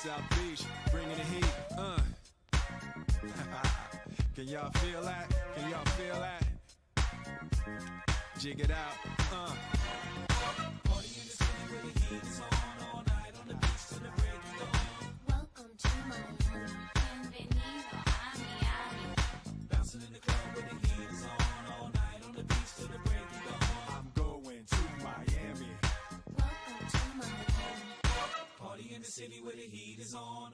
South Beach, bringing the heat. Can y'all feel that? Can y'all feel that? Jig it out. Party in the city where the heat is on all night on the beach till the break of dawn. Welcome to Miami. Bienvenido a Miami. Bouncing in the club where the heat is on all night on the beach till the break of dawn. I'm going to Miami. Welcome to Miami. Party in the city where the heat is on.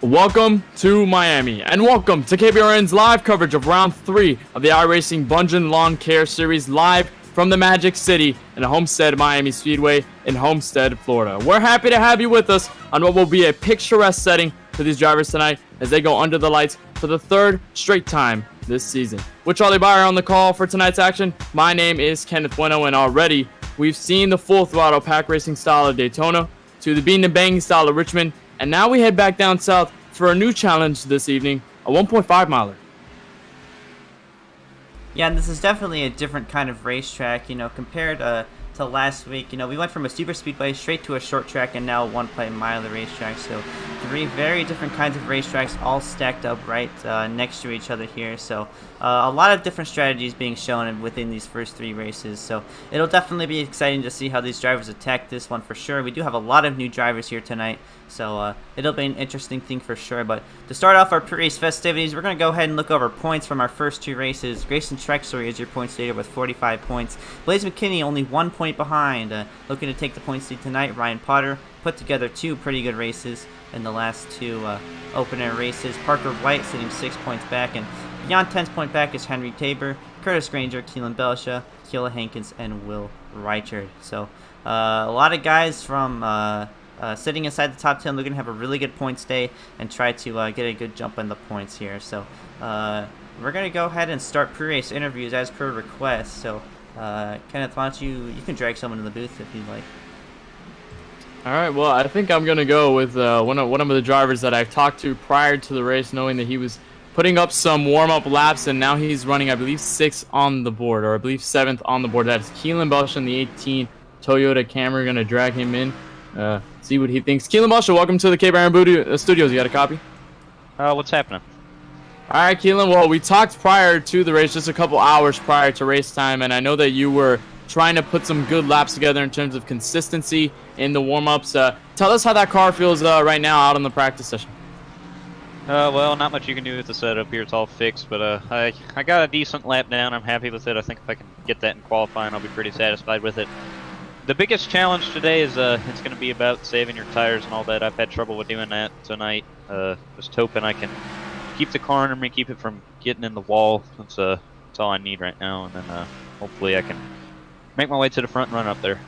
Welcome to Miami, and welcome to KBRN's live coverage of Round 3 of the iRacing Bundren Lawn Care Series, live from the Magic City in Homestead-Miami Speedway in Homestead, Florida. We're happy to have you with us on what will be a picturesque setting for these drivers tonight as they go under the lights for the third straight time this season. With Charlie Baier on the call for tonight's action, my name is Kenneth Bueno, and already we've seen the full throttle pack racing style of Daytona to the bean and bang style of Richmond, and now we head back down south for a new challenge this evening, a 1.5 miler. Yeah, and this is definitely a different kind of racetrack, compared to last week. We went from a super speedway straight to a short track and now a 1.5 racetrack. So three very different kinds of racetracks all stacked up right next to each other here. So a lot of different strategies being shown within these first three races. So it'll definitely be exciting to see how these drivers attack this one for sure. We do have a lot of new drivers here tonight. So it'll be an interesting thing for sure. But to start off our pre-race festivities, we're going to go ahead and look over points from our first two races. Grayson Trexler is your points leader with 45 points. Blaze McKinney only 1 point behind. Looking to take the points lead tonight. Ryan Potter put together two pretty good races in the last two opener races. Parker White sitting 6 points back. And beyond 10 points back is Henry Tabor, Curtis Granger, Kelan Belsha, Keela Hankins, and Will Reichard. So a lot of guys from sitting inside the top 10, looking to have a really good points day and try to get a good jump on the points here. So we're going to go ahead and start pre-race interviews as per request. So Kenneth, why don't you can drag someone in the booth if you'd like. All right, well, I think I'm going to go with one of the drivers that I've talked to prior to the race, knowing that he was putting up some warm-up laps, and now he's running, I believe, 6th on the board, or I believe 7th on the board. That is Kelan Belsha in the 18 Toyota Camry. Going to drag him in. See what he thinks. Kelan Belsha, welcome to the KBRN Studios. You got a copy? What's happening? All right, Kelan. Well, we talked prior to the race, just a couple hours prior to race time, and I know that you were trying to put some good laps together in terms of consistency in the warm-ups. Tell us how that car feels right now out on the practice session. Well, not much you can do with the setup here. It's all fixed, but I got a decent lap down. I'm happy with it. I think if I can get that in qualifying, I'll be pretty satisfied with it. The biggest challenge today is it's going to be about saving your tires and all that. I've had trouble with doing that tonight. Just hoping I can keep the car under me, keep it from getting in the wall. That's all I need right now, and then hopefully I can make my way to the front and run up there.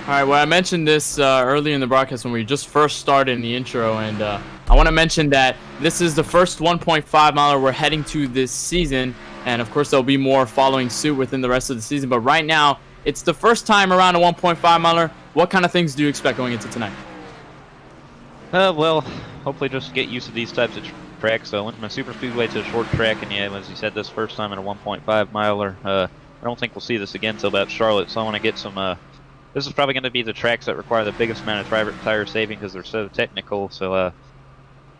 All right, well, I mentioned this earlier in the broadcast when we just first started in the intro, and I want to mention that this is the first 1.5 miler we're heading to this season, and of course there'll be more following suit within the rest of the season, but right now it's the first time around a 1.5 miler. What kind of things do you expect going into tonight? Well, hopefully just get used to these types of tracks. So I went from a super speedway to a short track, and yeah, as you said, this first time in a 1.5 miler. I don't think we'll see this again until about Charlotte, so I want to get some this is probably going to be the tracks that require the biggest amount of tire saving because they're so technical. So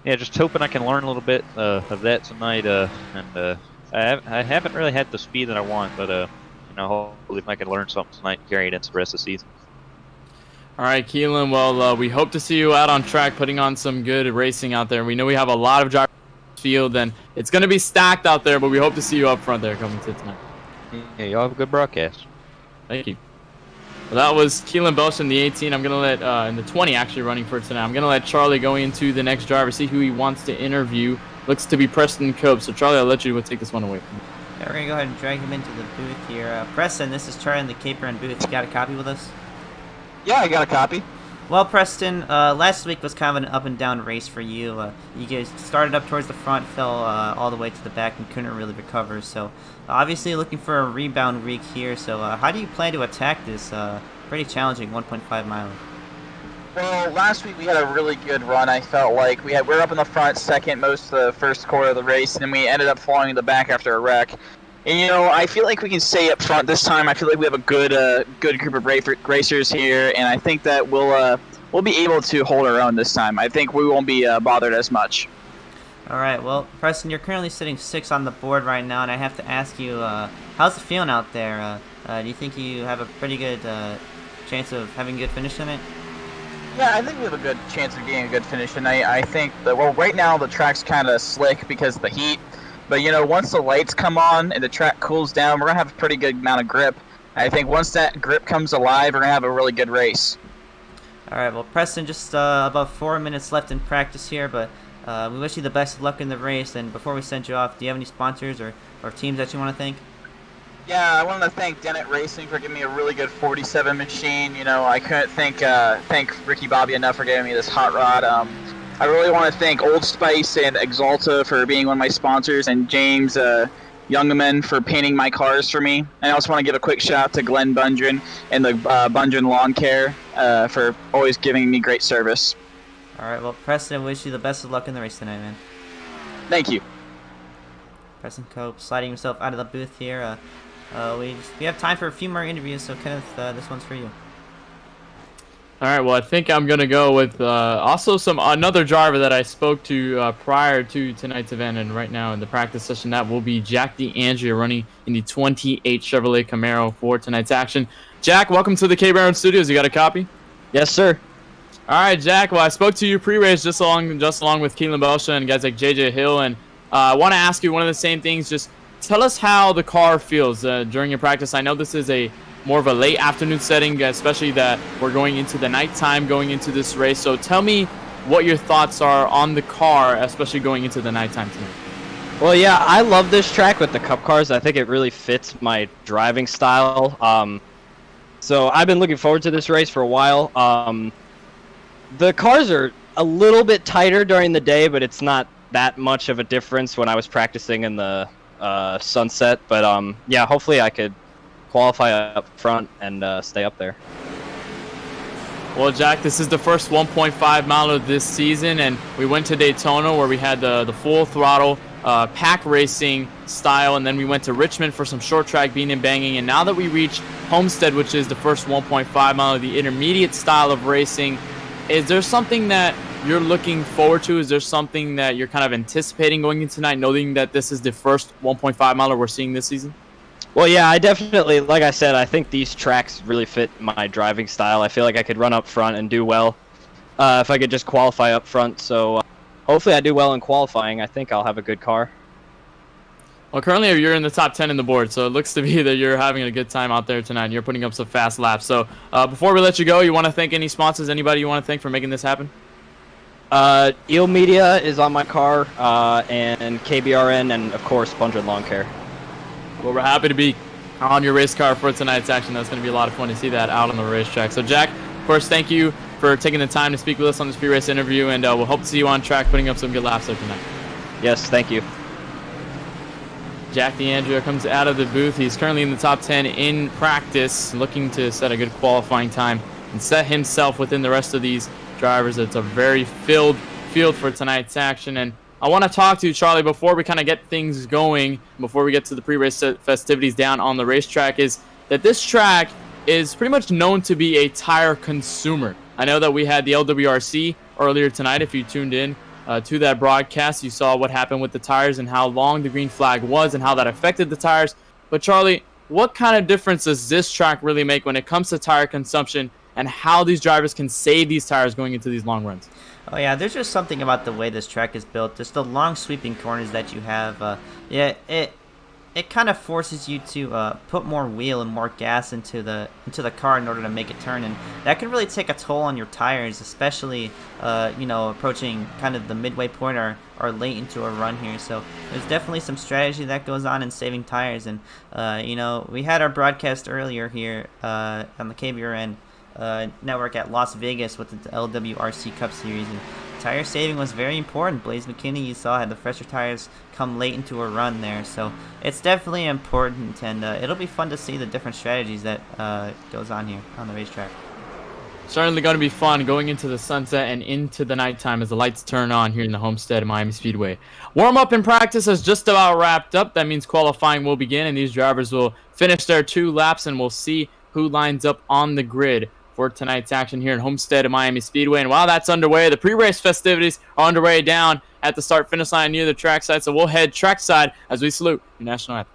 yeah, just hoping I can learn a little bit of that tonight. And I haven't really had the speed that I want, but hopefully if I can learn something tonight and carry it into the rest of the season. All right, Kelan, well, we hope to see you out on track putting on some good racing out there. We know we have a lot of drivers in the field, and it's going to be stacked out there, but we hope to see you up front there coming to tonight. Yeah, y'all have a good broadcast. Thank you. Well, that was Kelan Belsha in the 18. I'm going to let, in the 20 actually running for tonight. I'm going to let Charlie go into the next driver, see who he wants to interview. Looks to be Preston Cope. So, Charlie, I'll let you take this one away from me. Yeah, we're going to go ahead and drag him into the booth here. Preston, this is Charlie in the KBRN booth. You got a copy with us? Yeah, I got a copy. Well, Preston, last week was kind of an up-and-down race for you. You guys started up towards the front, fell all the way to the back, and couldn't really recover. So, obviously looking for a rebound week here. So, how do you plan to attack this pretty challenging 1.5 miler? Well, last week we had a really good run. I felt like we were up in the front second most of the first quarter of the race, and then we ended up falling in the back after a wreck. And I feel like we can stay up front this time. I feel like we have a good group of racers here, and I think that we'll be able to hold our own this time. I think we won't be bothered as much. All right, well, Preston, you're currently sitting 6th on the board right now, and I have to ask you, how's it feeling out there? Do you think you have a pretty good chance of having a good finish tonight? Yeah, I think we have a good chance of getting a good finish tonight. I think that, well, right now the track's kind of slick because of the heat. But, once the lights come on and the track cools down, we're going to have a pretty good amount of grip. I think once that grip comes alive, we're going to have a really good race. All right, well, Preston, just about 4 minutes left in practice here, but we wish you the best of luck in the race. And before we send you off, do you have any sponsors or teams that you want to thank? Yeah, I want to thank Dennett Racing for giving me a really good 47 machine. I couldn't thank Ricky Bobby enough for giving me this hot rod. I really want to thank Old Spice and Exalta for being one of my sponsors, and James Youngerman for painting my cars for me. And I also want to give a quick shout out to Glenn Bundren and the Bundren Lawn Care for always giving me great service. All right, well, Preston, I wish you the best of luck in the race tonight, man. Thank you. Preston Cope sliding himself out of the booth here. We have time for a few more interviews, so Kenneth, this one's for you. All right, well, I think I'm going to go with also another driver that I spoke to prior to tonight's event, and right now in the practice session, that will be Jack DeAndrea running in the 28 Chevrolet Camaro for tonight's action. Jack, welcome to the KBRN studios. You got a copy? Yes, sir. All right, Jack, well, I spoke to you pre-race just along with Kelan, Belsha and guys like JJ Hill, and I want to ask you one of the same things. Just tell us how the car feels during your practice. I know this is more of a late afternoon setting, especially that we're going into the nighttime going into this race. So tell me what your thoughts are on the car, especially going into the nighttime tonight. Well, yeah, I love this track with the Cup cars. I think it really fits my driving style. So I've been looking forward to this race for a while. The cars are a little bit tighter during the day, but it's not that much of a difference when I was practicing in the sunset. But yeah, hopefully I could qualify up front and stay up there. Well, Jack, this is the first 1.5 miler this season, and we went to Daytona where we had the full throttle pack racing style, and then we went to Richmond for some short track bean and banging, and now that we reach Homestead, which is the first 1.5 miler, the intermediate style of racing, is there something that you're looking forward to? Is there something that you're kind of anticipating going into tonight, knowing that this is the first 1.5 miler we're seeing this season? Well, yeah, I definitely, like I said, I think these tracks really fit my driving style. I feel like I could run up front and do well if I could just qualify up front. So hopefully I do well in qualifying. I think I'll have a good car. Well, currently you're in the top 10 in the board, so it looks to be that you're having a good time out there tonight, and you're putting up some fast laps. So before we let you go, you want to thank any sponsors, anybody you want to thank for making this happen? Eel Media is on my car, and KBRN, and of course Bundren Lawn Care. Well, we're happy to be on your race car for tonight's action. That's going to be a lot of fun to see that out on the racetrack. So, Jack, of course, thank you for taking the time to speak with us on this pre-race interview, and we'll hope to see you on track putting up some good laps there tonight. Yes, thank you. Jack DeAndrea comes out of the booth. He's currently in the top 10 in practice, looking to set a good qualifying time and set himself within the rest of these drivers. It's a very filled field for tonight's action, and I want to talk to you, Charlie, before we kind of get things going, before we get to the pre-race festivities down on the racetrack, is that this track is pretty much known to be a tire consumer. I know that we had the LWRC earlier tonight. If you tuned in to that broadcast, you saw what happened with the tires and how long the green flag was and how that affected the tires. But, Charlie, what kind of difference does this track really make when it comes to tire consumption and how these drivers can save these tires going into these long runs? Oh yeah, there's just something about the way this track is built. Just the long sweeping corners that you have. Yeah, it kind of forces you to put more wheel and more gas into the car in order to make it turn, and that can really take a toll on your tires, especially approaching kind of the midway point or late into a run here. So there's definitely some strategy that goes on in saving tires, and we had our broadcast earlier here on the KBRN network at Las Vegas with the LWRC Cup Series, and tire saving was very important. Blaze McKinney, you saw, had the fresher tires come late into a run there, so it's definitely important, and it'll be fun to see the different strategies that goes on here on the racetrack. Certainly going to be fun going into the sunset and into the nighttime as the lights turn on here in the Homestead-Miami Speedway. Warm-up and practice has just about wrapped up. That means qualifying will begin, and these drivers will finish their 2 laps, and we'll see who lines up on the grid for tonight's action here in Homestead-Miami Speedway. And while that's underway, the pre-race festivities are underway down at the start-finish line near the trackside, so we'll head trackside as we salute your national anthem.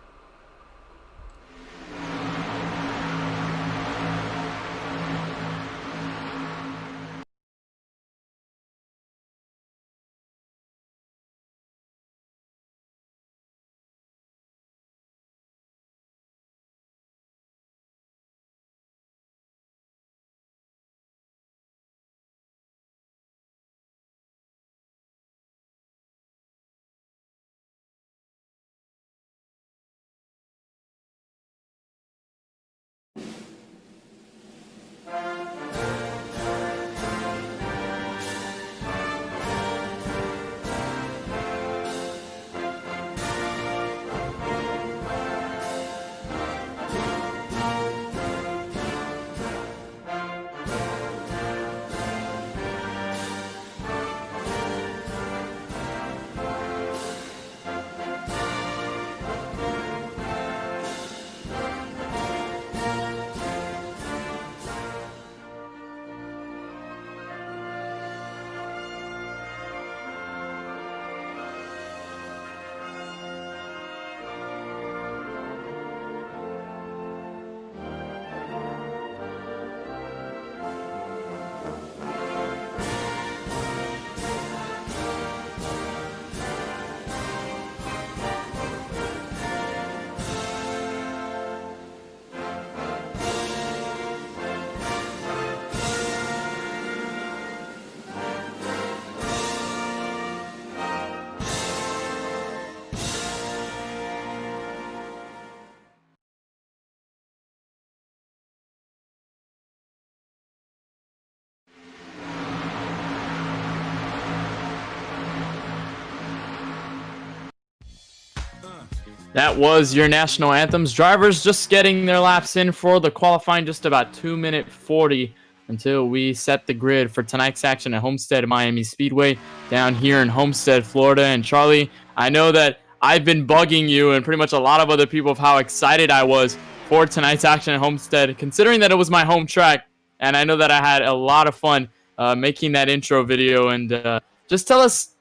That was your national anthems. Drivers just getting their laps in for the qualifying, just about 2:40 until we set the grid for tonight's action at Homestead-Miami Speedway down here in Homestead, Florida. And Charlie, I know that I've been bugging you and pretty much a lot of other people of how excited I was for tonight's action at Homestead, considering that it was my home track. And I know that I had a lot of fun making that intro video. And just tell us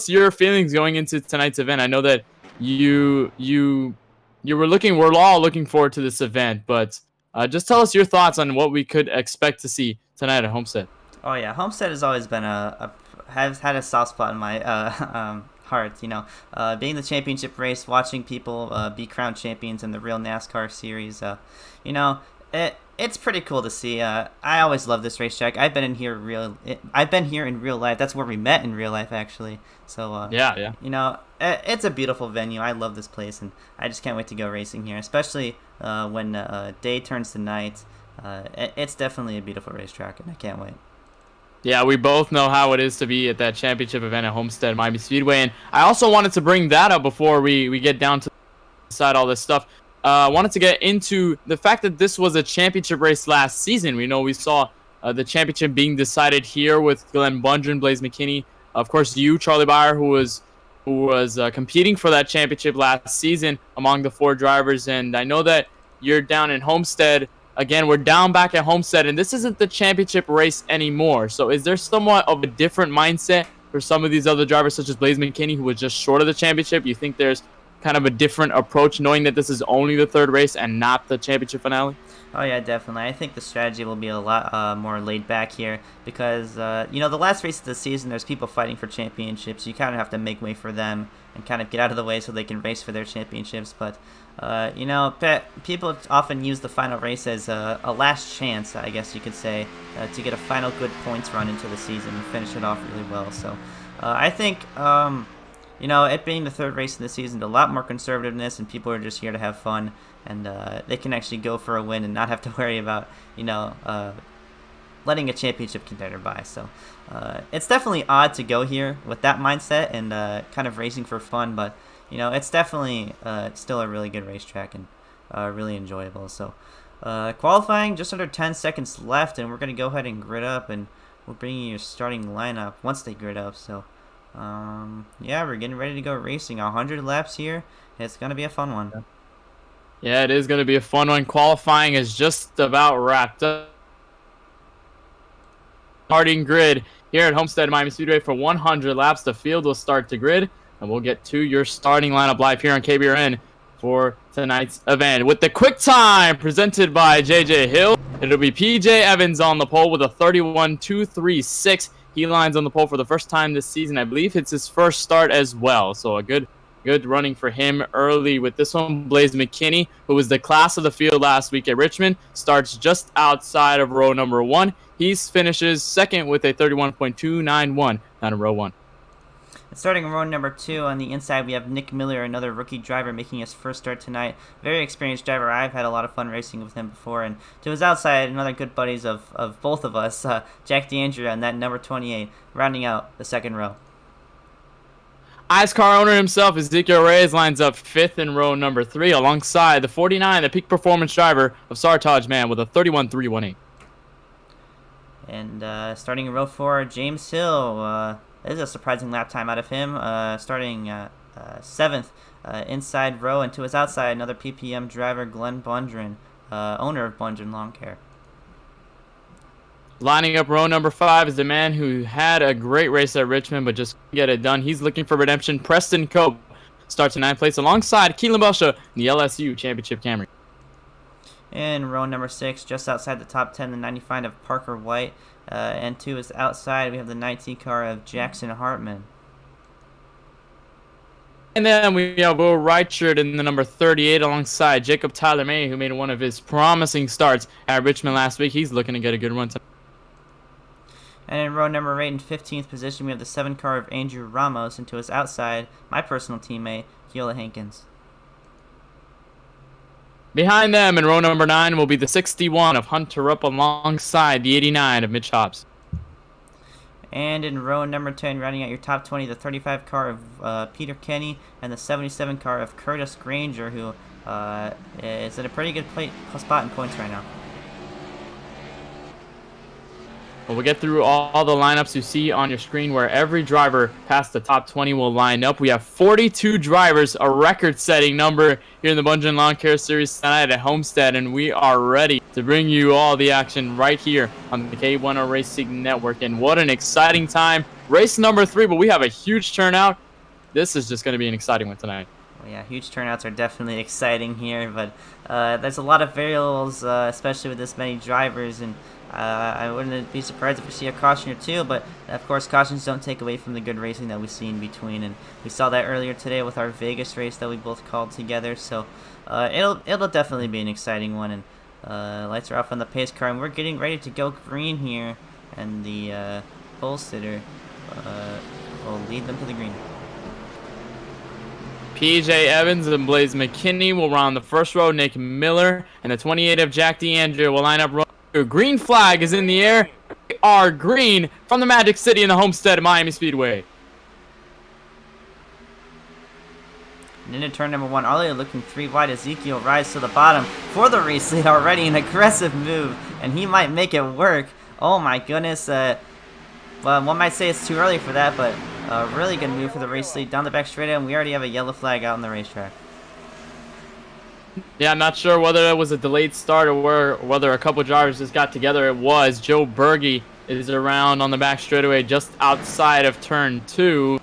your feelings going into tonight's event. I know that we're all looking forward to this event, but just tell us your thoughts on what we could expect to see tonight at Homestead. Oh yeah, Homestead has always been has had a soft spot in my heart. You know, being the championship race, watching people be crowned champions in the real NASCAR series. You know, it's pretty cool to see. I always love this racetrack. I've been here in real life. That's where we met in real life, actually. So Yeah. You know, it's a beautiful venue. I love this place, and I just can't wait to go racing here, especially when day turns to night. It's definitely a beautiful racetrack, and I can't wait. Yeah, we both know how it is to be at that championship event at Homestead-Miami Speedway, and I also wanted to bring that up before we get down to decide all this stuff. Wanted to get into the fact that this was a championship race last season. We know we saw the championship being decided here with Glenn Bundren, Blaze McKinney, of course you, Charlie Baier, who was competing for that championship last season among the 4 drivers. And I know that you're down in Homestead. Again, we're down back at Homestead, and this isn't the championship race anymore. So is there somewhat of a different mindset for some of these other drivers, such as Blaze McKinney, who was just short of the championship? You think there's kind of a different approach, knowing that this is only the 3rd race and not the championship finale? Oh yeah, definitely. I think the strategy will be a lot more laid back here because, you know, the last race of the season, there's people fighting for championships. You kind of have to make way for them and kind of get out of the way so they can race for their championships. But, you know, people often use the final race as a last chance, I guess you could say, to get a final good points run into the season and finish it off really well. So I think, you know, it being the 3rd race of the season, a lot more conservativeness, and people are just here to have fun, and they can actually go for a win and not have to worry about, you know, letting a championship contender by. So it's definitely odd to go here with that mindset and kind of racing for fun, but, you know, it's definitely still a really good racetrack and really enjoyable. So Qualifying, just under 10 seconds left, and we're going to go ahead and grid up, and we'll bring you your starting lineup once they grid up. So, yeah, we're getting ready to go racing. 100 laps here. It's going to be a fun one. Yeah, it is going to be a fun one. Qualifying is just about wrapped up. Starting grid here at Homestead-Miami Speedway for 100 laps. The field will start to grid, and we'll get to your starting lineup live here on KBRN for tonight's event. With the quick time presented by JJ Hill, it'll be PJ Evans on the pole with a 31.236. He lines on the pole for the first time this season. I believe it's his first start as well, so a good running for him early with this one. Blaze McKinney, who was the class of the field last week at Richmond, starts just outside of row number 1. He finishes second with a 31.291 down in row 1. Starting in row number 2 on the inside, we have Nick Miller, another rookie driver making his first start tonight. Very experienced driver. I've had a lot of fun racing with him before. And to his outside, another good buddies of both of us, Jack DeAndrea and that number 28, rounding out the second row. Ice car owner himself, Ezekiel Reyes, lines up 5th in row number 3 alongside the 49, the peak performance driver of Sartaj Man with a 31.318. And starting in row 4, James Hill. This is a surprising lap time out of him. Starting 7th inside row, and to his outside, another PPM driver, Glenn Bundren, owner of Bundren Lawn Care. Lining up row number 5 is the man who had a great race at Richmond but just couldn't get it done. He's looking for redemption. Preston Cope starts in 9th place alongside Kelan Belsha in the LSU Championship Camry. In row number 6, just outside the top 10, the 95 of Parker White. And to his outside, we have the 19 car of Jackson Hartman. And then we have Will Reichert in the number 38 alongside Jacob Tyler May, who made one of his promising starts at Richmond last week. He's looking to get a good run tonight. And in row number 8 in 15th position, we have the 7 car of Andrew Ramos, and to his outside, my personal teammate, Keola Hankins. Behind them in row number 9 will be the 61 of Hunter Rupp alongside the 89 of Mitch Hobbs. And in row number 10, rounding out your top 20, the 35 car of Peter Kenny and the 77 car of Curtis Granger, who is in a pretty good spot in points right now. Well, we'll get through all the lineups you see on your screen where every driver past the top 20 will line up. We have 42 drivers, a record-setting number here in the Bundren Lawn Care Series tonight at Homestead, and we are ready to bring you all the action right here on the K10 Racing Network. And what an exciting time. Race number 3, but we have a huge turnout. This is just going to be an exciting one tonight. Well, yeah, huge turnouts are definitely exciting here, but there's a lot of variables, especially with this many drivers, and I wouldn't be surprised if we see a caution or two, but of course cautions don't take away from the good racing that we see in between, and we saw that earlier today with our Vegas race that we both called together. So it'll definitely be an exciting one, and lights are off on the pace car, and we're getting ready to go green here, and the pole sitter will lead them to the green. PJ Evans and Blaze McKinney will round the first row. Nick Miller and the 28 of Jack DeAndrea will line up row. Green flag is in the air. We are green from the Magic City in the Homestead-Miami Speedway. And into turn number 1, Ollie looking 3 wide. Ezekiel rides to the bottom for the race lead already. An aggressive move, and he might make it work. Oh my goodness. Well, one might say it's too early for that, but a really good move for the race lead down the back straight, and we already have a yellow flag out on the racetrack. Yeah, I'm not sure whether it was a delayed start or whether a couple drivers just got together. It was. Joe Berge is around on the back straightaway just outside of turn 2.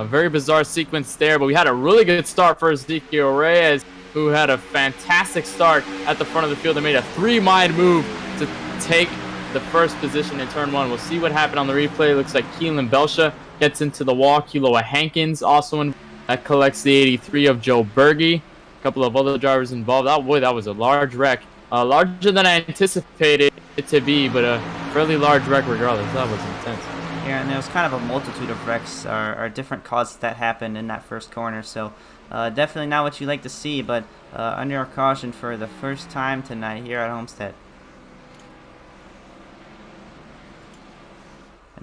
Very bizarre sequence there, but we had a really good start for Ezekiel Reyes, who had a fantastic start at the front of the field and made a 3-wide move to take the first position in turn 1. We'll see what happened on the replay. It looks like Kelan Belsha gets into the wall. Keloa Hankins also in. That collects the 83 of Joe Berge. A couple of other drivers involved. Oh boy, that was a large wreck. Larger than I anticipated it to be, but a fairly large wreck regardless. That was intense. Yeah, and there was kind of a multitude of wrecks or different causes that happened in that first corner. So definitely not what you like to see, but under caution for the first time tonight here at Homestead.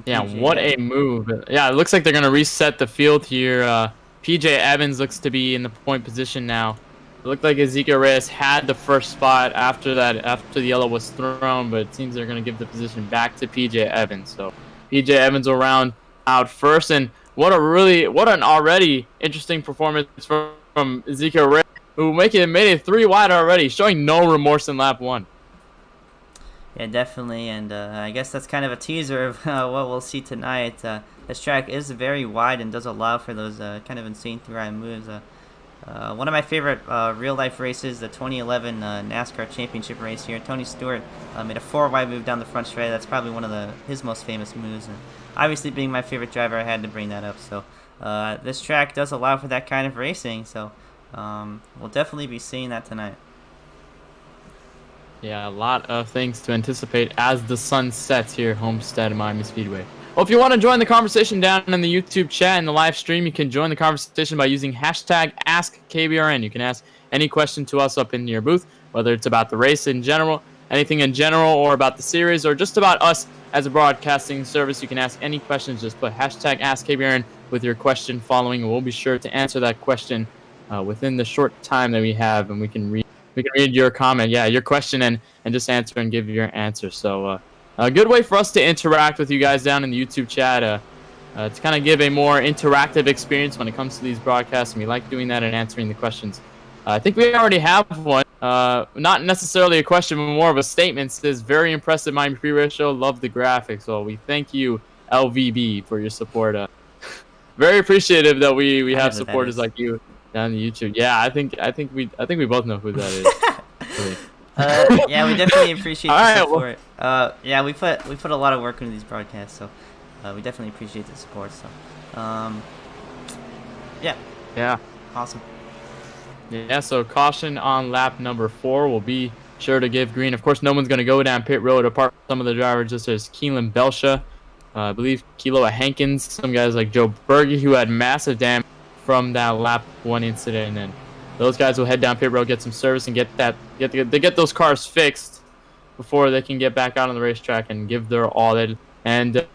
Yeah, what a move. Yeah, it looks like they're going to reset the field here. PJ Evans looks to be in the point position now. It looked like Ezekiel Reyes had the first spot after the yellow was thrown, but it seems they're going to give the position back to PJ Evans. So PJ Evans will round out first, and what an already interesting performance from Ezekiel Reyes, who made it 3 wide already, showing no remorse in lap 1. Yeah, definitely, and I guess that's kind of a teaser of what we'll see tonight. This track is very wide and does allow for those kind of insane 3-ride moves. One of my favorite real-life races, the 2011 NASCAR Championship race here. Tony Stewart made a 4-wide move down the front straight. That's probably one of his most famous moves. And obviously, being my favorite driver, I had to bring that up. So this track does allow for that kind of racing. So we'll definitely be seeing that tonight. Yeah, a lot of things to anticipate as the sun sets here at Homestead-Miami Speedway. Well, if you want to join the conversation down in the YouTube chat and the live stream, you can join the conversation by using hashtag AskKBRN. You can ask any question to us up in your booth, whether it's about the race in general, anything in general, or about the series, or just about us as a broadcasting service. You can ask any questions. Just put hashtag AskKBRN with your question following, and we'll be sure to answer that question within the short time that we have, and we can read your comment, your question, and just answer and give your answer. So a good way for us to interact with you guys down in the YouTube chat, to kind of give a more interactive experience when it comes to these broadcasts, and we like doing that and answering the questions. I think we already have one. Not necessarily a question, but more of a statement. It says, very impressive Miami pre-race show. Love the graphics. Well, we thank you, LVB, for your support. Very appreciative that we have supporters like you down the YouTube. Yeah, I think we both know who that is. Yeah, we definitely appreciate the support. Yeah, we put a lot of work into these broadcasts, so we definitely appreciate the support. So, yeah, awesome. Yeah, so caution on lap number 4 will be sure to give green. Of course, no one's going to go down pit road apart from some of the drivers. Just as Kelan Belsha, I believe Kilo Hankins, some guys like Joe Berge who had massive damage from that lap 1 incident, and those guys will head down pit road, get some service, and get those cars fixed before they can get back out on the racetrack and give their all. And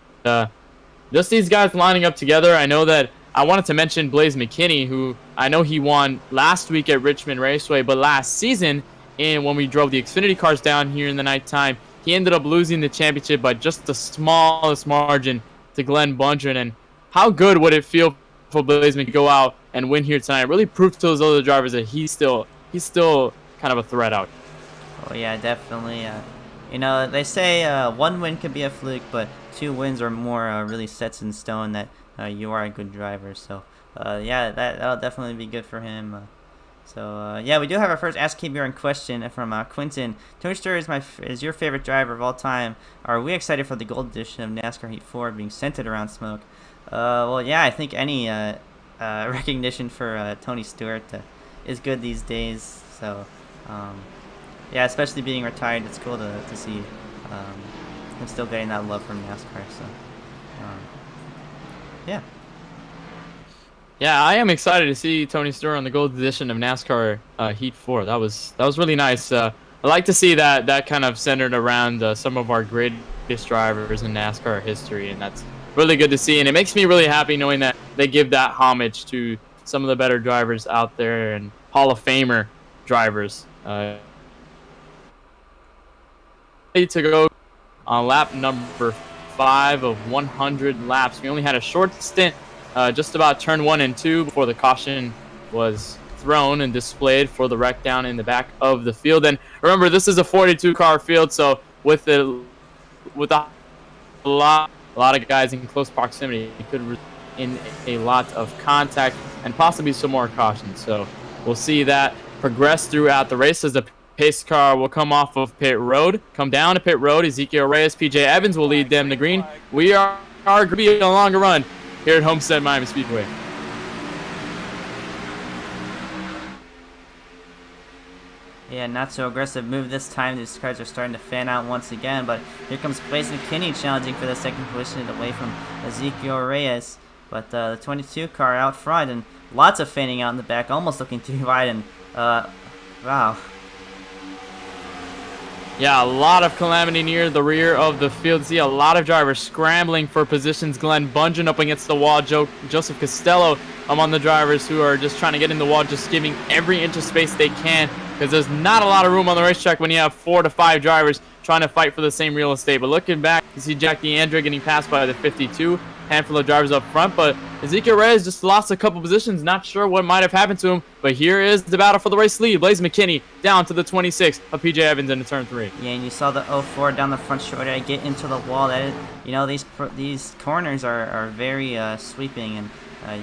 just these guys lining up together. I know that I wanted to mention Blaze McKinney, who I know he won last week at Richmond Raceway, but last season, when we drove the Xfinity cars down here in the nighttime, he ended up losing the championship by just the smallest margin to Glenn Bundren. And how good would it feel for Blaze McKinney to go out and win here tonight? Really prove to those other drivers that he's still kind of a threat out. Oh yeah, definitely. You know, they say 1 win could be a fluke, but 2 wins or more really sets in stone that you are a good driver. So yeah, that'll definitely be good for him. Yeah, we do have our first Ask KBRN question from Quinton. Tony Stewart is your favorite driver of all time. Are we excited for the gold edition of NASCAR Heat 4 being centered around smoke? Well, yeah, I think any recognition for Tony Stewart is good these days. So, yeah, especially being retired, it's cool to see him still getting that love from NASCAR. So, yeah. Yeah, I am excited to see Tony Stewart on the gold edition of NASCAR Heat 4. That was really nice. I like to see that kind of centered around some of our greatest drivers in NASCAR history, and that's really good to see. And it makes me really happy knowing that they give that homage to some of the better drivers out there and Hall of Famer drivers. To go on lap number 5 of 100 laps. We only had a short stint, just about turn 1 and 2 before the caution was thrown and displayed for the wreck down in the back of the field. And remember, this is a 42 car field, so with a lot of guys in close proximity, it could result in a lot of contact and possibly some more caution. So we'll see that progress throughout the race as the pace car will come off of pit road, come down to pit road. Ezekiel Reyes, PJ Evans will lead them to green. We are going to be on a longer run here at Homestead-Miami Speedway. Yeah, not so aggressive move this time. These cars are starting to fan out once again, but here comes Blaze McKinney challenging for the second position away from Ezekiel Reyes. But the 22 car out front, and lots of fanning out in the back, almost looking too wide, and wow. Yeah, a lot of calamity near the rear of the field. See a lot of drivers scrambling for positions. Glenn Bundren up against the wall. Joseph Costello among the drivers who are just trying to get in the wall, just giving every inch of space they can, because there's not a lot of room on the racetrack when you have 4 to 5 drivers trying to fight for the same real estate. But looking back, you see Jack DeAndre getting passed by the 52, handful of drivers up front, but Ezekiel Reyes just lost a couple positions. Not sure what might have happened to him, but here is the battle for the race lead. Blaze McKinney down to the 26 of PJ Evans into turn 3. Yeah, and you saw the 04 down the front shoulder get into the wall. That is, you know, these corners are very sweeping, and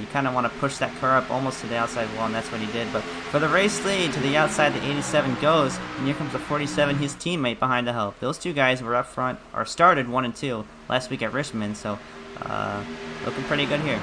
you kind of want to push that car up almost to the outside wall, and that's what he did. But for the race lead, to the outside, the 87 goes, and here comes the 47, his teammate behind to help. Those two guys were up front, or started 1 and 2 last week at Richmond, so looking pretty good here.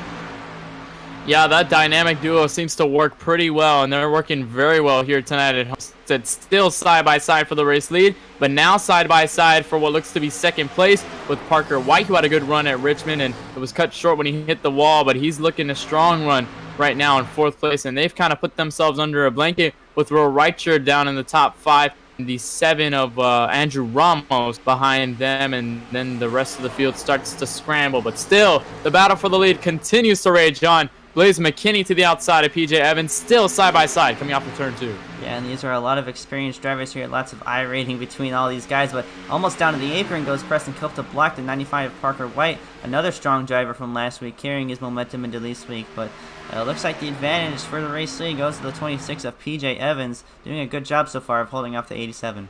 Yeah, that dynamic duo seems to work pretty well, and they're working very well here tonight at Homestead. Still side-by-side for the race lead, but now side-by-side for what looks to be second place with Parker White, who had a good run at Richmond, and it was cut short when he hit the wall, but he's looking a strong run right now in 4th place, and they've kind of put themselves under a blanket with Will Reicher down in the top 5, and the 7 of Andrew Ramos behind them, and then the rest of the field starts to scramble, but still, the battle for the lead continues to rage on. Blaze McKinney to the outside of PJ Evans, still side-by-side coming off of turn 2. Yeah, and these are a lot of experienced drivers here. Lots of I-rating between all these guys, but almost down to the apron goes Preston Cope to block the 95 of Parker White, another strong driver from last week, carrying his momentum into this week. But looks like the advantage for the race lead goes to the 26 of PJ Evans, doing a good job so far of holding off the 87.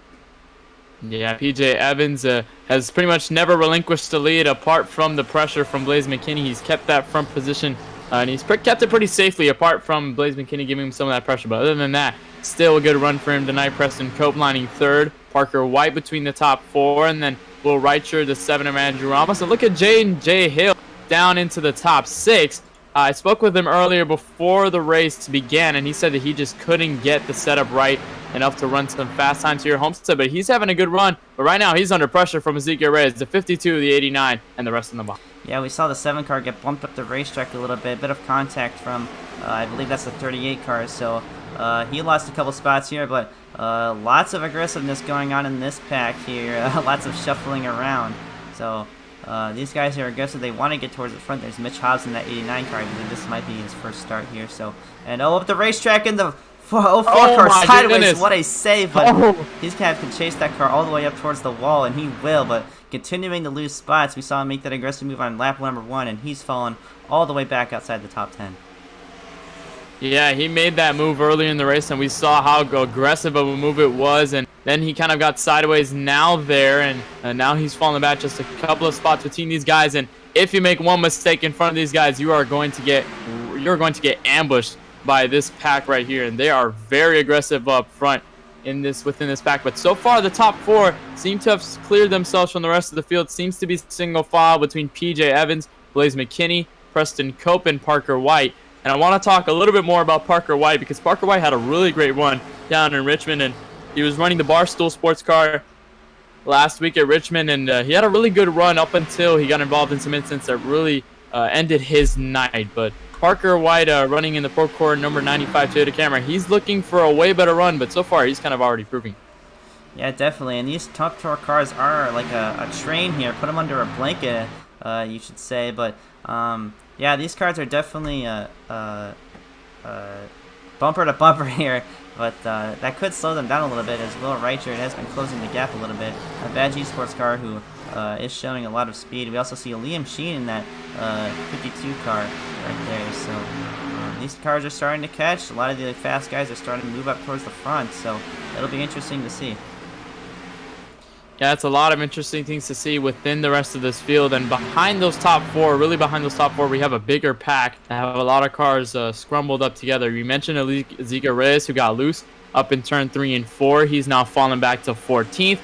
Yeah, PJ Evans has pretty much never relinquished the lead apart from the pressure from Blaze McKinney. He's kept that front position. And he's kept it pretty safely, apart from Blaze McKinney giving him some of that pressure. But other than that, still a good run for him tonight. Preston Cope lining 3rd. Parker White between the top 4. And then Will Reicher, the 7 of Andrew Ramos. And look at J Hill down into the top 6. I spoke with him earlier before the race began, and he said that he just couldn't get the setup right enough to run some fast times here at Homestead. But he's having a good run. But right now, he's under pressure from Ezekiel Reyes, the 52, the 89, and the rest of the box. Yeah, we saw the 7 car get bumped up the racetrack a little bit. Bit of contact from, I believe that's the 38 car. So he lost a couple spots here, but lots of aggressiveness going on in this pack here. Lots of shuffling around. So these guys are aggressive. They want to get towards the front. There's Mitch Hobbs in that 89 car. I believe this might be his first start here. So, and up the racetrack in the 04 car sideways. Goodness. What a save, but these guys can chase that car all the way up towards the wall, and he will, but continuing to lose spots. We saw him make that aggressive move on lap number 1, and he's fallen all the way back outside the top 10. Yeah, he made that move earlier in the race, and we saw how aggressive of a move it was, and then he kind of got sideways now there, and now he's falling back just a couple of spots between these guys, and if you make one mistake in front of these guys, you're going to get ambushed by this pack right here, and they are very aggressive up front within this pack. But so far, the top 4 seem to have cleared themselves from the rest of the field. Seems to be single file between PJ Evans, Blaze McKinney, Preston Cope, and Parker White. And I want to talk a little bit more about Parker White, because Parker White had a really great run down in Richmond, and he was running the Barstool sports car last week at Richmond, and he had a really good run up until he got involved in some incidents that really ended his night. But Parker White running in the Pro Core number 95 Toyota Camry, he's looking for a way better run, but so far he's kind of already proving. Yeah, definitely, and these top tour cars are like a train here. Put them under a blanket, you should say, but yeah, these cars are definitely bumper to bumper here, but that could slow them down a little bit, as Will Reicher has been closing the gap a little bit. A Badge sports car who is showing a lot of speed. We also see a Liam Sheen in that 52 car right there, so these cars are starting to catch. A lot of the fast guys are starting to move up towards the front, so it'll be interesting to see. Yeah, it's a lot of interesting things to see within the rest of this field. And behind those top 4, really behind those top 4, we have a bigger pack that have a lot of cars scrumbled up together. You mentioned Ezekiel Reyes, who got loose up in turn 3 and 4. He's now fallen back to 14th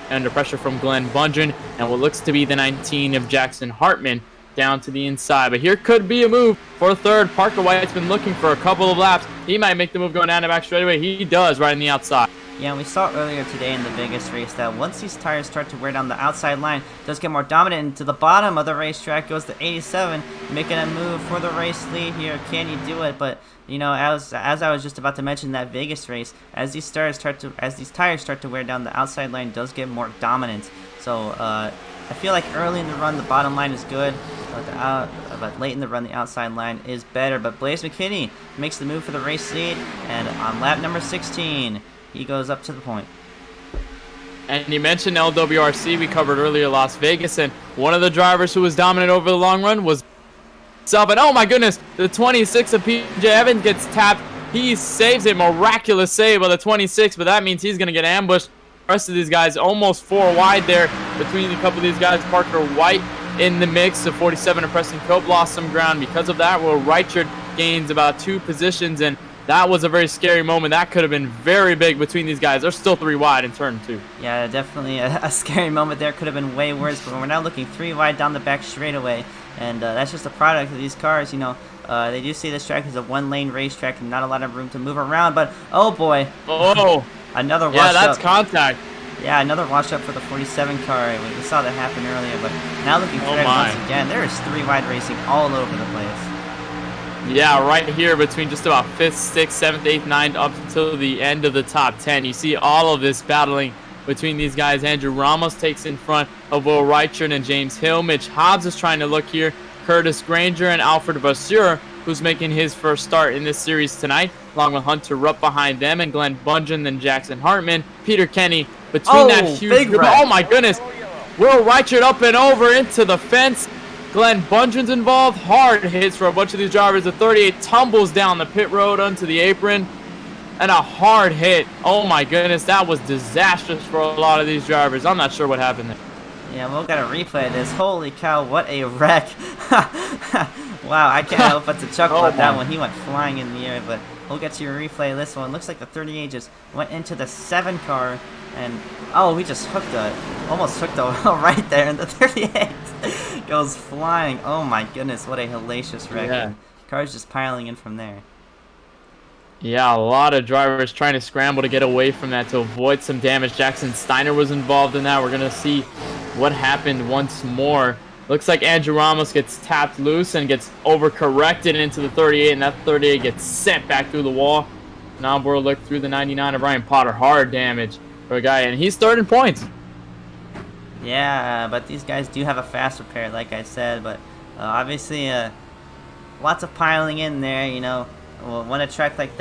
under pressure from Glenn Bundren, and what looks to be the 19 of Jackson Hartman down to the inside. But here could be a move for 3rd. Parker White's been looking for a couple of laps. He might make the move going down the back straightaway. He does, right on the outside. Yeah, and we saw earlier today in the Vegas race that once these tires start to wear down the outside line, it does get more dominant, and to the bottom of the racetrack goes the 87, making a move for the race lead here. Can he do it? But you know, as I was just about to mention that Vegas race, as these tires start to wear down, the outside line does get more dominant. So I feel like early in the run, the bottom line is good, but late in the run, the outside line is better. But Blaze McKinney makes the move for the race lead, and on lap number 16, he goes up to the point. And you mentioned LWRC, we covered earlier Las Vegas, and one of the drivers who was dominant over the long run was himself. And oh my goodness, the 26 of PJ Evans gets tapped. He saves it, miraculous save by the 26, but that means he's going to get ambushed. The rest of these guys almost 4 wide there between a couple of these guys. Parker White in the mix. The 47 of Preston Cope lost some ground because of that. Will Reichard gains about 2 positions, and that was a very scary moment. That could have been very big between these guys. They're still 3 wide in turn 2. Yeah, definitely a scary moment there. Could have been way worse, but we're now looking 3 wide down the back straightaway, and that's just a product of these cars. You know, they do see this track as a 1-lane racetrack and not a lot of room to move around, but oh boy. Oh. Another wash yeah, that's up. Contact. Yeah, another wash up for the 47 car. We saw that happen earlier, but now looking for it once again. There is 3 wide racing all over the place. Yeah, right here between just about 5th, 6th, 7th, 8th, 9th up until the end of the top 10. You see all of this battling between these guys. Andrew Ramos takes in front of Will Reichard and James Hill. Mitch Hobbs is trying to look here. Curtis Granger and Alfred Vasseur, who's making his first start in this series tonight, along with Hunter Rupp behind them, and Glenn Bundren, then Jackson Hartman, Peter Kenny between that huge group. Oh my goodness! Will Reichard up and over into the fence. Glenn Bundren's involved. Hard hits for a bunch of these drivers. The 38 tumbles down the pit road onto the apron. And a hard hit. Oh my goodness, that was disastrous for a lot of these drivers. I'm not sure what happened there. Yeah, we'll gotta replay this. Holy cow, what a wreck. Wow, I can't help but to chuckle at that one. He went flying in the air, but we'll get to your replay this one. Looks like the 38 just went into the 7 car, and oh, he just almost hooked a right there, and the 38 goes flying. Oh my goodness, what a hellacious wreck. Yeah. Cars just piling in from there. Yeah, a lot of drivers trying to scramble to get away from that to avoid some damage. Jackson Steiner was involved in that. We're going to see what happened once more. Looks like Andrew Ramos gets tapped loose and gets overcorrected into the 38, and that 38 gets sent back through the wall. Now we'll look through the 99 of Ryan Potter. Hard damage for a guy, and he's third in points. Yeah, but these guys do have a fast repair, like I said, but obviously lots of piling in there, you know. Well, when a wreck like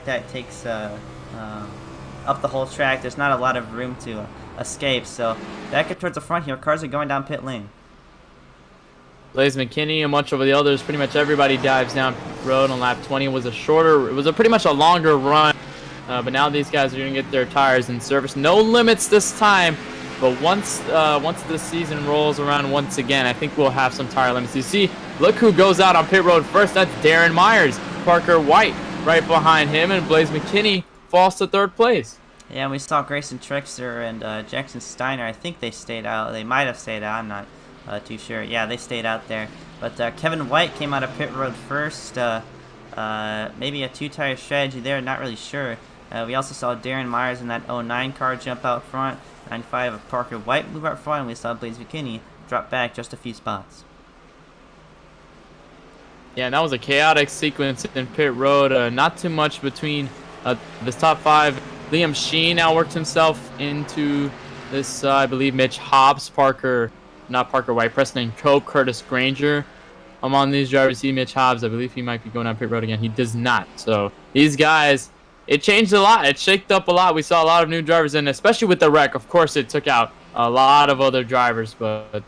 that takes up the whole track, there's not a lot of room to escape. So back up towards the front here, cars are going down pit lane. Blaze McKinney and much of the others, pretty much everybody dives down road on lap 20. It was pretty much a longer run, but now these guys are going to get their tires in service. No limits this time, but once the season rolls around once again, I think we'll have some tire limits. You see, look who goes out on pit road first. That's Darren Myers. Parker White right behind him, and Blaze McKinney falls to 3rd place. Yeah, and we saw Grayson Trexler and Jackson Steiner. I think they stayed out. They might have stayed out. I'm not too sure. Yeah, they stayed out there. But Kevin White came out of pit road first. Maybe a 2-tire strategy there. Not really sure. We also saw Darren Myers in that 09 car jump out front. 95 of Parker White move out front, and we saw Blaze McKinney drop back just a few spots. Yeah, and that was a chaotic sequence in pit road. Not too much between the top 5. Liam Sheen now worked himself into this, I believe, Mitch Hobbs, not Parker White, Preston Cope, Curtis Granger. Among these drivers, see Mitch Hobbs. I believe he might be going on pit road again. He does not. So these guys, it changed a lot. It shaked up a lot. We saw a lot of new drivers in, especially with the wreck. Of course, it took out a lot of other drivers, but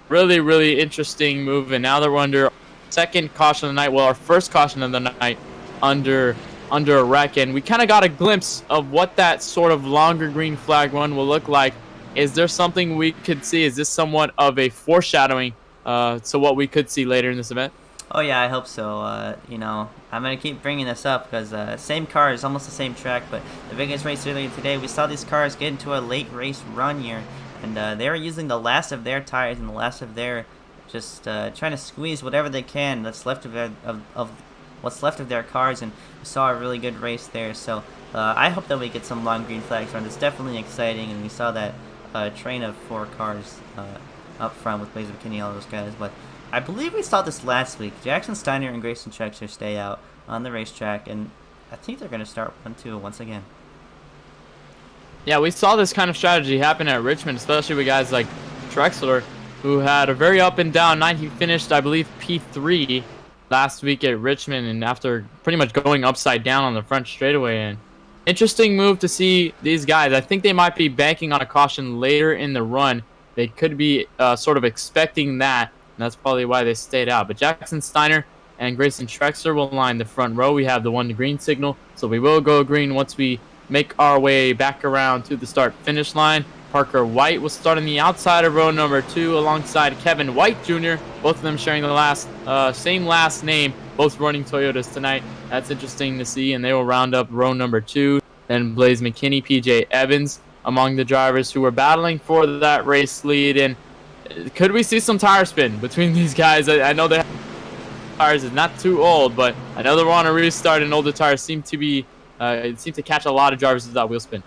really, really interesting move. And now they're under second caution of the night, well, our first caution of the night under a wreck, and we kind of got a glimpse of what that sort of longer green flag run will look like. Is there something we could see? Is this somewhat of a foreshadowing to what we could see later in this event? Oh yeah, I hope so. You know, I'm gonna keep bringing this up because same cars, almost the same track, but the biggest race earlier today, we saw these cars get into a late race run here, and they were using the last of their tires and the last of their just trying to squeeze whatever they can that's left of what's left of their cars, and we saw a really good race there. So I hope that we get some long green flags run. It's definitely exciting, and we saw that train of 4 cars up front with Blaze McKinney, all those guys. But I believe we saw this last week. Jackson Steiner and Grayson Trexler stay out on the racetrack, and I think they're going to start 1-2 once again. Yeah, we saw this kind of strategy happen at Richmond, especially with guys like Trexler, who had a very up and down night. He finished, I believe, P3 last week at Richmond, and after pretty much going upside down on the front straightaway. And interesting move to see these guys. I think they might be banking on a caution later in the run. They could be sort of expecting that, and that's probably why they stayed out. But Jackson Steiner and Grayson Trexler will line the front row. We have the 1 green signal, so we will go green once we make our way back around to the start-finish line. Parker White will start on the outside of row number 2 alongside Kevin White Jr., both of them sharing the same last name, both running Toyotas tonight. That's interesting to see, and they will round up row number 2. Then Blaze McKinney, PJ Evans among the drivers who are battling for that race lead. And could we see some tire spin between these guys? I know their tires is not too old, but I know they're on a restart, and older tires seem to catch a lot of drivers with that wheel spin.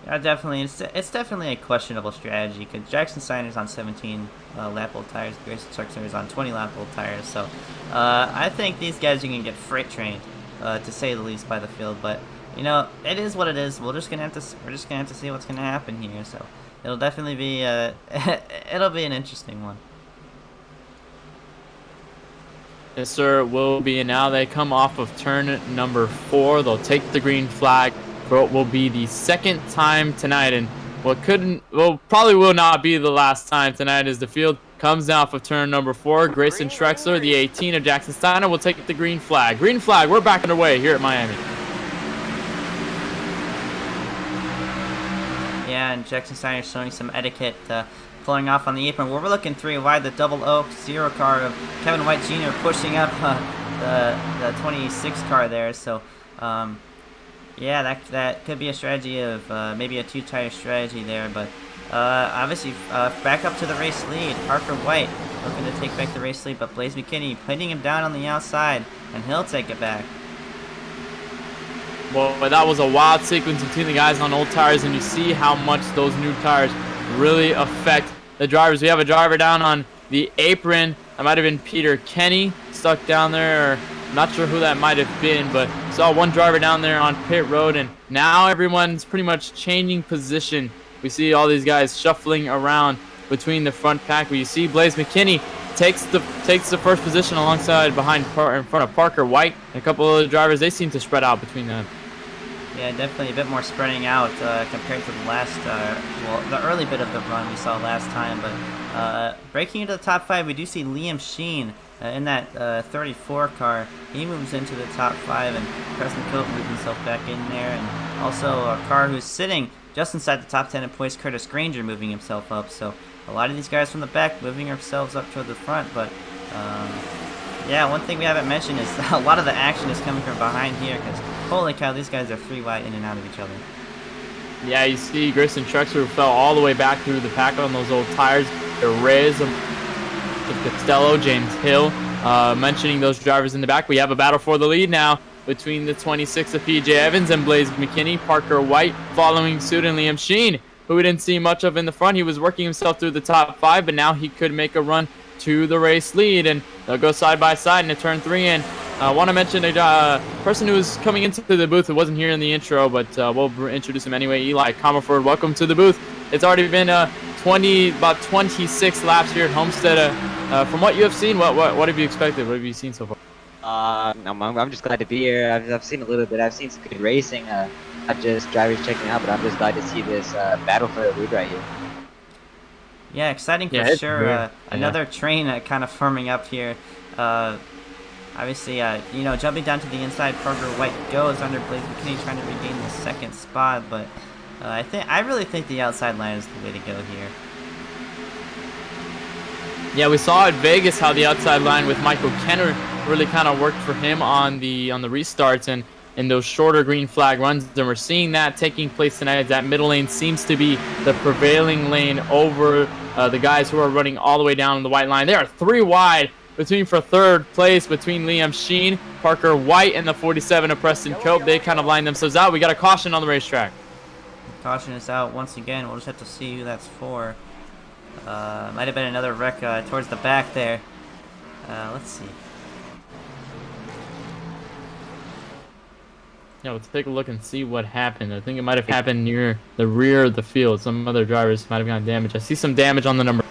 Yeah, definitely. It's definitely a questionable strategy because Jackson Steiner's on 17 lap-old tires, Grayson Trexler is on 20 lap-old tires. So I think these guys are gonna get freight trained, to say the least, by the field. But you know, it is what it is. We're just gonna have to see what's gonna happen here. So it'll definitely be it'll be an interesting one. Yes, sir, it will be. And now they come off of turn number 4. They'll take the green flag for what will be the second time tonight. And probably will not be the last time tonight, as the field comes down for turn number 4. Grayson Trexler, the 18 of Jackson Steiner, will take the green flag. Green flag, we're back underway here at Miami. Yeah, and Jackson Steiner showing some etiquette, pulling off on the apron. We're looking 3 wide, the 00 car of Kevin White Jr. pushing up the 26 car there. So, yeah, that could be a strategy of maybe a 2-tire strategy there. But obviously, back up to the race lead. Parker White looking to take back the race lead, but Blaze McKinney pinning him down on the outside, and he'll take it back. Well, that was a wild sequence between the guys on old tires, and you see how much those new tires really affect the drivers. We have a driver down on the apron. That might have been Peter Kenny stuck down there, or I'm not sure who that might have been, but saw one driver down there on pit road, and now everyone's pretty much changing position. We see all these guys shuffling around between the front pack. You see Blaze McKinney takes the first position in front of Parker White. And a couple of the drivers, they seem to spread out between them. Yeah, definitely a bit more spreading out compared to the last, the early bit of the run we saw last time. But breaking into the top 5, we do see Liam Sheen in that 34 car. He moves into the top 5, and Preston Cope moves himself back in there. And also a car who's sitting just inside the top 10 in points, Curtis Granger, moving himself up. So a lot of these guys from the back moving themselves up toward the front. But yeah, one thing we haven't mentioned is a lot of the action is coming from behind here, because holy cow, these guys are 3 wide in and out of each other. Yeah, you see Grayson Trexler fell all the way back through the pack on those old tires. The Reyes of Costello, James Hill, mentioning those drivers in the back. We have a battle for the lead now between the 26 of PJ Evans and Blaze McKinney. Parker White following suit, and Liam Sheen, who we didn't see much of in the front. He was working himself through the top 5, but now he could make a run to the race lead, and they'll go side by side into turn 3. And I want to mention a person who was coming into the booth who wasn't here in the intro, but we'll introduce him anyway. Eli Commerford, welcome to the booth. It's already been about 26 laps here at Homestead. From what you have seen, what have you expected? What have you seen so far? I'm just glad to be here. I've seen a little bit. I've seen some good racing. Not just drivers checking out, but I'm just glad to see this battle for the lead right here. Yeah, exciting for sure. Another train kind of forming up here. Obviously, you know, jumping down to the inside, Parker White goes under Blaze McKinney, trying to regain the second spot. But I really think the outside line is the way to go here. Yeah, we saw at Vegas how the outside line with Michael Kenner really kind of worked for him on the restarts and in those shorter green flag runs, and we're seeing that taking place tonight. That middle lane seems to be the prevailing lane over the guys who are running all the way down the white line. They are 3 wide for third place between Liam Sheen, Parker White, and the 47 of Preston Cope. They kind of line themselves out. We got a caution on the racetrack. Caution is out once again. We'll just have to see who that's for. Might have been another wreck towards the back there. Let's see. Yeah, let's take a look and see what happened. I think it might have happened near the rear of the field. Some other drivers might have gotten damaged. I see some damage on the number.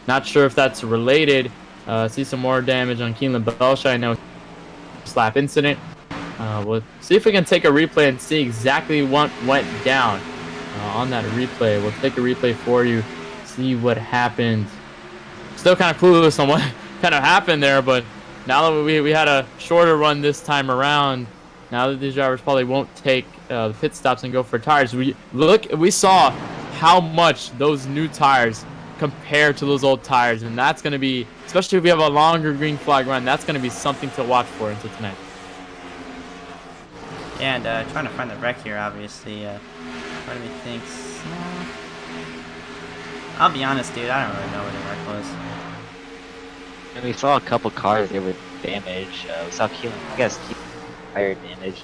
Not sure if that's related. See some more damage on Kelan Belsha. I know slap incident. We'll see if we can take a replay and see exactly what went down on that replay. We'll take a replay for you, see what happened. Still kind of clueless on what kind of happened there, but now that we had a shorter run this time around, now that these drivers probably won't take the pit stops and go for tires. We saw how much those new tires compare to those old tires, and that's going to be, especially if we have a longer green flag run, that's going to be something to watch for into tonight. Yeah, and trying to find the wreck here, obviously. Part of me thinks... I'll be honest, dude, I don't really know where the wreck was. And we saw a couple cars that were damaged. We saw Kelan, I guess, tire damage.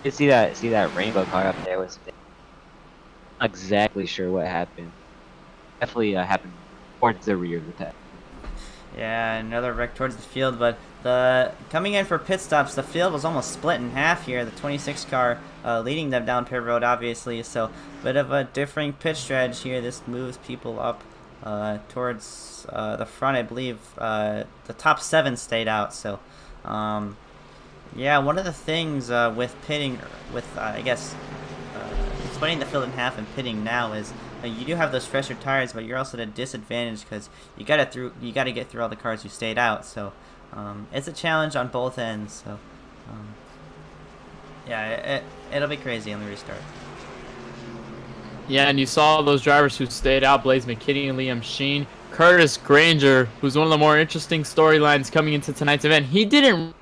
You see that rainbow car up there was. Not exactly sure what happened. Definitely happened towards the rear of the pack. Yeah, another wreck towards the field, but coming in for pit stops, the field was almost split in half here. The 26 car leading them down pit road, obviously, so bit of a differing pit strategy here. This moves people up towards the front. I believe the top 7 stayed out, so yeah, one of the things with pitting, I guess splitting the field in half and pitting now is you do have those fresher tires, but you're also at a disadvantage because you got to get through all the cars who stayed out. So it's a challenge on both ends. So yeah, it'll be crazy on the restart. Yeah, and you saw those drivers who stayed out: Blaze McKinney and Liam Sheen. Curtis Granger, who's one of the more interesting storylines coming into tonight's event. He didn't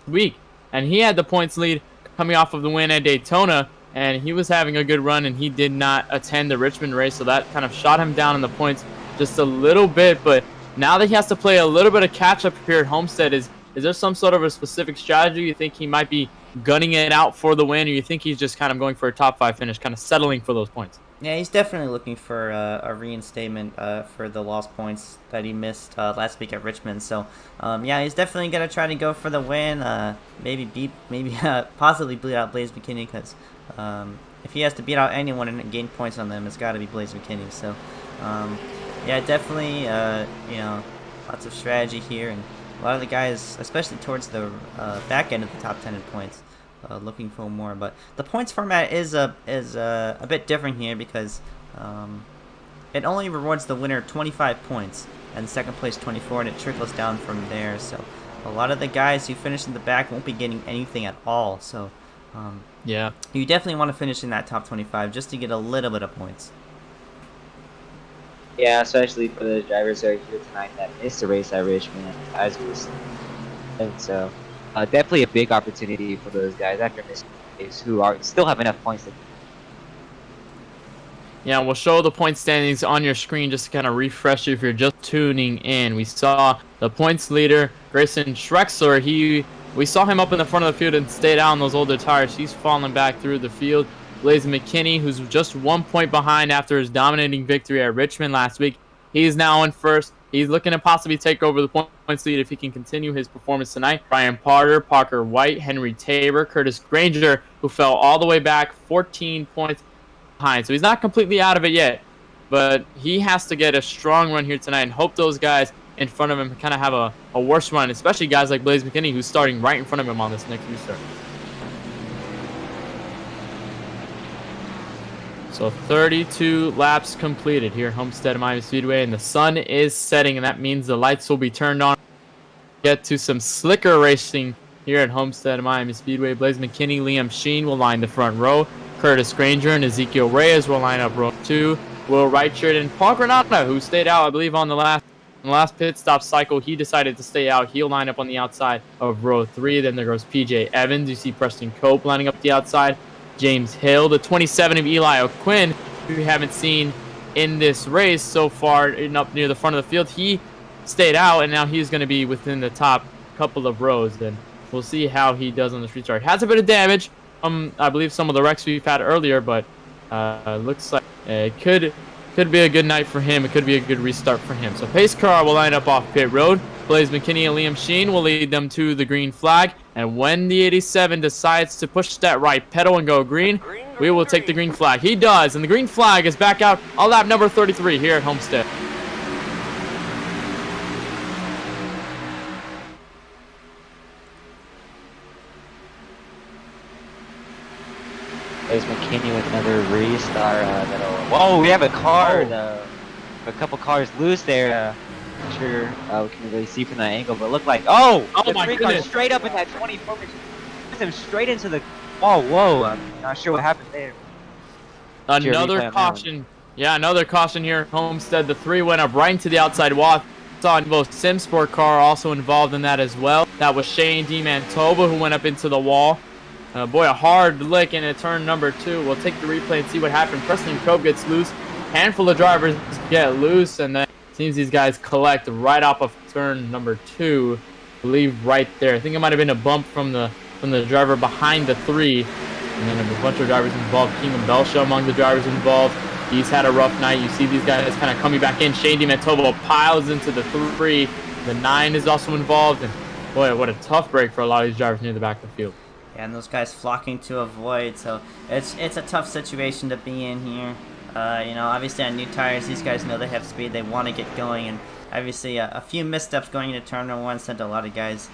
week, and he had the points lead coming off of the win at Daytona. And he was having a good run, and he did not attend the Richmond race, so that kind of shot him down in the points just a little bit. But now that he has to play a little bit of catch-up here at Homestead, is there some sort of a specific strategy you think he might be gunning it out for the win, or you think he's just kind of going for a top 5 finish, kind of settling for those points? Yeah, he's definitely looking for a reinstatement for the lost points that he missed last week at Richmond. So, yeah, he's definitely gonna try to go for the win. Possibly bleed out Blaze McKinney, because if he has to beat out anyone and gain points on them, it's got to be Blaze McKinney. So, yeah, definitely, lots of strategy here, and a lot of the guys, especially towards the back end of the top 10 in points, looking for more. But the points format is a bit different here because it only rewards the winner 25 points and second place 24, and it trickles down from there. So a lot of the guys who finish in the back won't be getting anything at all. So yeah, you definitely want to finish in that top 25 just to get a little bit of points. Yeah, especially for the drivers that are here tonight that missed the race at Richmond, as we said. And so, definitely a big opportunity for those guys after missing the race who still have enough points to. Yeah, we'll show the point standings on your screen just to kind of refresh you if you're just tuning in. We saw the points leader, Grayson Shrexler. We saw him up in the front of the field and stayed out on those older tires. He's falling back through the field. Blaze McKinney, who's just 1 point behind after his dominating victory at Richmond last week. He's now in first. He's looking to possibly take over the points lead if he can continue his performance tonight. Brian Potter, Parker White, Henry Tabor, Curtis Granger, who fell all the way back 14 points behind. So he's not completely out of it yet, but he has to get a strong run here tonight and hope those guys in front of him kind of have a worse run, especially guys like Blaze McKinney, who's starting right in front of him on this next restart. So 32 laps completed here at Homestead-Miami Speedway, and the sun is setting, and that means the lights will be turned on. Get to some slicker racing here at Homestead-Miami Speedway. Blaze McKinney, Liam Sheen will line the front row. Curtis Granger and Ezekiel Reyes will line up row 2. Will Reichert and Paul Granada, who stayed out, I believe, on the last pit stop cycle, he decided to stay out. He'll line up on the outside of row 3. Then there goes PJ Evans. You see Preston Cope lining up the outside. James Hill, the 27 of Eli O'Quinn, who we haven't seen in this race so far, up near the front of the field. He stayed out, and now he's going to be within the top couple of rows. Then we'll see how he does on this restart. Has a bit of damage, I believe some of the wrecks we've had earlier, but looks like it could be a good night for him. It could be a good restart for him. So pace car will line up off pit road. Blaze McKinney and Liam Sheen will lead them to the green flag. And when the 87 decides to push that right pedal and go green, we will take the green flag. He does, and the green flag is back out on lap number 33 here at Homestead. Kenny with another restart. Whoa, we have a car. A couple cars loose there. Not sure we can really see from that angle, but it looked like the my three goodness. cars straight up in that 24. Puts him straight into the. Whoa! I'm not sure what happened there. Another replay on that caution. Yeah, another caution here at Homestead. The 3 went up right into the outside wall. Saw both Simsport car also involved in that as well. That was Shane DiMantoba who went up into the wall. Boy, a hard lick in turn number 2. We'll take the replay and see what happened. Preston Cope gets loose. Handful of drivers get loose, and then it seems these guys collect right off of turn number 2. I believe right there. I think it might have been a bump from the driver behind the 3. And then a bunch of drivers involved. Belsha among the drivers involved. He's had a rough night. You see these guys kind of coming back in. Shane DiMantoba piles into the 3. The 9 is also involved. And boy, what a tough break for a lot of these drivers near the back of the field. Yeah, and those guys flocking to avoid, so it's a tough situation to be in here. Obviously on new tires, these guys know they have speed, they want to get going, and obviously a few missteps going into turn number 1 sent a lot of guys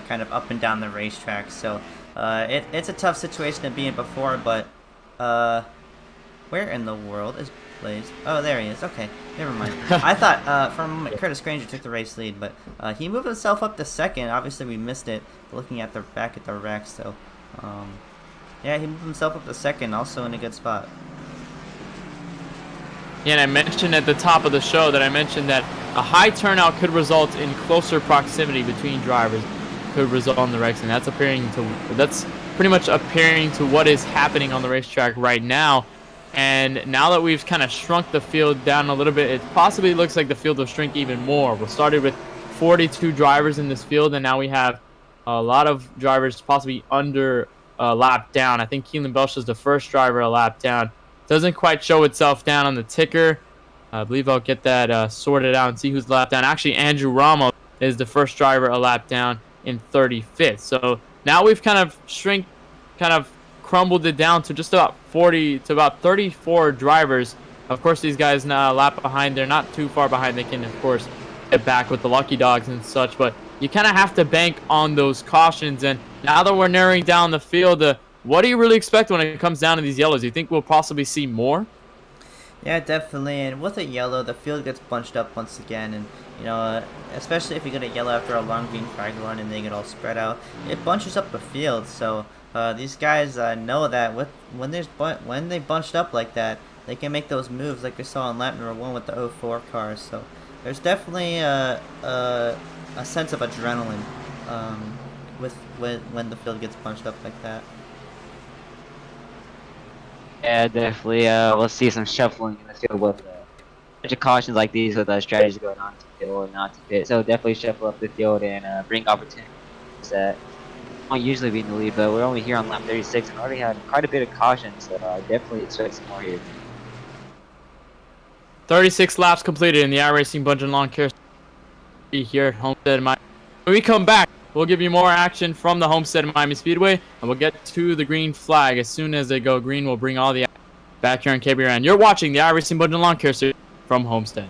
kind of up and down the racetrack. So it's a tough situation to be in before, but where in the world is Blaze? Oh, there he is. Okay, never mind. I thought for a moment Curtis Granger took the race lead, but he moved himself up to 2nd. Obviously we missed it looking at the back at the wreck, so yeah, he moved himself up to 2nd, also in a good spot. Yeah, and I mentioned at the top of the show that a high turnout could result in closer proximity between drivers, could result in the wrecks, and that's pretty much appearing to what is happening on the racetrack right now. And now that we've kind of shrunk the field down a little bit, it possibly looks like the field will shrink even more. We started with 42 drivers in this field, and now we have a lot of drivers possibly under a lap down. I think Kelan Belsha is the first driver a lap down. Doesn't quite show itself down on the ticker. I believe I'll get that sorted out and see who's lap down. Actually, Andrew Ramos is the first driver a lap down in 35th. So now we've kind of crumbled it down to just about 34 drivers. Of course, these guys now a lap behind. They're not too far behind. They can, of course, get back with the lucky dogs and such. But you kind of have to bank on those cautions. And now that we're narrowing down the field, what do you really expect when it comes down to these yellows? Do you think we'll possibly see more? Yeah, definitely. And with a yellow, the field gets bunched up once again. And, especially if you get a yellow after a long green flag run and they get all spread out, it bunches up the field. So these guys know that when they bunched up like that, they can make those moves like we saw in lap number 1 with the 04 cars. So there's definitely a sense of adrenaline when the field gets bunched up like that. Yeah, definitely. We'll see some shuffling in the field with a bunch of cautions like these with strategies going on to pit or not to pit. So definitely shuffle up the field and bring opportunities that won't usually be in the lead, but we're only here on lap 36 and already had quite a bit of caution, so definitely expect some more here. 36 laps completed in the iRacing Bundren Lawn Care Series here at Homestead-Miami. When we come back, we'll give you more action from the Homestead-Miami Speedway, and we'll get to the green flag. As soon as they go green, we'll bring all the action back here on KBRN. You're watching the iRacing Bundren Lawn Care Series from Homestead.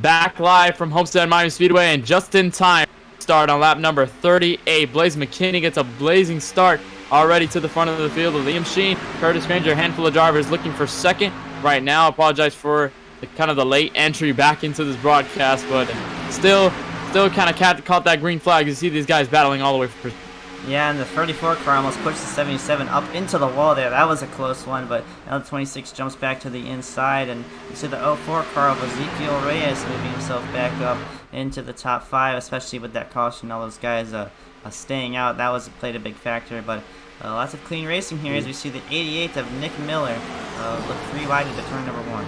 back live from Homestead-Miami Speedway, and just in time start on lap number 38. Blaze McKinney gets a blazing start already to the front of the field. Liam Sheen, Curtis Granger, a handful of drivers looking for second right now. Apologize for the late entry back into this broadcast, but still kind of caught that green flag. You see these guys battling all the way for. Yeah, and the 34 car almost pushed the 77 up into the wall there. That was a close one, but now the 26 jumps back to the inside, and you see the 04 car of Ezekiel Reyes moving himself back up into the top 5, especially with that caution. All those guys staying out, that played a big factor, but lots of clean racing here as we see the 88 of Nick Miller look 3 wide into turn number 1.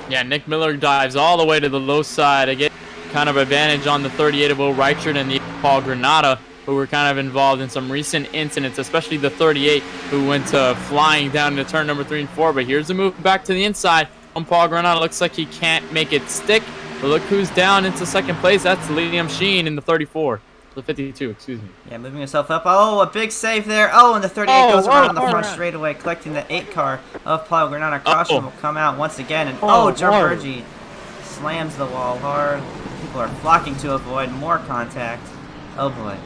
Yeah, Nick Miller dives all the way to the low side. Again, kind of advantage on the 38 of Will Reichard and the Paul Granada, who were kind of involved in some recent incidents, especially the 38, who went flying down into turn number 3 and 4. But here's the move back to the inside on Paul Granada. Looks like he can't make it stick. But look who's down into second place. That's Liam Sheen in the 34. The 52, excuse me. Yeah, moving himself up. Oh, a big save there. Oh, and the 38 goes around on the front straightaway, collecting the 8 car of Paul Granada. Caution will come out once again. And Joe Berge slams the wall hard. People are flocking to avoid more contact. Oh, boy.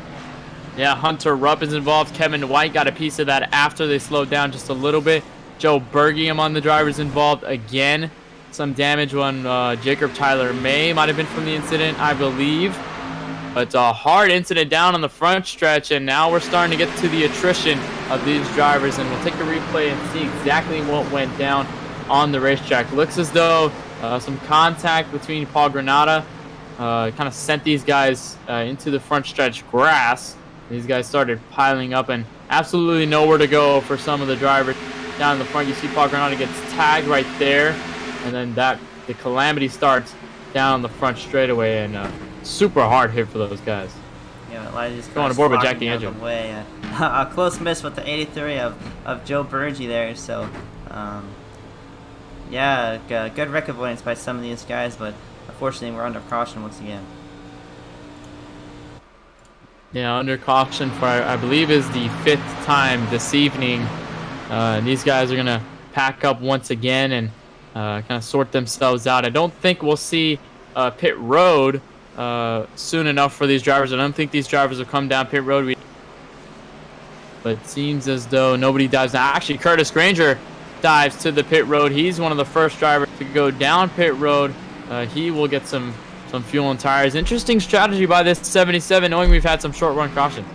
Yeah, Hunter Rupp is involved. Kevin White got a piece of that after they slowed down just a little bit. Joe Berge among the drivers involved again. Some damage on Jacob Tyler May might have been from the incident, I believe. But a hard incident down on the front stretch, and now we're starting to get to the attrition of these drivers, and we'll take a replay and see exactly what went down on the racetrack. Looks as though some contact between Paul Granada kind of sent these guys into the front stretch grass. These guys started piling up, and absolutely nowhere to go for some of the drivers down in the front. You see Paul Granada gets tagged right there, and then the calamity starts down the front straightaway, and super hard hit for those guys. Yeah, a lot of these going aboard with Jack D'Angelo. A close miss with the 83 of Joe Berge there. So, yeah, good wreck avoidance by some of these guys, but unfortunately we're under caution once again. Yeah, under caution for, I believe, is the 5th time this evening. These guys are going to pack up once again and kind of sort themselves out. I don't think we'll see pit road soon enough for these drivers. I don't think these drivers will come down pit road. But it seems as though nobody dives now. Actually, Curtis Granger dives to the pit road. He's one of the first drivers to go down pit road. He will get some fuel and tires. Interesting strategy by this 77, knowing we've had some short run caution.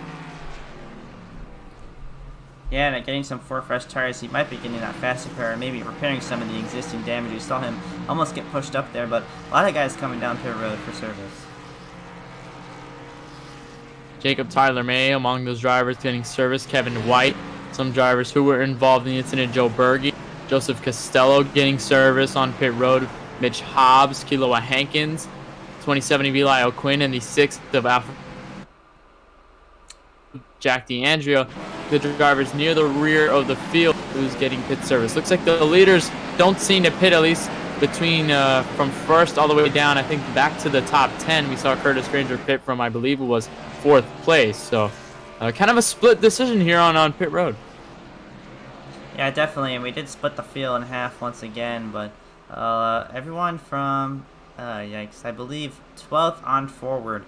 Yeah, and getting some 4 fresh tires, he might be getting that fast repair, maybe repairing some of the existing damage. We saw him almost get pushed up there, but a lot of guys coming down pit road for service. Jacob Tyler May among those drivers getting service. Kevin White, some drivers who were involved in the incident. Joe Berge, Joseph Costello getting service on pit road. Mitch Hobbs, Kiloa Hankins, 2070 Eli O'Quinn, and the 6th of Alpha Jack D'Angelo, the drivers near the rear of the field, who's getting pit service. Looks like the leaders don't seem to pit, at least between from first all the way down, I think, back to the top 10. We saw Curtis Granger pit from, I believe it was 4th place. So kind of a split decision here on pit road. Yeah, definitely, and we did split the field in half once again, but everyone from I believe 12th on forward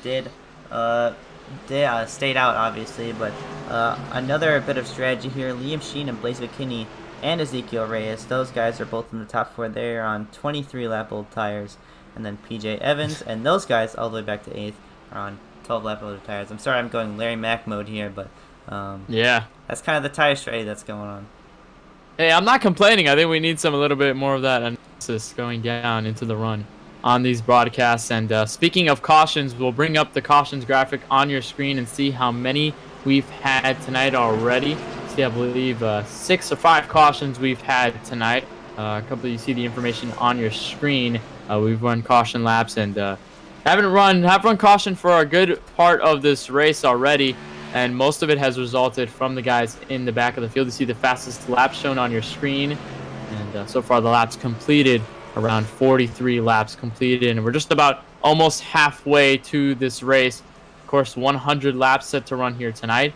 did stayed out, obviously, but another bit of strategy here. Liam Sheen and Blaze McKinney and Ezekiel Reyes, those guys are both in the top 4 there on 23 lap old tires, and then PJ Evans and those guys all the way back to 8th are on 12 lap old tires. I'm sorry I'm going Larry Mack mode here, but yeah, that's kind of the tire strategy that's going on. Hey, I'm not complaining. I think we need a little bit more of that analysis going down into the run on these broadcasts. And speaking of cautions, we'll bring up the cautions graphic on your screen and see how many we've had tonight already. See, I believe 6 or 5 cautions we've had tonight. A couple, you see the information on your screen. We've run caution laps and have run caution for a good part of this race already. And most of it has resulted from the guys in the back of the field. You see the fastest lap shown on your screen. And so far the laps completed, around 43 laps completed. And we're just about almost halfway to this race. Of course, 100 laps set to run here tonight.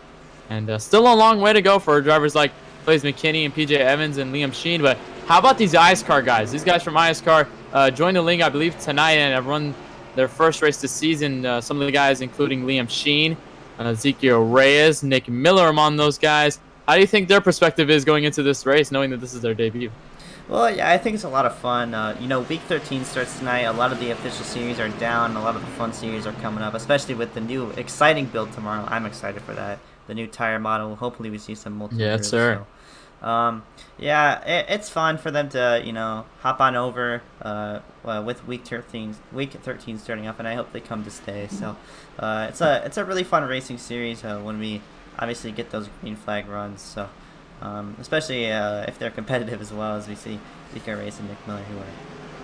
And still a long way to go for drivers like Blaze McKinney and PJ Evans and Liam Sheen. But how about these ISCAR guys? These guys from ISCAR joined the league, I believe, tonight and have run their first race this season. Some of the guys, including Liam Sheen, Ezekiel Reyes, Nick Miller among those guys. How do you think their perspective is going into this race, knowing that this is their debut? Well, yeah, I think it's a lot of fun. You know, Week 13 starts tonight. A lot of the official series are down. A lot of the fun series are coming up, especially with the new exciting build tomorrow. I'm excited for that. The new tire model. Hopefully we see some multiple. Yes, sir. So, yeah, it's fun for them to, you know, hop on over with Week 13 starting up, and I hope they come to stay. So it's a really fun racing series when we obviously get those green flag runs. So. Especially if they're competitive as well, as we see Ezekiel Reyes and Nick Miller, who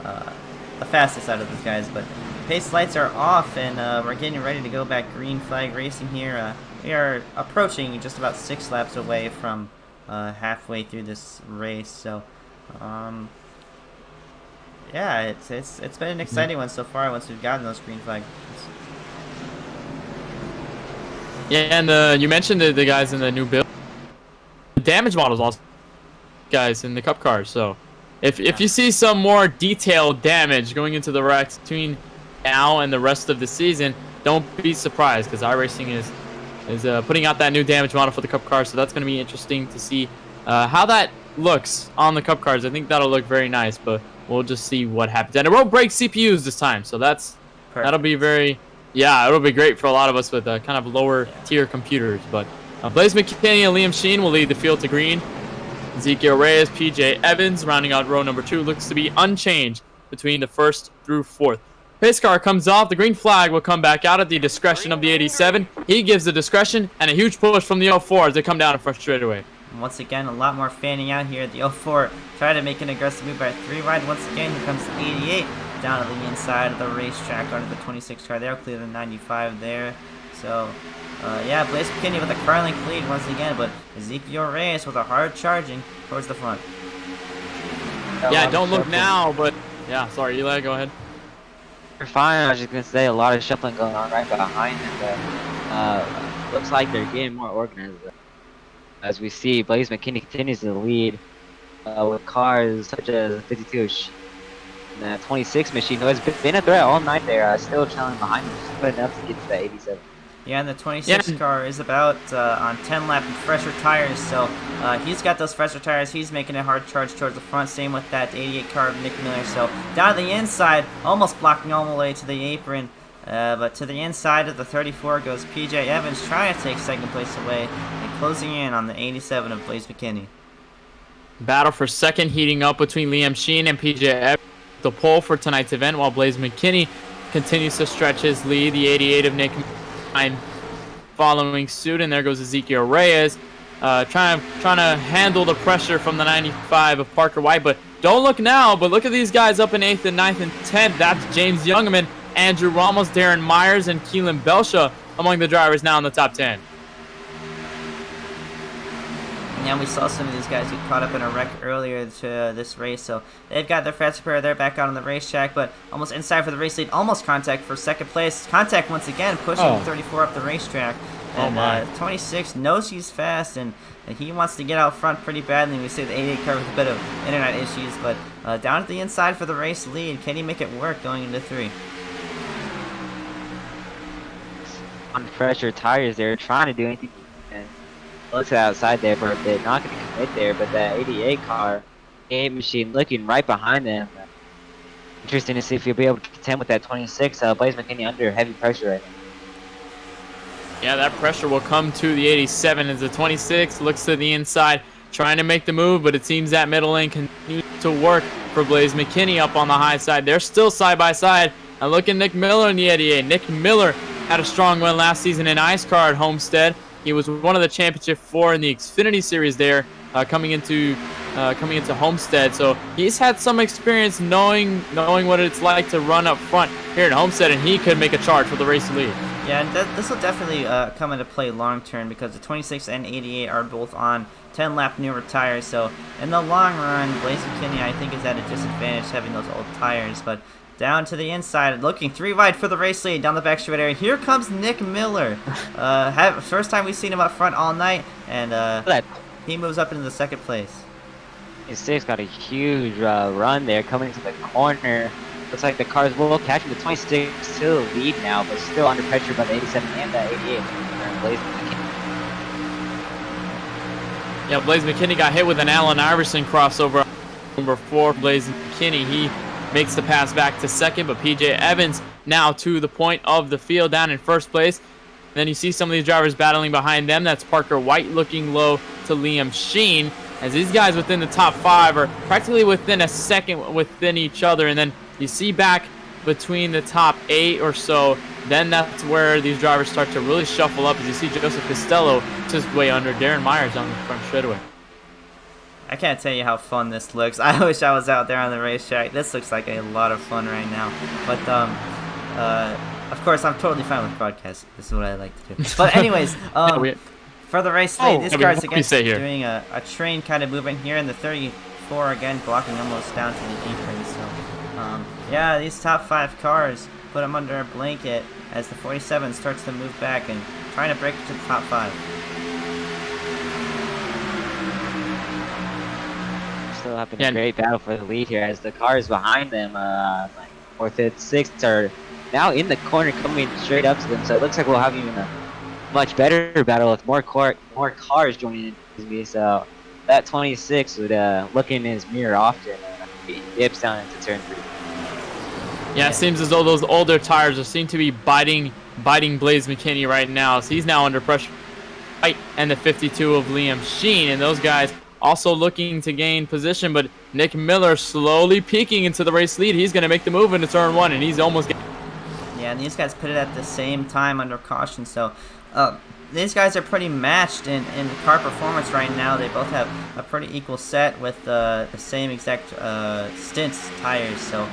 are the fastest out of those guys. But pace lights are off, and we're getting ready to go back green flag racing here. We are approaching just about 6 laps away from halfway through this race. So, yeah, it's been an exciting one so far once we've gotten those green flags. Yeah, and you mentioned the guys in the new build. Damage models also, guys, in the cup cars. So if you see some more detailed damage going into the wrecks between now and the rest of the season, don't be surprised, because iRacing is putting out that new damage model for the cup cars. So that's going to be interesting to see how that looks on the cup cars. I think that'll look very nice, but we'll just see what happens. And it won't break CPUs this time, so that'll be it'll be great for a lot of us with kind of lower tier computers. But Blaze McKinney and Liam Sheen will lead the field to green. Ezekiel Reyes, PJ Evans rounding out row number 2 looks to be unchanged between the 1st through 4th. Pace car comes off. The green flag will come back out at the discretion of the 87. He gives the discretion, and a huge push from the 04 as they come down in front straightaway. Once again, a lot more fanning out here. The 04 try to make an aggressive move by 3 wide. Once again, here comes the 88 down to the inside of the racetrack under the 26 car. They'll clear the 95 there. So, yeah, Blaze McKinney with a car length lead once again, but Ezekiel Reyes with a hard charging towards the front. Yeah, don't look now, but yeah, sorry, Eli, go ahead. You're fine. I was just gonna say a lot of shuffling going on right behind them. Looks like they're getting more organized. As we see, Blaze McKinney continues to lead with cars such as 52 and the 26 machine, who has been a threat all night there, still trailing behind him, just good enough to get to the 87. Yeah, and the 26 car is about on 10 lap and fresher tires, so he's got those fresher tires. He's making a hard charge towards the front. Same with that 88 car of Nick Miller. So down to the inside, almost blocking all the way to the apron. But to the inside of the 34 goes PJ Evans, trying to take second place away and closing in on the 87 of Blaze McKinney. Battle for second heating up between Liam Sheen and PJ Evans. The pole for tonight's event, while Blaze McKinney continues to stretch his lead. The 88 of Nick Miller following suit, and there goes Ezekiel Reyes, trying to handle the pressure from the 95 of Parker White. But don't look now, but look at these guys up in 8th and 9th and 10th. That's James Youngman, Andrew Ramos, Darren Myers, and Kelan Belsha among the drivers now in the top 10. Yeah, we saw some of these guys get caught up in a wreck earlier to this race, so they've got their fast repair. They're back out on the racetrack, but almost inside for the race lead. Almost contact for second place. Contact once again, pushing the 34 up the racetrack. And 26 knows he's fast, and he wants to get out front pretty badly. We see the 88 car with a bit of internet issues, but down at the inside for the race lead. Can he make it work going into 3? On fresher tires, they're trying to do anything. Looks outside there for a bit, not going to commit there, but that 88 car, 88 machine looking right behind them. Interesting to see if he'll be able to contend with that 26. Blaze McKinney under heavy pressure right now. Yeah, that pressure will come to the 87 as the 26 looks to the inside, trying to make the move, but it seems that middle lane continues to work for Blaze McKinney up on the high side. They're still side by side. And look at Nick Miller in the 88. Nick Miller had a strong win last season in Ice Car at Homestead. He was one of the championship 4 in the Xfinity Series there, coming into Homestead. So he's had some experience knowing what it's like to run up front here at Homestead, and he could make a charge for the race lead. Yeah, and this will definitely come into play long term, because the 26 and 88 are both on 10-lap newer tires. So in the long run, Blaze McKinney, I think, is at a disadvantage having those old tires. But down to the inside, looking 3 wide for the race lead down the back straight area. Here comes Nick Miller. First time we've seen him up front all night, and he moves up into the second place. 26 got a huge run there coming to the corner. Looks like the cars will catch him. The 26 still lead now, but still under pressure by the 87 and the 88. Blaze McKinney. Yeah, Blaze McKinney got hit with an Allen Iverson crossover. Number 4, Blaze McKinney, he makes the pass back to second, but PJ Evans now to the point of the field down in first place. Then you see some of these drivers battling behind them. That's Parker White looking low to Liam Sheen, as these guys within the top 5 are practically within a second within each other. And then you see back between the top 8 or so, then that's where these drivers start to really shuffle up, as you see Joseph Costello just way under Darren Myers on the front straightaway. I can't tell you how fun this looks. I wish I was out there on the racetrack. This looks like a lot of fun right now. But of course, I'm totally fine with broadcasting. This is what I like to do. But anyways, for the race today, these cars again doing a train kind of movement here, and the 34 again blocking almost down to the apron. So yeah, these top 5 cars put them under a blanket as the 47 starts to move back and trying to break into the top 5. Still having a great battle for the lead here as the cars behind them, like 4th, 5th, 6th, are now in the corner coming straight up to them. So it looks like we'll have even a much better battle with more cars joining in. So that 26 would look in his mirror often. He dips down into turn 3. Yeah, it seems as though those older tires seem to be biting Blaze McKinney right now. So he's now under pressure. Right, and the 52 of Liam Sheen, and those guys also looking to gain position, but Nick Miller slowly peeking into the race lead. He's going to make the move into turn 1, and he's almost getting... Yeah, and these guys put it at the same time under caution, so these guys are pretty matched in car performance right now. They both have a pretty equal set with the same exact stints tires, so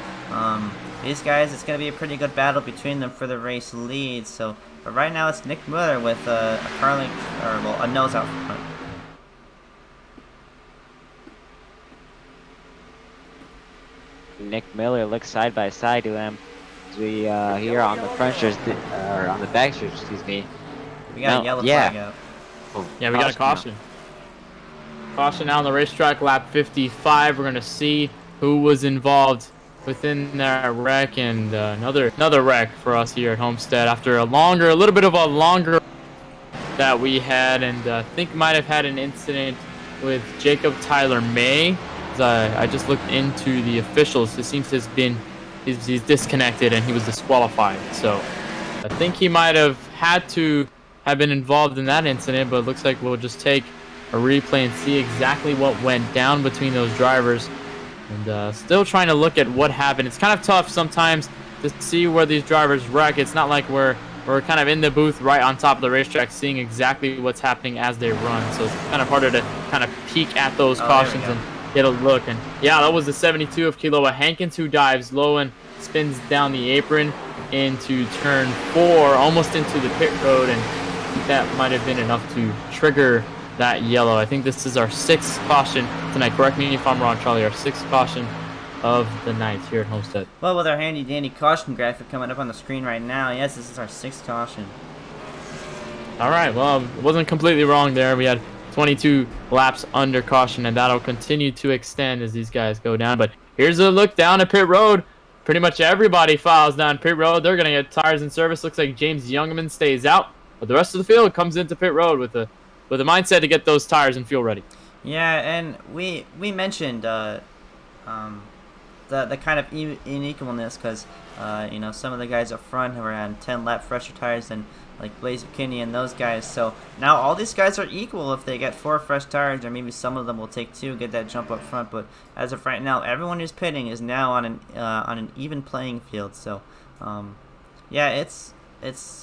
these guys, it's going to be a pretty good battle between them for the race lead. So, but right now it's Nick Miller with a car length, or well, a nose out front. Nick Miller looks side by side to him. As we here on the front stretch, or on the back stretch, excuse me. We got a yellow flag out. Yeah, we got a caution. Caution now on the racetrack, lap 55. We're going to see who was involved within that wreck, and another wreck for us here at Homestead after a little bit of a longer that we had, and I think might have had an incident with Jacob Tyler May. I just looked into the officials. It seems to have been he's disconnected and he was disqualified. So I think he might have had to have been involved in that incident, but it looks like we'll just take a replay and see exactly what went down between those drivers. And still trying to look at what happened. It's kind of tough sometimes to see where these drivers wreck. It's not like we're kind of in the booth right on top of the racetrack seeing exactly what's happening as they run. So it's kind of harder to kind of peek at those cautions and get a look. And yeah, that was the 72 of Kiloa Hankins who dives low and spins down the apron into turn 4, almost into the pit road, and I think that might have been enough to trigger that yellow. I think this is our 6th caution tonight. Correct me if I'm wrong, Charlie. Our 6th caution of the night here at Homestead. Well, with our handy dandy caution graphic coming up on the screen right now, yes, this is our 6th caution. All right, well, wasn't completely wrong there. We had 22 laps under caution, and that'll continue to extend as these guys go down. But here's a look down at pit road. Pretty much everybody files down pit road. They're going to get tires in service. Looks like James Youngman stays out, but the rest of the field comes into pit road with a mindset to get those tires and fuel ready. Yeah, and we mentioned the kind of unequalness because you know, some of the guys up front who are on 10-lap fresher tires than like Blaze McKinney and those guys. So now all these guys are equal if they get 4 fresh tires, or maybe some of them will take 2, get that jump up front. But as of right now, everyone who's pitting is now on an even playing field. So yeah, it's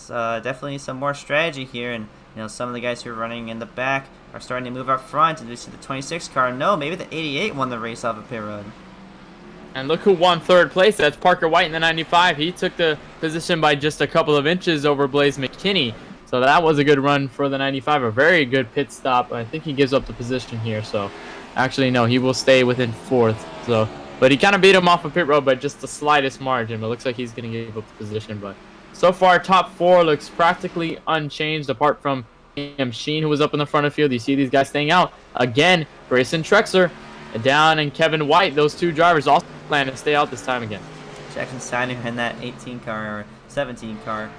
definitely some more strategy here, and you know, some of the guys who are running in the back are starting to move up front, and we see the 26 car. No, maybe the 88 won the race off of pit road. And look who won 3rd place. That's Parker White in the 95. He took the position by just a couple of inches over Blaze McKinney. So that was a good run for the 95. A very good pit stop. I think he gives up the position here. So actually, no, he will stay within 4th. So, but he kind of beat him off of pit road by just the slightest margin. But it looks like he's going to give up the position. But so far, top 4 looks practically unchanged, apart from Liam Sheen, who was up in the front of the field. You see these guys staying out. Again, Grayson Trexler Down and Kevin White, those two drivers also plan to stay out this time again. Jackson Steiner in that 18 car or 17 car.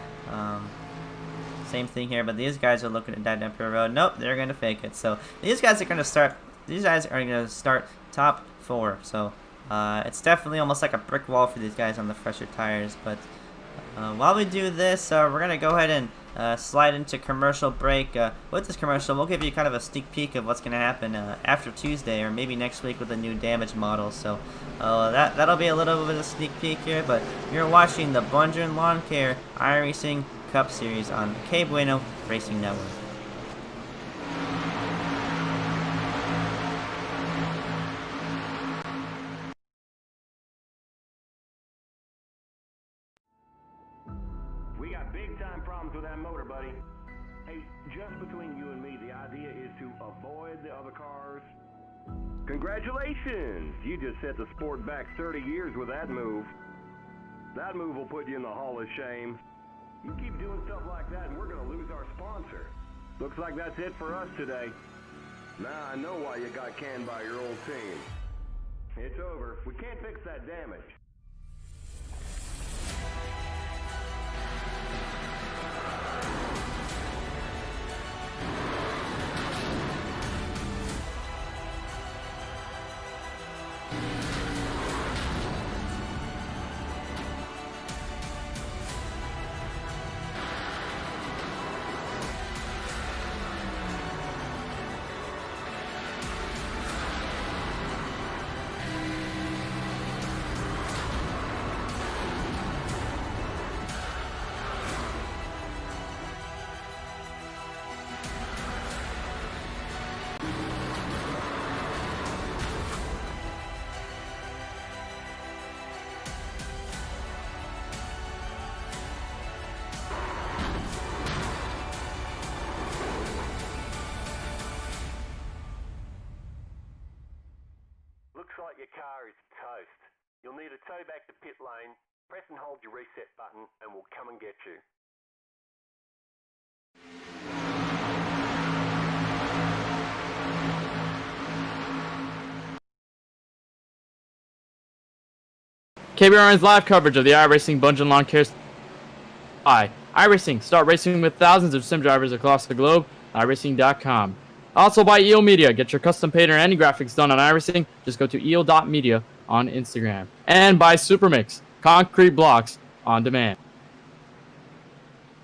Same thing here, but these guys are looking at that Emperor Road. Nope, they're gonna fake it. So these guys are gonna start. These guys are gonna start top 4. So it's definitely almost like a brick wall for these guys on the fresher tires. But while we do this, we're gonna go ahead and slide into commercial break. With this commercial, we'll give you kind of a sneak peek of what's going to happen after Tuesday or maybe next week with the new damage model. So that'll be a little bit of a sneak peek here, but you're watching the Bundren Lawn Care iRacing Cup Series on K Bueno Racing Network. We got big time problems with that motor, buddy. Hey, just between you and me, the idea is to avoid the other cars. Congratulations! You just set the sport back 30 years with that move. That move will put you in the Hall of Shame. You keep doing stuff like that and we're gonna lose our sponsor. Looks like that's it for us today. Now I know why you got canned by your old team. It's over. We can't fix that damage. Looks like your car is toast. You'll need a tow back to pit lane. Press and hold your reset button and we'll come and get you. KBRN's live coverage of the iRacing Bundren Lawn Care Series. iRacing. Start racing with thousands of sim drivers across the globe. iRacing.com. Also by EO Media. Get your custom paint or any graphics done on iRacing. Just go to eo.media on Instagram. And by Supermix. Concrete blocks on demand.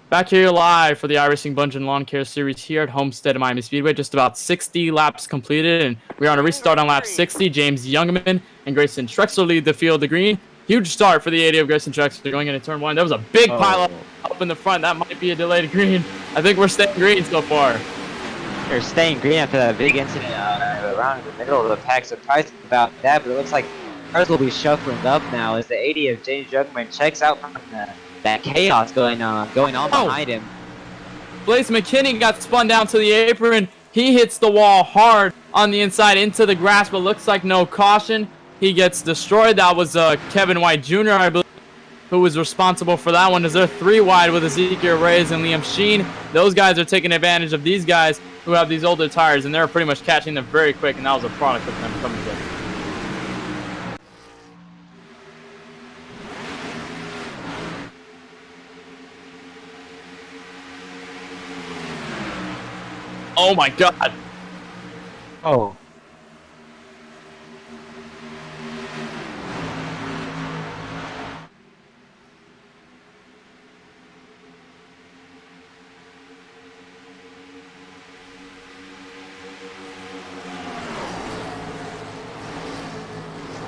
Back here live for the iRacing Bundren Lawn Care Series here at Homestead-Miami Speedway. Just about 60 laps completed, and we're on a restart on lap 60. James Youngman and Grayson Trexler lead the field to green. Huge start for the 80 of Grayson Trexler going into turn 1. There was a big pile up in the front. That might be a delayed green. I think we're staying green so far. They're staying green after that big incident around in the middle of the pack. Surprised about that, but it looks like cars will be shuffling up now as the 80 of James Youngman checks out from that chaos going on behind him. Blaze McKinney got spun down to the apron. He hits the wall hard on the inside into the grass, but looks like no caution. He gets destroyed. That was Kevin White Jr., I believe, who was responsible for that one. As they're 3 wide with Ezekiel Reyes and Liam Sheen. Those guys are taking advantage of these guys who have these older tires, and they're pretty much catching them very quick, and that was a product of them coming together. Oh my god. Oh.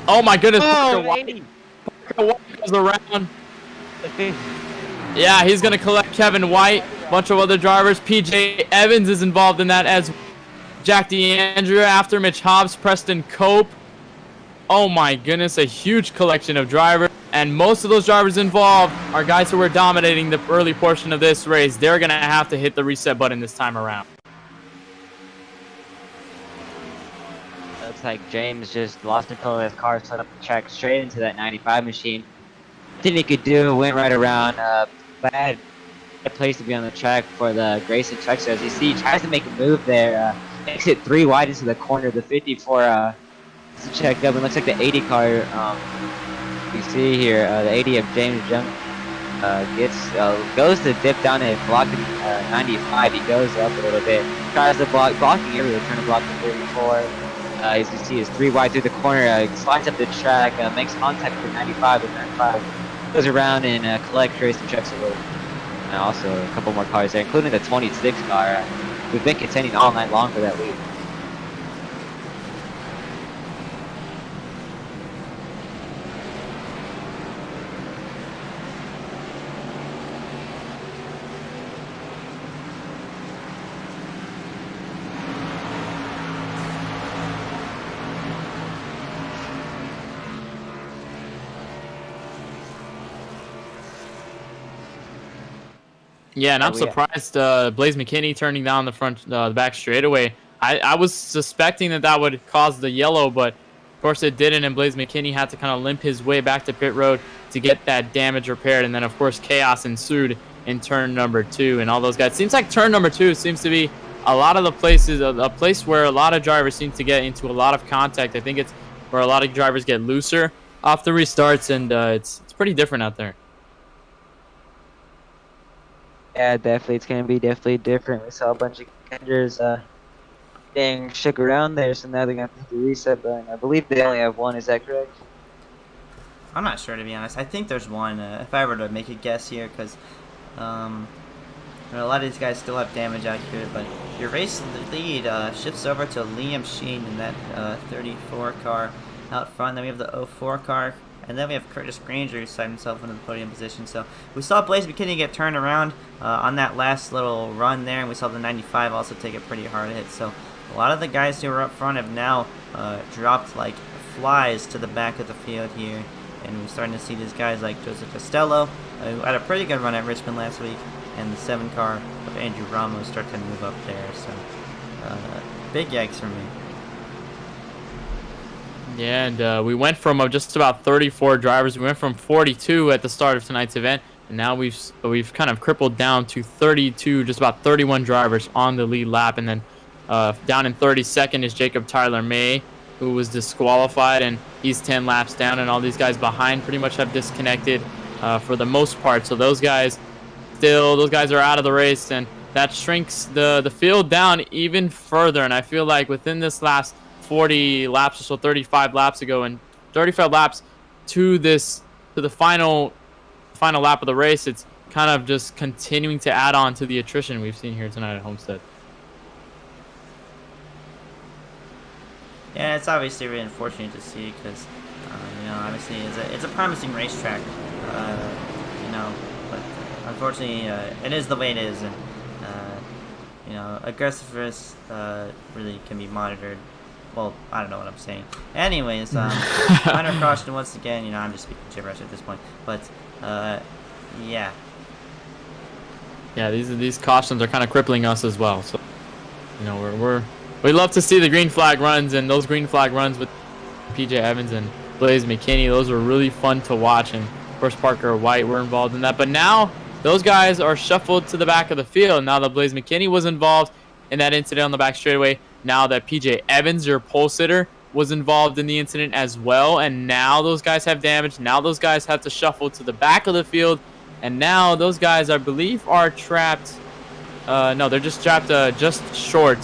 Oh my goodness. Oh, Parker White goes around. Yeah, he's going to collect Kevin White. Bunch of other drivers. PJ Evans is involved in that as Jack DeAndrea after Mitch Hobbs, Preston Cope. Oh my goodness, a huge collection of drivers. And most of those drivers involved are guys who were dominating the early portion of this race. They're going to have to hit the reset button this time around. Looks like James just lost control of his car, set up the track straight into that 95 machine. Nothing he could do, went right around. Bad place to be on the track for the Grayson Trexler. As you see, he tries to make a move there. Makes it 3 wide into the corner. The 50 for to check up. It looks like the 80 car, you see here, the 80 of James Young goes to dip down and block 95. He goes up a little bit, tries to blocking everywhere, trying to block the 34. As you see, is 3 wide through the corner, slides up the track, makes contact with 95, and 95 goes around and collects racing checks a little. And also a couple more cars there, including the 26 car. We've been contending all night long for that lead. Yeah, and I'm surprised Blaze McKinney turning down the back straightaway. I was suspecting that would cause the yellow, but of course it didn't, and Blaze McKinney had to kind of limp his way back to pit road to get that damage repaired, and then of course chaos ensued in turn number 2, and all those guys. Seems like turn number 2 seems to be a lot of the places, a place where a lot of drivers seem to get into a lot of contact. I think it's where a lot of drivers get looser off the restarts, and it's pretty different out there. Yeah, definitely. It's going to be definitely different. We saw a bunch of contenders getting shook around there, so now they're going to have to reset button. I believe they only have one. Is that correct? I'm not sure, to be honest. I think there's one, if I were to make a guess here, because a lot of these guys still have damage out here, but your race lead shifts over to Liam Sheen in that 34 car out front. Then we have the 04 car. And then we have Curtis Granger, who signed himself into the podium position. So we saw Blaze McKinney get turned around on that last little run there, and we saw the 95 also take a pretty hard hit. So a lot of the guys who are up front have now dropped like flies to the back of the field here. And we're starting to see these guys like Joseph Costello, who had a pretty good run at Richmond last week, and the 7 car of Andrew Ramos start to move up there. So big yikes for me. Yeah, and we went from just about 34 drivers. We went from 42 at the start of tonight's event, and now we've kind of crippled down to 32, just about 31 drivers on the lead lap. And then down in 32nd is Jacob Tyler May, who was disqualified, and he's 10 laps down. And all these guys behind pretty much have disconnected for the most part. So those guys are out of the race, and that shrinks the field down even further. And I feel like within this last 40 laps or so, 35 laps ago, and 35 laps to the final lap of the race, it's kind of just continuing to add on to the attrition we've seen here tonight at Homestead. Yeah, it's obviously really unfortunate to see because, obviously it's a promising racetrack, but unfortunately it is the way it is, and aggressiveness really can be monitored. Well, I don't know what I'm saying. Anyways, minor caution once again. I'm just speaking gibberish at this point. But, yeah. Yeah, these cautions are kind of crippling us as well. So, we love to see the green flag runs, and those green flag runs with PJ Evans and Blaze McKinney. Those were really fun to watch, and of course Parker White were involved in that. But now those guys are shuffled to the back of the field. Now that Blaze McKinney was involved in that incident on the back straightaway, now that PJ Evans, your pole sitter, was involved in the incident as well, and now those guys have damage. Now those guys have to shuffle to the back of the field, and now those guys, I believe, are trapped. No, they're just trapped just short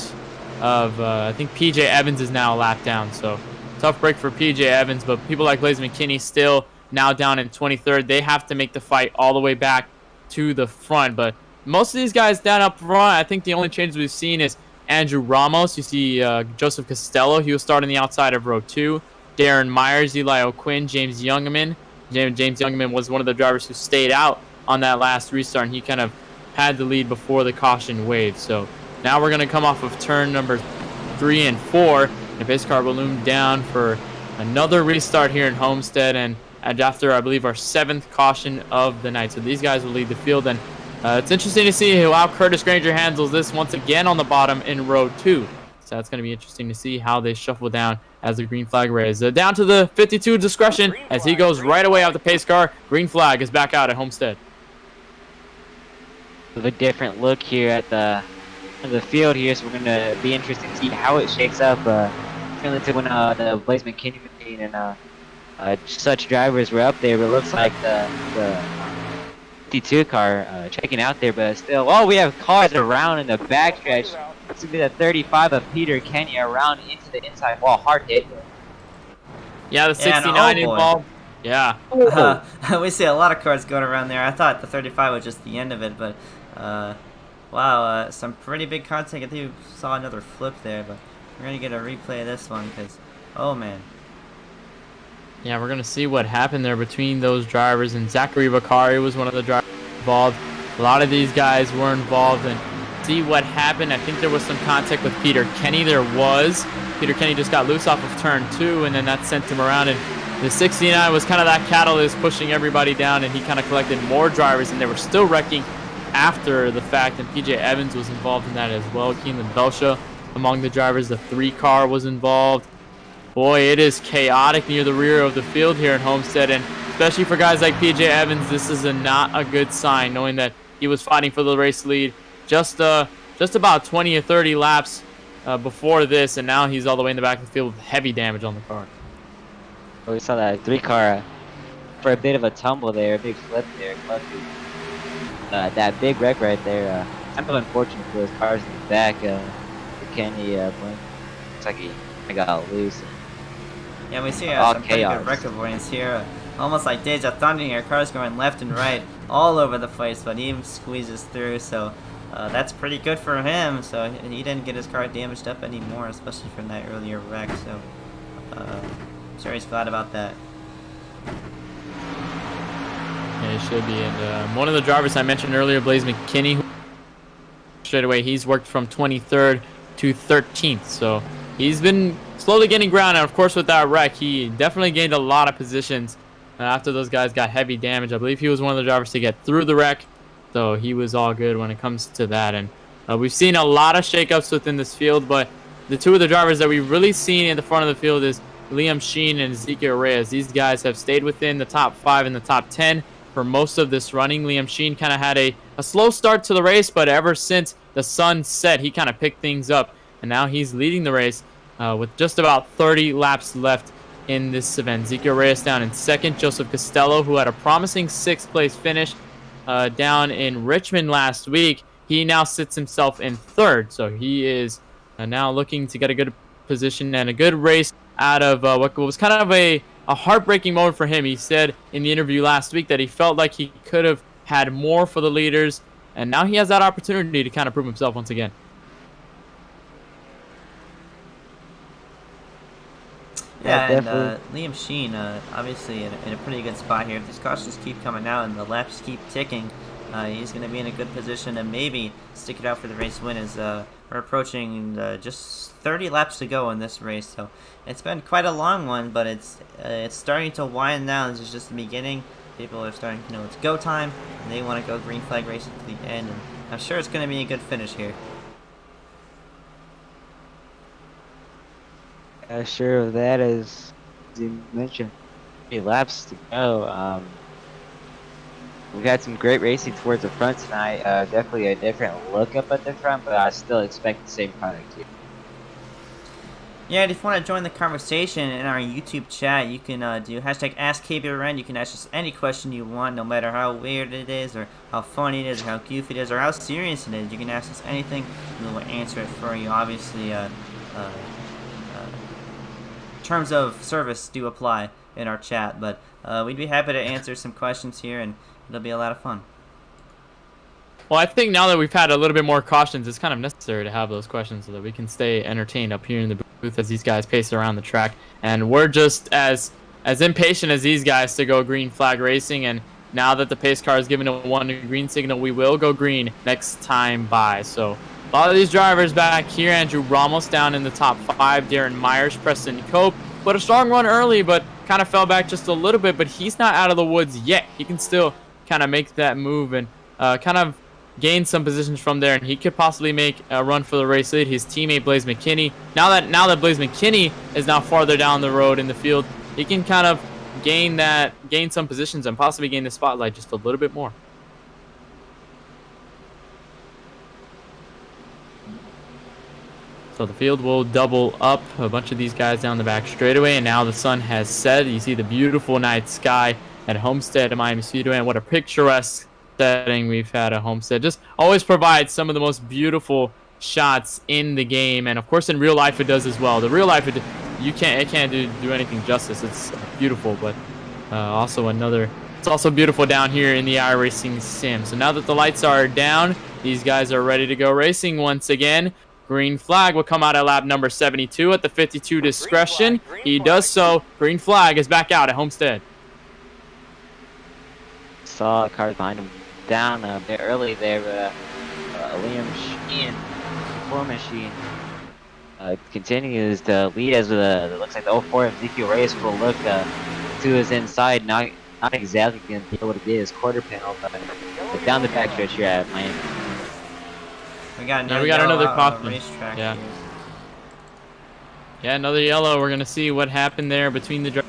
of, I think PJ Evans is now a lap down, so tough break for PJ Evans, but people like Blaze McKinney still now down in 23rd. They have to make the fight all the way back to the front, but most of these guys down up front, I think the only changes we've seen is Andrew Ramos. You see Joseph Costello. He will start on the outside of row 2. Darren Myers, Eli O'Quinn, James Youngman. James Youngman was one of the drivers who stayed out on that last restart, and he kind of had the lead before the caution wave. So now we're going to come off of turn number 3 and 4. And the pace car will loom down for another restart here in Homestead, and after, I believe, our 7th caution of the night. So these guys will lead the field, and it's interesting to see how Curtis Granger handles this once again on the bottom in row 2. So that's going to be interesting to see how they shuffle down as the green flag raise. Down to the 52 discretion as he goes right away off the pace car. Green flag is back out at Homestead. With a different look here at the field here, so we're going to be interested to see how it shakes up. similar to when the Blaze McKinney machine and such drivers were up there, but it looks like the 52 car checking out there, but still, oh, we have cars around in the backstretch. This would be the 35 of Peter Kenny around into the inside wall, hard hit. Yeah, the Yeah, and 69 oh boy. involved. Yeah. We see a lot of cars going around there. I thought the 35 was just the end of it, but wow, some pretty big contact. I think we saw another flip there, but we're going to get a replay of this one because, oh man. Yeah, we're going to see what happened there between those drivers, and Zachary Bakari was one of the drivers involved. A lot of these guys were involved, and see what happened. I think there was some contact with Peter Kenny. There was. Peter Kenny just got loose off of turn 2, and then that sent him around, and the 69 was kind of that catalyst pushing everybody down, and he kind of collected more drivers, and they were still wrecking after the fact, and PJ Evans was involved in that as well. Kelan Belsha among the drivers. The 3 car was involved. Boy, it is chaotic near the rear of the field here in Homestead, and especially for guys like PJ Evans, this is not a good sign, knowing that he was fighting for the race lead just about 20 or 30 laps before this, and now he's all the way in the back of the field with heavy damage on the car. Well, we saw that 3 car for a bit of a tumble there, a big flip there, clutchy. That big wreck right there, kind of unfortunate for those cars in the back. Kenny, looks like he got loose. Yeah, we see chaos. some pretty good wreck avoidance here. Almost like Days of Thunder here. Cars going left and right all over the place, but he squeezes through, so that's pretty good for him. So he didn't get his car damaged up anymore, especially from that earlier wreck. So I'm sure he's glad about that. Yeah, he should be. And one of the drivers I mentioned earlier, Blaze McKinney, straight away, he's worked from 23rd to 13th. So he's been slowly getting ground, and of course with that wreck, he definitely gained a lot of positions after those guys got heavy damage. I believe he was one of the drivers to get through the wreck, so he was all good when it comes to that. And we've seen a lot of shakeups within this field, but the 2 of the drivers that we've really seen in the front of the field is Liam Sheen and Ezekiel Reyes. These guys have stayed within the top 5 and the top 10 for most of this running. Liam Sheen kind of had a slow start to the race, but ever since the sun set, he kind of picked things up, and now he's leading the race with just about 30 laps left in this event. Ezekiel Reyes down in 2nd. Joseph Costello, who had a promising 6th place finish down in Richmond last week, he now sits himself in 3rd. So he is now looking to get a good position and a good race out of what was kind of a heartbreaking moment for him. He said in the interview last week that he felt like he could have had more for the leaders, and now he has that opportunity to kind of prove himself once again. Yeah, and Liam Sheen, obviously in a pretty good spot here. If these cautions keep coming out and the laps keep ticking, he's going to be in a good position to maybe stick it out for the race win, as we're approaching just 30 laps to go in this race. So it's been quite a long one, but it's starting to wind down. This is just the beginning. People are starting to know it's go time, and they want to go green flag racing to the end. And I'm sure it's going to be a good finish here. Sure of that, as you mentioned. 3 laps to go. We've had some great racing towards the front tonight. Definitely a different look up at the front, but I still expect the same product here. Yeah, and if you want to join the conversation in our YouTube chat, you can do hashtag AskKBRN. You can ask us any question you want, no matter how weird it is, or how funny it is, or how goofy it is, or how serious it is. You can ask us anything, and we'll answer it for you. Obviously, terms of service do apply in our chat, but we'd be happy to answer some questions here, and it'll be a lot of fun. Well, I think now that we've had a little bit more cautions, it's kind of necessary to have those questions so that we can stay entertained up here in the booth as these guys pace around the track. And we're just as impatient as these guys to go green flag racing. And now that the pace car is given a 1 green signal, we will go green next time by. So a lot of these drivers back here. Andrew Ramos down in the top 5. Darren Myers, Preston Cope put a strong run early, but kind of fell back just a little bit. But he's not out of the woods yet. He can still kind of make that move and kind of gain some positions from there, and he could possibly make a run for the race lead. His teammate Blaze McKinney, now that Blaze McKinney is now farther down the road in the field, he can kind of gain some positions and possibly gain the spotlight just a little bit more. So the field will double up a bunch of these guys down the back straightaway, and now the sun has set. You see the beautiful night sky at Homestead-Miami Speedway, and what a picturesque setting we've had at Homestead. Just always provides some of the most beautiful shots in the game, and of course in real life it does as well. The real life it can't do anything justice. It's beautiful, but it's also beautiful down here in the iRacing sim. So now that the lights are down, these guys are ready to go racing once again. Green flag will come out at lap number 72 at the 52 discretion. He does so. Green flag is back out at Homestead. Saw the cars behind him down a bit early there, but Liam Sheen, performance Sheen, continues to lead as it looks like the 04 Ezekiel Reyes will look to his inside. Not exactly going to be able to get his quarter panel, but down the backstretch here at Miami. We got another caution. Racetrack yeah. here. Yeah, another yellow. We're gonna see what happened there between the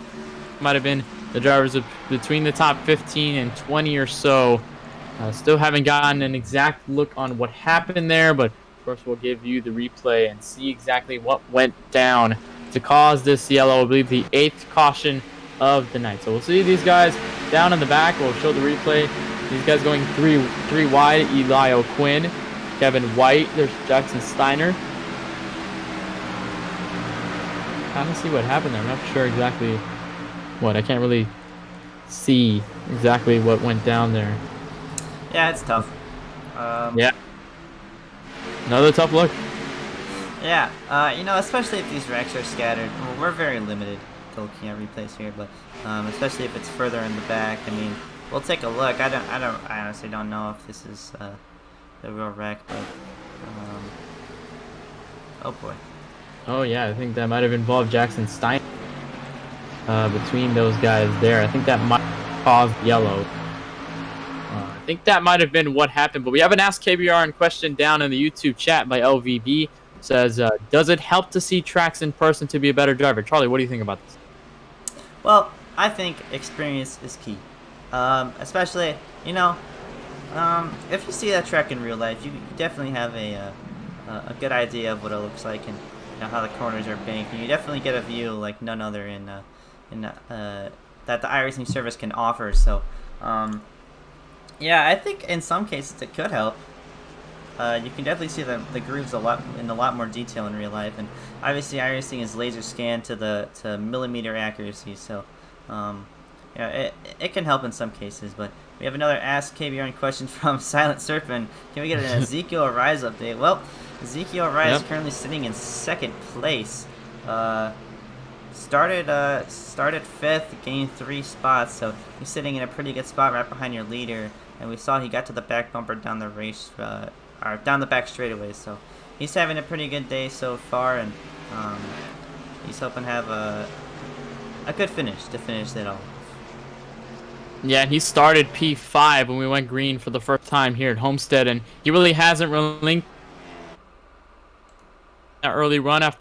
might have been the drivers between the top 15 and 20 or so. Still haven't gotten an exact look on what happened there, but of course we'll give you the replay and see exactly what went down to cause this yellow. I believe the 8th caution of the night. So we'll see these guys down in the back. We'll show the replay. These guys going three wide. Eli O'Quinn, Kevin White, there's Jackson Steiner. Kind of see what happened there. I'm not sure exactly what. I can't really see exactly what went down there. Yeah, it's tough. Yeah. Another tough look. Yeah, especially if these racks are scattered. Well, we're very limited to looking at replays here, but especially if it's further in the back. I mean, we'll take a look. I honestly don't know if this is the real wreck, but oh boy. Oh yeah, I think that might have involved Jackson Stein between those guys there. I think that might cause yellow. I think that might have been what happened, but we have an Ask KBRN question down in the YouTube chat by LVB. It says, does it help to see tracks in person to be a better driver? Charlie, what do you think about this? Well, I think experience is key. Especially, if you see that track in real life, you definitely have a good idea of what it looks like and how the corners are banked. And you definitely get a view like none other that the iRacing service can offer. So, yeah, I think in some cases it could help. You can definitely see the grooves a lot more detail in real life, and obviously iRacing is laser scanned to millimeter accuracy. So, it can help in some cases. But we have another Ask KBRN question from Silent Serpent. Can we get an Ezekiel Rise update? Well, Ezekiel Rise is currently sitting in 2nd place. Started 5th, gained 3 spots, so he's sitting in a pretty good spot right behind your leader. And we saw he got to the back bumper down the down the back straightaway. So he's having a pretty good day so far, and he's hoping to have a good finish to finish it all. Yeah, he started P5 when we went green for the first time here at Homestead, and he really hasn't relinquished that early run. After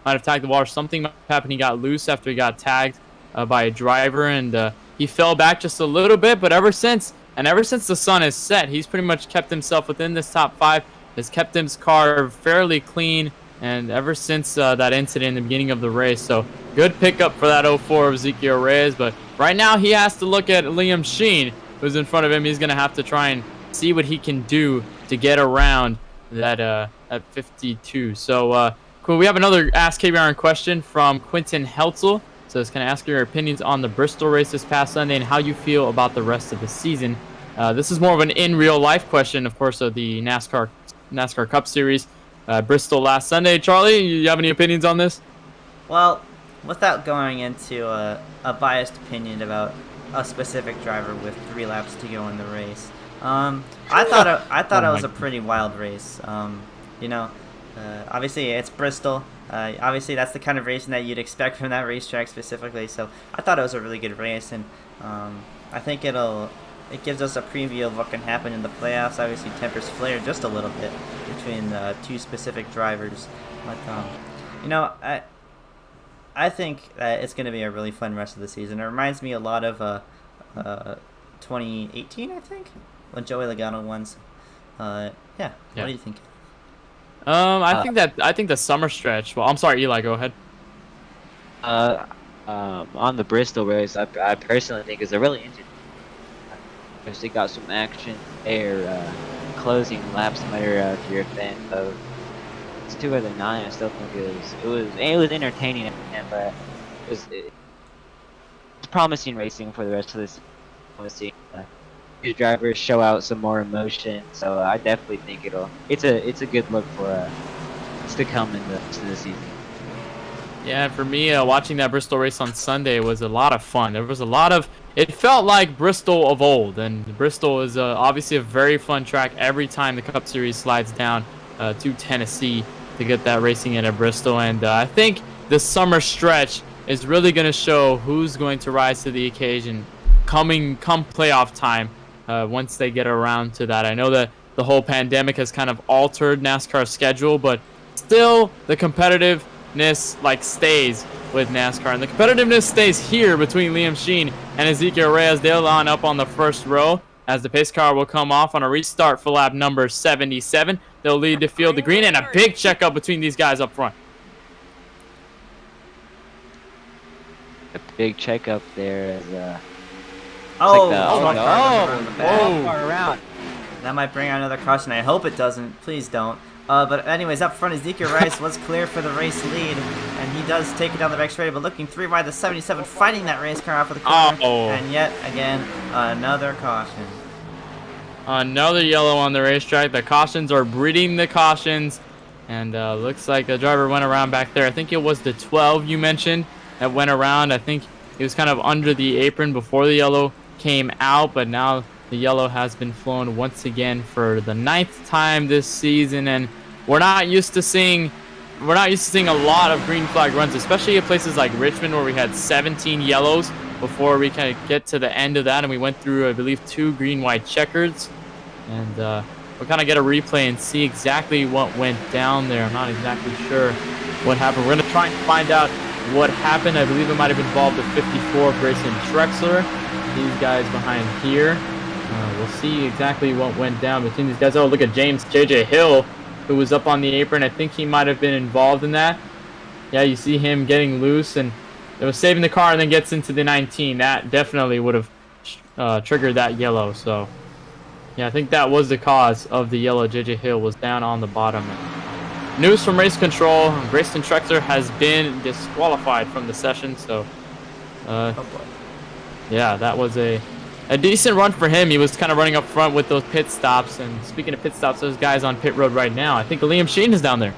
might have tagged the wall or something might have happened. He got loose after he got tagged by a driver, and he fell back just a little bit. But ever since the sun has set, he's pretty much kept himself within this top 5. Has kept his car fairly clean, and ever since that incident in the beginning of the race. So good pickup for that 04 of Ezekiel Reyes. But right now he has to look at Liam Sheen, who's in front of him. He's going to have to try and see what he can do to get around that at 52. So cool. We have another Ask KBRN question from Quentin Heltzel. Says, can I ask your opinions on the Bristol race this past Sunday and how you feel about the rest of the season? This is more of an in real life question, of course, of the NASCAR Cup Series. Bristol last Sunday. Charlie, you have any opinions on this? Well, without going into a biased opinion about a specific driver with 3 laps to go in the race, I thought it was a pretty wild race. Obviously it's Bristol. Obviously that's the kind of racing that you'd expect from that racetrack specifically. So I thought it was a really good race, and I think it gives us a preview of what can happen in the playoffs. Obviously tempers flare just a little bit between 2 specific drivers, but I think that it's going to be a really fun rest of the season. It reminds me a lot of 2018, I think, when Joey Logano won. Yeah. What do you think? I think the summer stretch. Well, I'm sorry, Eli. Go ahead. On the Bristol race, I personally think is a really interesting. They got some action there. Closing laps, no matter if you're a fan of. It's 2 out of 9. I still think it was entertaining, but it's promising racing for the rest of this. I want to see these drivers show out some more emotion. So I definitely think it's a good look for what's to come in the rest of the season. Yeah, for me, watching that Bristol race on Sunday was a lot of fun. There was a lot of. It felt like Bristol of old, and Bristol is obviously a very fun track every time the Cup Series slides down to Tennessee to get that racing in at Bristol. And I think the summer stretch is really going to show who's going to rise to the occasion come playoff time once they get around to that. I know that the whole pandemic has kind of altered NASCAR's schedule, but still the competitiveness stays with NASCAR, and the competitiveness stays here between Liam Sheen and Ezekiel Reyes. They'll line up on the first row as the pace car will come off on a restart for lap number 77. They'll lead the field to green, and a big checkup between these guys up front. A big checkup there as Oh, whoa! Far around. That might bring out another caution. I hope it doesn't. Please don't. But anyways, up front, Ezekiel Rice was clear for the race lead, and he does take it down the back straight, but looking 3 wide, the 77 fighting that race car off of the corner, and yet again, another caution. Another yellow on the racetrack. The cautions are breeding the cautions, and looks like the driver went around back there. I think it was the 12 you mentioned that went around. I think he was kind of under the apron before the yellow came out, but now the yellow has been flown once again for the 9th time this season, and we're not used to seeing a lot of green flag runs, especially at places like Richmond where we had 17 yellows before we kind of get to the end of that, and we went through, I believe, 2 green-white checkers, and we'll kind of get a replay and see exactly what went down there. I'm not exactly sure what happened. We're going to try and find out what happened. I believe it might have involved the 54 of Grayson Trexler. These guys behind here. We'll see exactly what went down between these guys. Oh, look at James J.J. Hill, who was up on the apron. I think he might have been involved in that. Yeah, you see him getting loose, and it was saving the car and then gets into the 19. That definitely would have triggered that yellow. So, yeah, I think that was the cause of the yellow. J.J. Hill was down on the bottom. News from race control. Grayson Trexler has been disqualified from the session. So, yeah, that was a decent run for him. He was kind of running up front with those pit stops. And speaking of pit stops, those guys on pit road right now. I think Liam Sheen is down there.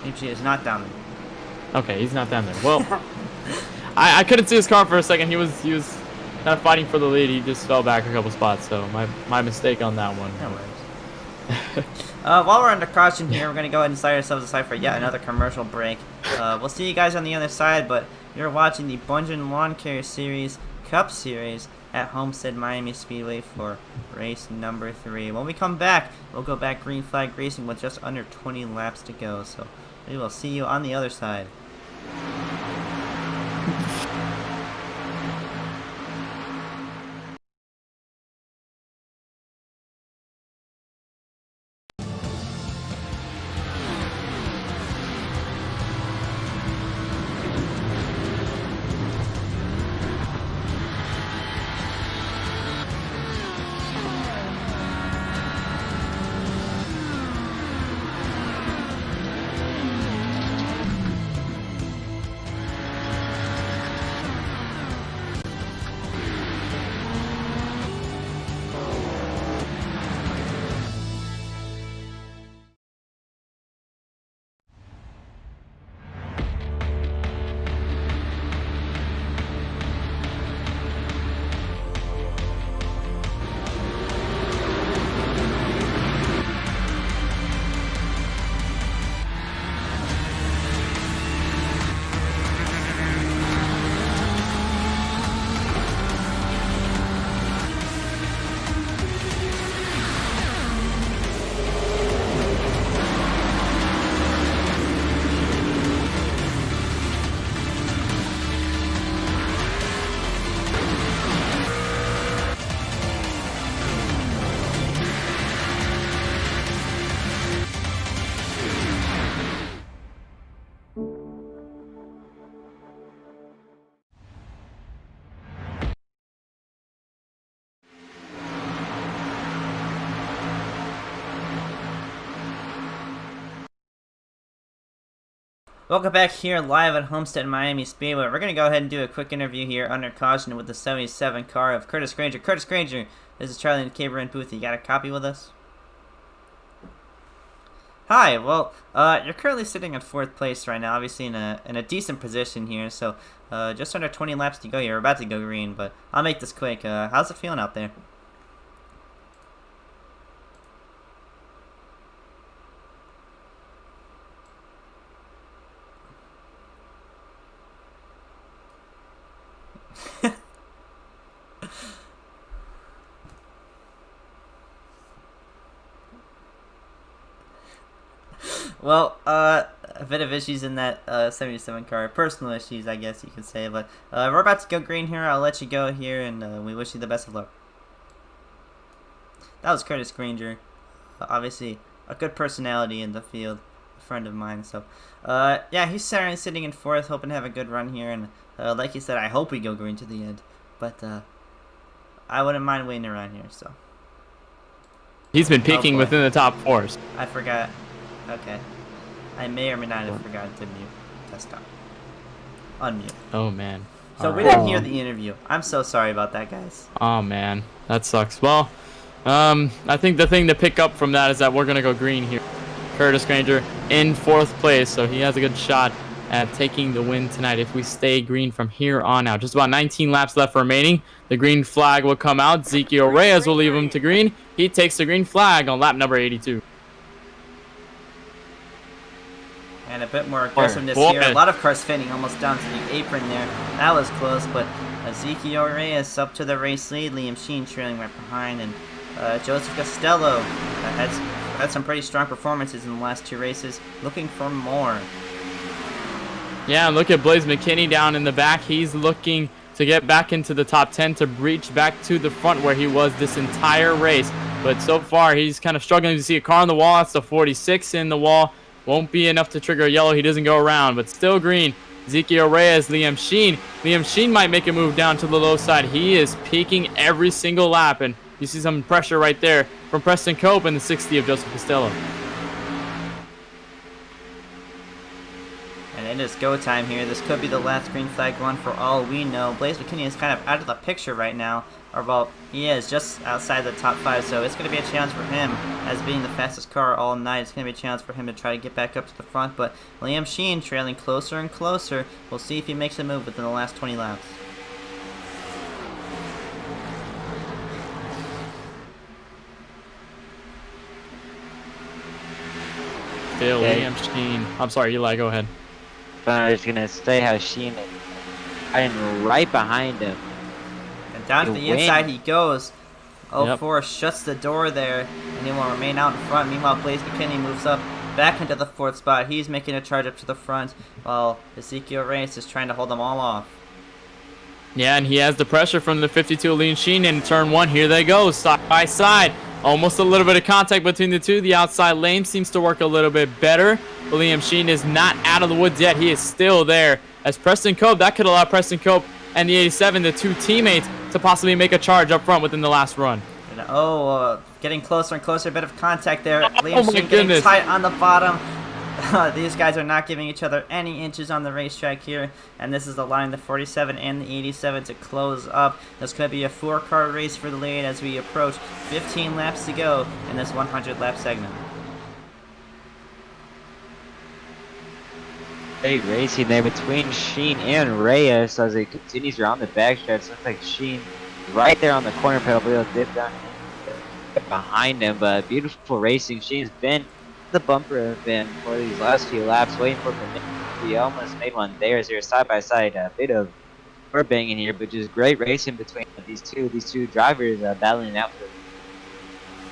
Liam Sheen is not down there. Okay, he's not down there. Well, I couldn't see his car for a second. He was kind of fighting for the lead. He just fell back a couple spots. So my mistake on that one. No worries. While we're under caution here, we're going to go ahead and slide ourselves aside for yet another commercial break. We'll see you guys on the other side, but you're watching the Bundren Lawn Care Series Cup Series at Homestead-Miami Speedway for race number 3. When we come back, we'll go back green flag racing with just under 20 laps to go. So we will see you on the other side. Welcome back here live at Homestead-Miami Speedway. We're going to go ahead and do a quick interview here under caution with the 77 car of Curtis Granger. Curtis Granger, this is Charlie in the KBRN booth. You got a copy with us? Hi, well, you're currently sitting in 4th place right now, obviously in a decent position here, so just under 20 laps to go here. We're about to go green, but I'll make this quick. How's it feeling out there? Well, a bit of issues in that 77 car. Personal issues, I guess you could say. But we're about to go green here. I'll let you go here, and we wish you the best of luck. That was Curtis Granger. Obviously, a good personality in the field. A friend of mine. So, yeah, he's sitting in 4th, hoping to have a good run here. And like you said, I hope we go green to the end. But I wouldn't mind waiting around here. So He's been peaking within the top 4s. I forgot. Okay. I may or may not have forgotten to mute desktop. Unmute. Oh, man. So we didn't hear the interview. I'm so sorry about that, guys. Oh, man. That sucks. Well, I think the thing to pick up from that is that we're going to go green here. Curtis Granger in 4th place, so he has a good shot at taking the win tonight if we stay green from here on out. Just about 19 laps left remaining. The green flag will come out. Ezekiel Reyes will leave him to green. He takes the green flag on lap number 82. And a bit more aggressiveness here. A lot of cars fading almost down to the apron there. That was close, but Ezekiel Reyes up to the race lead. Liam Sheen trailing right behind. And Joseph Costello had some pretty strong performances in the last 2 races. Looking for more. Yeah, look at Blaze McKinney down in the back. He's looking to get back into the top 10 to reach back to the front where he was this entire race. But so far, he's kind of struggling to see a car on the wall. That's the 46 in the wall. Won't be enough to trigger a yellow. He doesn't go around, but still green. Ezekiel Reyes, Liam Sheen. Liam Sheen might make a move down to the low side. He is peaking every single lap, and you see some pressure right there from Preston Cope and the 60 of Joseph Costello. And it is go time here. This could be the last green flag one for all we know. Blaze McKinney is kind of out of the picture right now. Or, well, he is just outside the top 5, so it's going to be a challenge for him as being the fastest car all night. It's going to be a challenge for him to try to get back up to the front, but Liam Sheen trailing closer and closer. We'll see if he makes a move within the last 20 laps. Still Liam Sheen. I'm sorry, Eli, go ahead. I was gonna say how Sheen is hiding right behind him. And down to the inside he goes. 04 shuts the door there, and he will remain out in front. Meanwhile, Blaze McKinney moves up back into the 4th spot. He's making a charge up to the front, while Ezekiel Reyes is trying to hold them all off. Yeah, and he has the pressure from the 52 Liam Sheen in turn 1. Here they go, side by side. Almost a little bit of contact between the two. The outside lane seems to work a little bit better. Liam Sheen is not out of the woods yet. He is still there. As Preston Cope, that could allow Preston Cope and the 87, the 2 teammates, to possibly make a charge up front within the last run. And, getting closer and closer. A bit of contact there. Liam Oh my Sheen goodness. getting tight on the bottom. These guys are not giving each other any inches on the racetrack here. And this is the line, the 47 and the 87 to close up. This could be a 4-car race for the lead as we approach 15 laps to go in this 100-lap segment. Great racing there between Sheen and Reyes as he continues around the backstretch. Looks like Sheen right there on the corner pedal, wheel dip down behind him. But beautiful racing. Sheen's been the bumper event for these last few laps, waiting for him. He almost made one there as they're side by side. A bit of we're banging here, but just great racing between these two drivers battling it out for.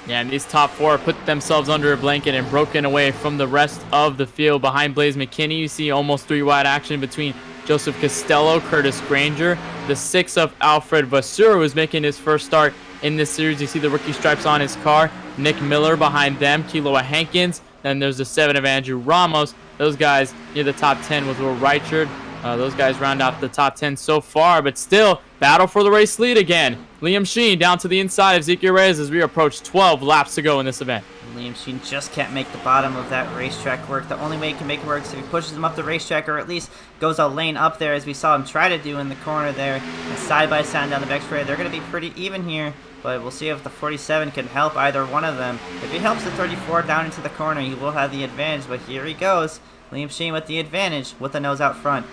Yeah, and these top 4 put themselves under a blanket and broken away from the rest of the field. Behind Blaze McKinney, you see almost 3-wide action between Joseph Costello, Curtis Granger, the 6 of Alfred Vasseur, who is making his first start in this series. You see the rookie stripes on his car. Nick Miller behind them, Kiloa Hankins. Then there's the 7 of Andrew Ramos. Those guys near the top 10 with Will Reichard. Those guys round out the top 10 so far, but still battle for the race lead again. Liam Sheen down to the inside of Ezekiel Reyes as we approach 12 laps to go in this event. Liam Sheen just can't make the bottom of that racetrack work. The only way he can make it work is if he pushes him up the racetrack, or at least goes a lane up there, as we saw him try to do in the corner there. And side by side down the back straight, they're going to be pretty even here. But we'll see if the 47 can help either one of them. If he helps the 34 down into the corner, he will have the advantage. But here he goes. Liam Sheen with the advantage, with the nose out front.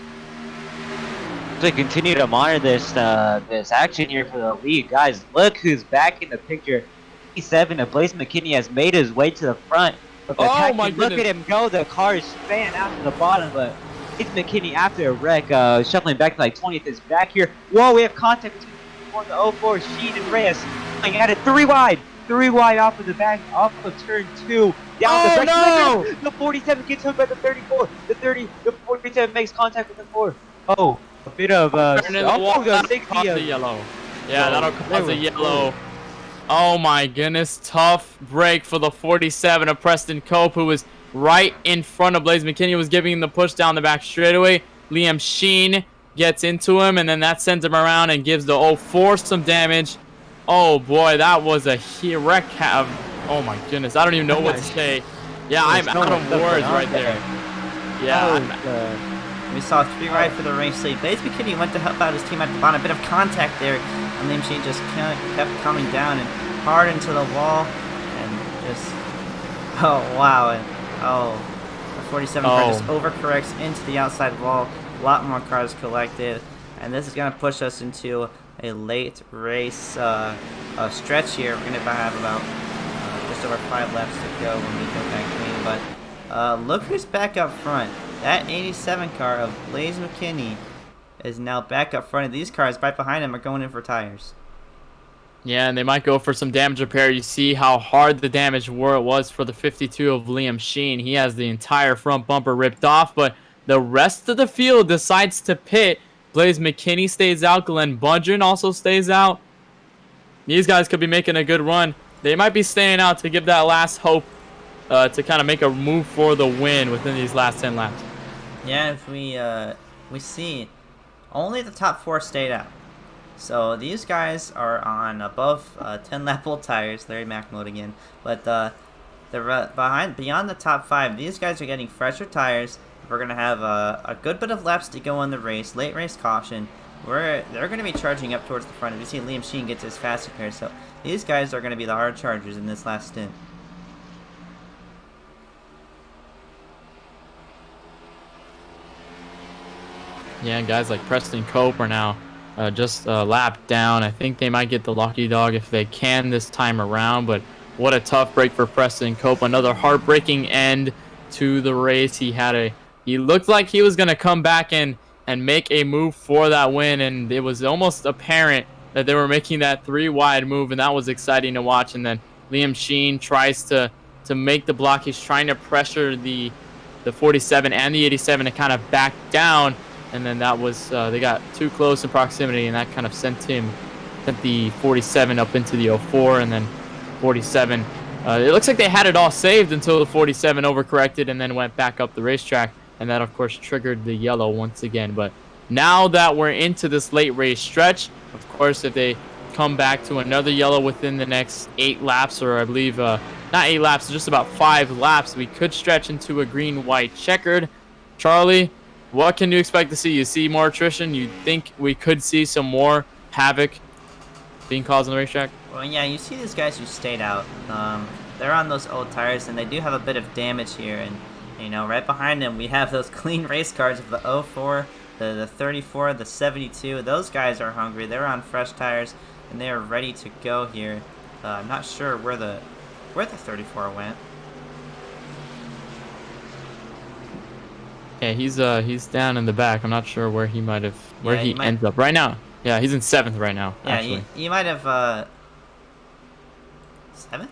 To continue to monitor this action here for the lead, guys, look who's back in the picture. 7, Blaze McKinney has made his way to the front. But look at him go. The car is span out to the bottom, but it's McKinney after a wreck, shuffling back to like 20th is back here. Whoa, we have contact between the 04, Sheen and Reyes. Playing at it 3 wide off of the back, off of turn 2. Down the no! The 47 gets hooked by the 34. The 47 makes contact with the 4. Oh, a bit of the 60. Yellow. Yeah, that'll cause a yellow. Oh my goodness, tough break for the 47 of Preston Cope, who was right in front of Blaze McKinney, was giving him the push down the back straightaway. Liam Sheen gets into him, and then that sends him around and gives the 04 some damage. Oh boy, that was a wreck. Oh my goodness, I don't even know what to say. Yeah, I'm out of words right there. Yeah. We saw 3 right for the race lead. Blaze McKinney went to help out his team at the bottom. A bit of contact there. And Liam Sheen just kept coming down and hard into the wall. And just... Oh, wow. And, the 47 car just overcorrects into the outside wall. A lot more cars collected. And this is going to push us into a late race stretch here. We're going to have about just over 5 laps to go when we go back clean. But look who's back up front. That 87 car of Blaze McKinney is now back up front. These cars right behind him are going in for tires. Yeah, and they might go for some damage repair. You see how hard the damage was for the 52 of Liam Sheen. He has the entire front bumper ripped off, but the rest of the field decides to pit. Blaze McKinney stays out. Glenn Bundren also stays out. These guys could be making a good run. They might be staying out to give that last hope to kind of make a move for the win within these last 10 laps. Yeah, if we see only the top 4 stayed out. So these guys are on above 10 lap old tires. Larry Mack mode again. But beyond the top 5, these guys are getting fresher tires. We're gonna have a good bit of laps to go in the race. Late race caution. They're gonna be charging up towards the front. As you see, Liam Sheen gets his fast repair. So these guys are gonna be the hard chargers in this last stint. Yeah, guys like Preston Cope are now just a lap down. I think they might get the lucky dog if they can this time around, but what a tough break for Preston Cope. Another heartbreaking end to the race. He looked like he was going to come back and make a move for that win, and it was almost apparent that they were making that 3 wide move, and that was exciting to watch. And then Liam Sheen tries to make the block. He's trying to pressure the 47 and the 87 to kind of back down. And then that was, they got too close in proximity, and that kind of sent the 47 up into the 04, and then 47. It looks like they had it all saved until the 47 overcorrected and then went back up the racetrack, and that, of course, triggered the yellow once again. But now that we're into this late race stretch, of course, if they come back to another yellow within the next 8 laps, or I believe, not 8 laps, just about 5 laps, we could stretch into a green-white checkered. Charlie, what can you expect to see? You see more attrition? You think we could see some more havoc being caused on the racetrack? Well, yeah, you see these guys who stayed out. They're on those old tires, and they do have a bit of damage here. And, you know, right behind them, we have those clean race cars of the 04, the 34, the 72. Those guys are hungry. They're on fresh tires, and they are ready to go here. I'm not sure where the 34 went. Yeah, he's down in the back. I'm not sure where he ends up right now. Yeah, he's in 7th right now. Yeah, actually. He might have 7th.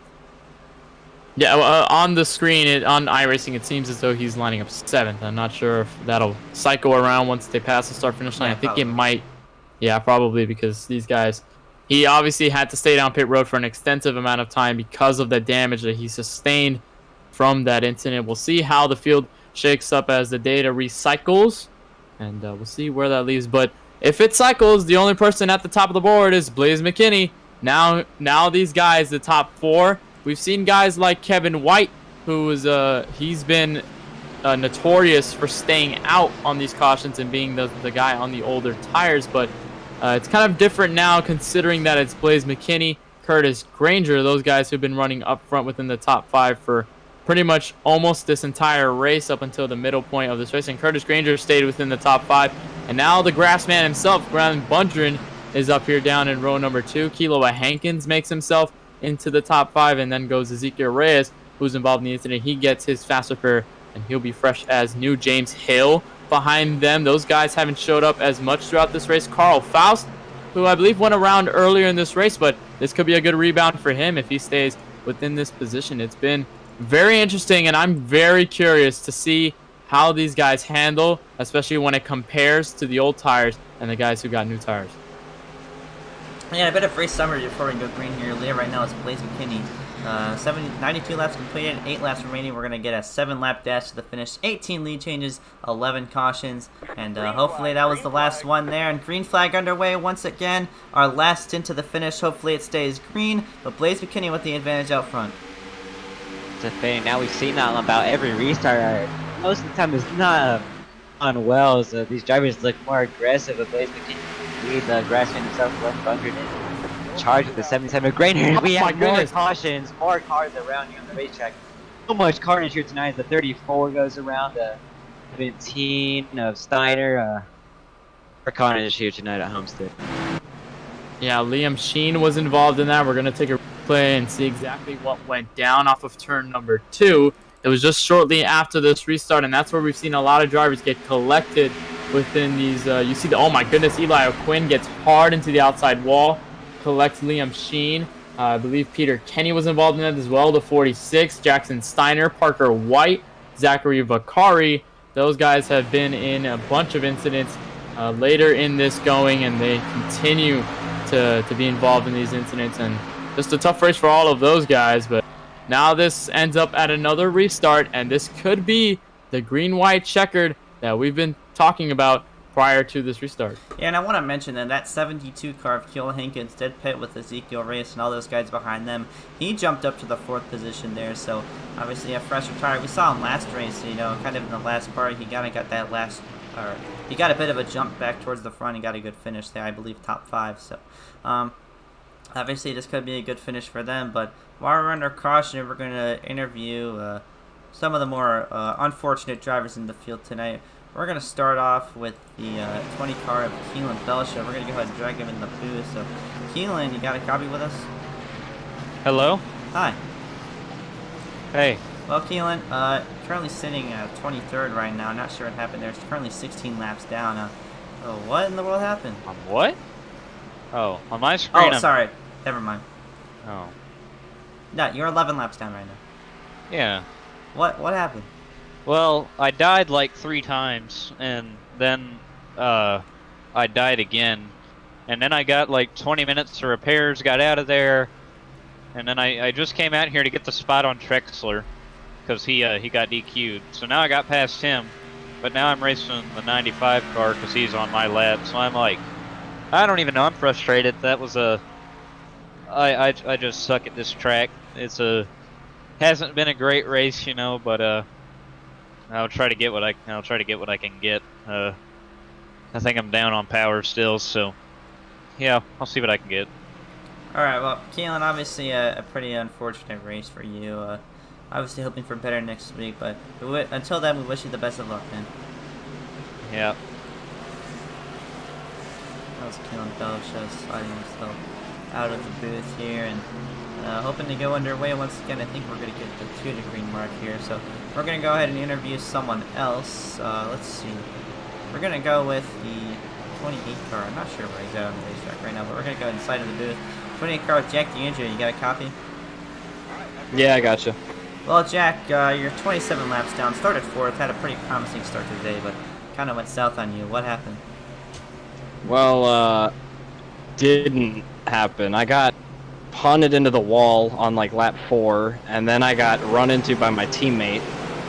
Yeah, on the screen on iRacing, it seems as though he's lining up 7th. I'm not sure if that'll cycle around once they pass the start-finish line. Yeah, I think probably. it might. Yeah, probably, because these guys. He obviously had to stay down pit road for an extensive amount of time because of the damage that he sustained from that incident. We'll see how the field shakes up as the data recycles, and we'll see where that leaves. But if it cycles, the only person at the top of the board is Blaze McKinney. Now these guys, the top 4, we've seen guys like Kevin White, who is he's been notorious for staying out on these cautions and being the guy on the older tires, but it's kind of different now considering that it's Blaze McKinney, Curtis Granger, those guys who've been running up front within the top 5 for pretty much almost this entire race up until the middle point of this race. And Curtis Granger stayed within the top 5. And now the Grassman himself, Bundren Bundren, is up here down in row number 2. Kiloa Hankins makes himself into the top 5, and then goes Ezekiel Reyes, who's involved in the incident. He gets his fast repair, and he'll be fresh as new. James Hill behind them. Those guys haven't showed up as much throughout this race. Carl Faust, who I believe went around earlier in this race, but this could be a good rebound for him if he stays within this position. It's been very interesting, and I'm very curious to see how these guys handle, especially when it compares to the old tires and the guys who got new tires. Yeah, a bit of race summary before we go green here. Leader right now is Blaze McKinney. 92 laps completed, 8 laps remaining. We're going to get a 7-lap dash to the finish, 18 lead changes, 11 cautions, and hopefully that was the last one there. And green flag underway once again. Our last stint to the finish. Hopefully it stays green, but Blaze McKinney with the advantage out front. It's a thing. Now we've seen that about every restart. Most of the time it's not on well, so these drivers look more aggressive. But Blaze McKinney leads the Grassman himself, Bundren in charge with the 77 Grainer. We have more cautions, more cars around here on the racetrack. So much carnage here tonight as the 34 goes around, the 17 of Steiner. For carnage here tonight at Homestead. Yeah, Liam Sheen was involved in that. We're going to take a replay and see exactly what went down off of turn number 2. It was just shortly after this restart, and that's where we've seen a lot of drivers get collected within these. You see oh my goodness, Eli O'Quinn gets hard into the outside wall, collects Liam Sheen. I believe Peter Kenny was involved in that as well, the 46. Jackson Steiner, Parker White, Zachary Vakari. Those guys have been in a bunch of incidents later in this going, and they continue to be involved in these incidents. And just a tough race for all of those guys, but now this ends up at another restart, and this could be the green-white checkered that we've been talking about prior to this restart. Yeah, and I want to mention that 72 car of Kiloa Hankins did pit with Ezekiel Reyes and all those guys behind them. He jumped up to the 4th position there, so obviously a fresh tire. We saw him last race, kind of in the last part. He kind of got that last, or he got a bit of a jump back towards the front. He got a good finish there, I believe top 5. So, obviously this could be a good finish for them. But while we're under caution, we're going to interview some of the more unfortunate drivers in the field tonight. We're going to start off with the 20 car of Kelan Belsha. We're going to go ahead and drag him in the booth. So, Kelan, you got a copy with us? Hello? Hi. Hey. Well, Kelan, currently sitting at 23rd right now. Not sure what happened there. It's currently 16 laps down. What in the world happened? On what? Oh, on my screen. Oh, sorry. Never mind. Oh. No, you're 11 laps down right now. Yeah. What happened? Well, I died like 3 times, and then I died again. And then I got like 20 minutes to repairs, got out of there, and then I just came out here to get the spot on Trexler, because he got DQ'd. So now I got past him, but now I'm racing the 95 car because he's on my lap. So I'm like, I don't even know, I'm frustrated. That was I just suck at this track. Hasn't been a great race, but I'll try to get what I can get. I think I'm down on power still, so yeah, I'll see what I can get. All right, well, Kelan, obviously a pretty unfortunate race for you. Obviously hoping for better next week, but until then, we wish you the best of luck, man. Yeah. That was Kelan Belsha sliding himself out of the booth here, and hoping to go underway once again. I think we're going to get the 2 to green mark here, so we're going to go ahead and interview someone else. Let's see. We're going to go with the 28 car. I'm not sure where he's at on the racetrack right now, but we're going to go inside of the booth. 28 car with Jack DeAndrea. You got a copy? Yeah, I gotcha. Well, Jack, you're 27 laps down. Started 4th. Had a pretty promising start today, but kind of went south on you. What happened? Well, didn't happen. I got punted into the wall on like lap 4, and then I got run into by my teammate,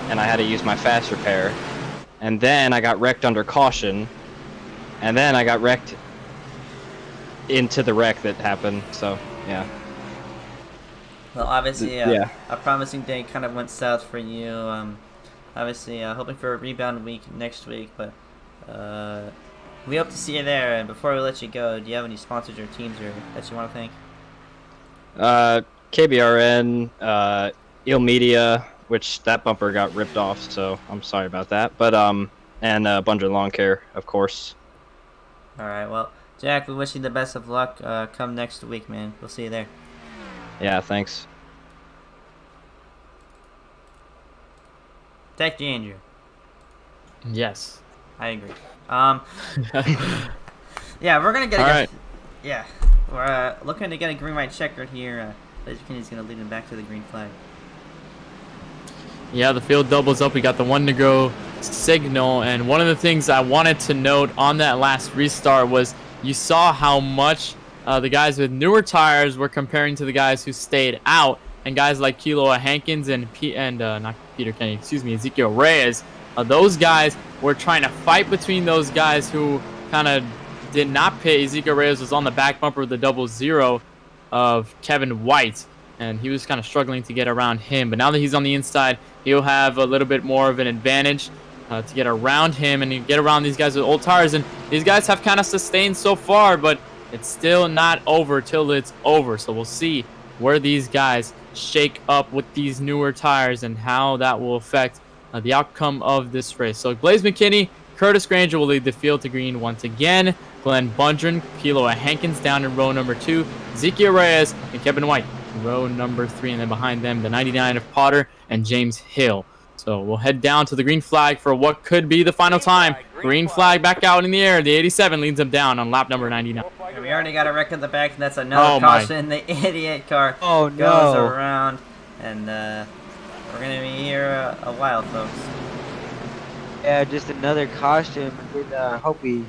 and I had to use my fast repair, and then I got wrecked under caution, and then I got wrecked into the wreck that happened. So yeah. Well, obviously, Yeah. a promising day kind of went south for you. Obviously, hoping for a rebound week next week, but we hope to see you there. And before we let you go, do you have any sponsors or teams that you want to thank? KBRN, Eel Media, which that bumper got ripped off, so I'm sorry about that. But and Bundren Lawn Care, of course. All right. Well, Jack, we wish you the best of luck. Come next week, man. We'll see you there. Yeah, thanks. Thank you, Andrew. Yes. I agree. Yeah, we're gonna get. All right. Yeah, we're looking to get a green white checkered here. Blaze McKinney's gonna lead him back to the green flag. Yeah, the field doubles up. We got the 1 to go signal, and one of the things I wanted to note on that last restart was you saw how much the guys with newer tires were comparing to the guys who stayed out, and guys like Kelan Hankins and not Peter Kenny, excuse me, Ezekiel Reyes. Those guys were trying to fight between those guys who kind of did not pit. Ezekiel Reyes was on the back bumper of the 00 of Kevin White, and he was kind of struggling to get around him. But now that he's on the inside, he'll have a little bit more of an advantage to get around him and get around these guys with old tires. And these guys have kind of sustained so far, but it's still not over till it's over. So we'll see where these guys shake up with these newer tires and how that will affect the outcome of this race. So Blaze McKinney, Curtis Granger will lead the field to green once again. Glenn Bundren, Kelan Hankins down in row number 2. Ezekiel Reyes and Kevin White in row number 3. And then behind them, the 99 of Potter and James Hill. So we'll head down to the green flag for what could be the final time. Green flag back out in the air. The 87 leads them down on lap number 99. And we already got a wreck in the back, and that's another caution. The 88 car goes around, and we're going to be here a while, folks. Yeah, just another caution. We didn't hope we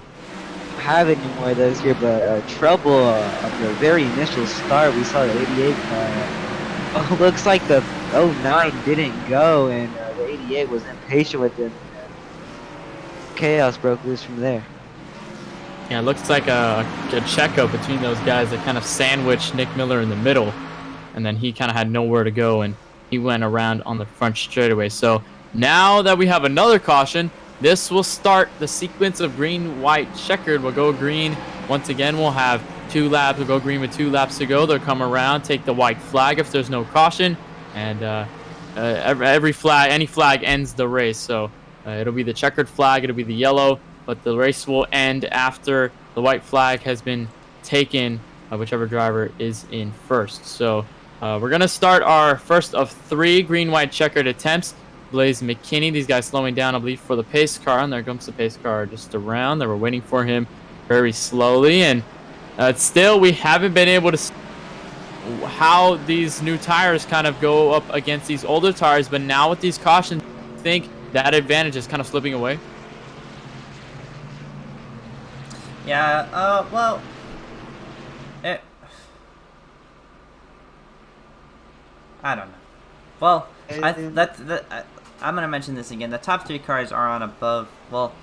have any more of those here, but trouble of the very initial start. We saw the 88 car. Looks like the 09 didn't go, and the 88 was impatient with them. Chaos broke loose from there. Yeah, it looks like a checkup between those guys that kind of sandwiched Nick Miller in the middle, and then he kind of had nowhere to go, and he went around on the front straightaway. So now that we have another caution, this will start the sequence of green, white, checkered. We'll go green. Once again, we'll have 2 laps. We'll go green with 2 laps to go. They'll come around, take the white flag if there's no caution, and any flag ends the race. So it'll be the checkered flag, it'll be the yellow, but the race will end after the white flag has been taken, whichever driver is in first. So we're going to start our first of 3 green-white checkered attempts. Blaze McKinney, these guys slowing down, I believe, for the pace car, and there comes the pace car just around. They were waiting for him very slowly, and still we haven't been able to see how these new tires kind of go up against these older tires, but now with these cautions, I think that advantage is kind of slipping away. Yeah, well, I don't know. Well, I'm going to mention this again. The top 3 cars are on above, well,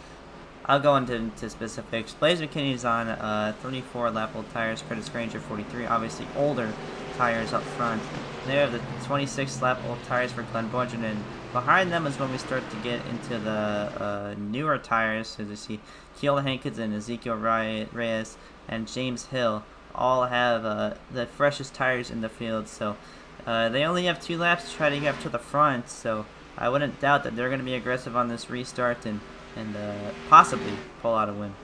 I'll go into specifics. Blaze McKinney's on 34 lap old tires, Curtis Granger 43, obviously older tires up front. They have the 26 lap old tires for Glenn Bundren, and behind them is when we start to get into the newer tires. So you see Kelan Hankins and Ezekiel Reyes and James Hill all have the freshest tires in the field. So they only have 2 laps to try to get up to the front. So I wouldn't doubt that they're going to be aggressive on this restart and possibly pull out a win.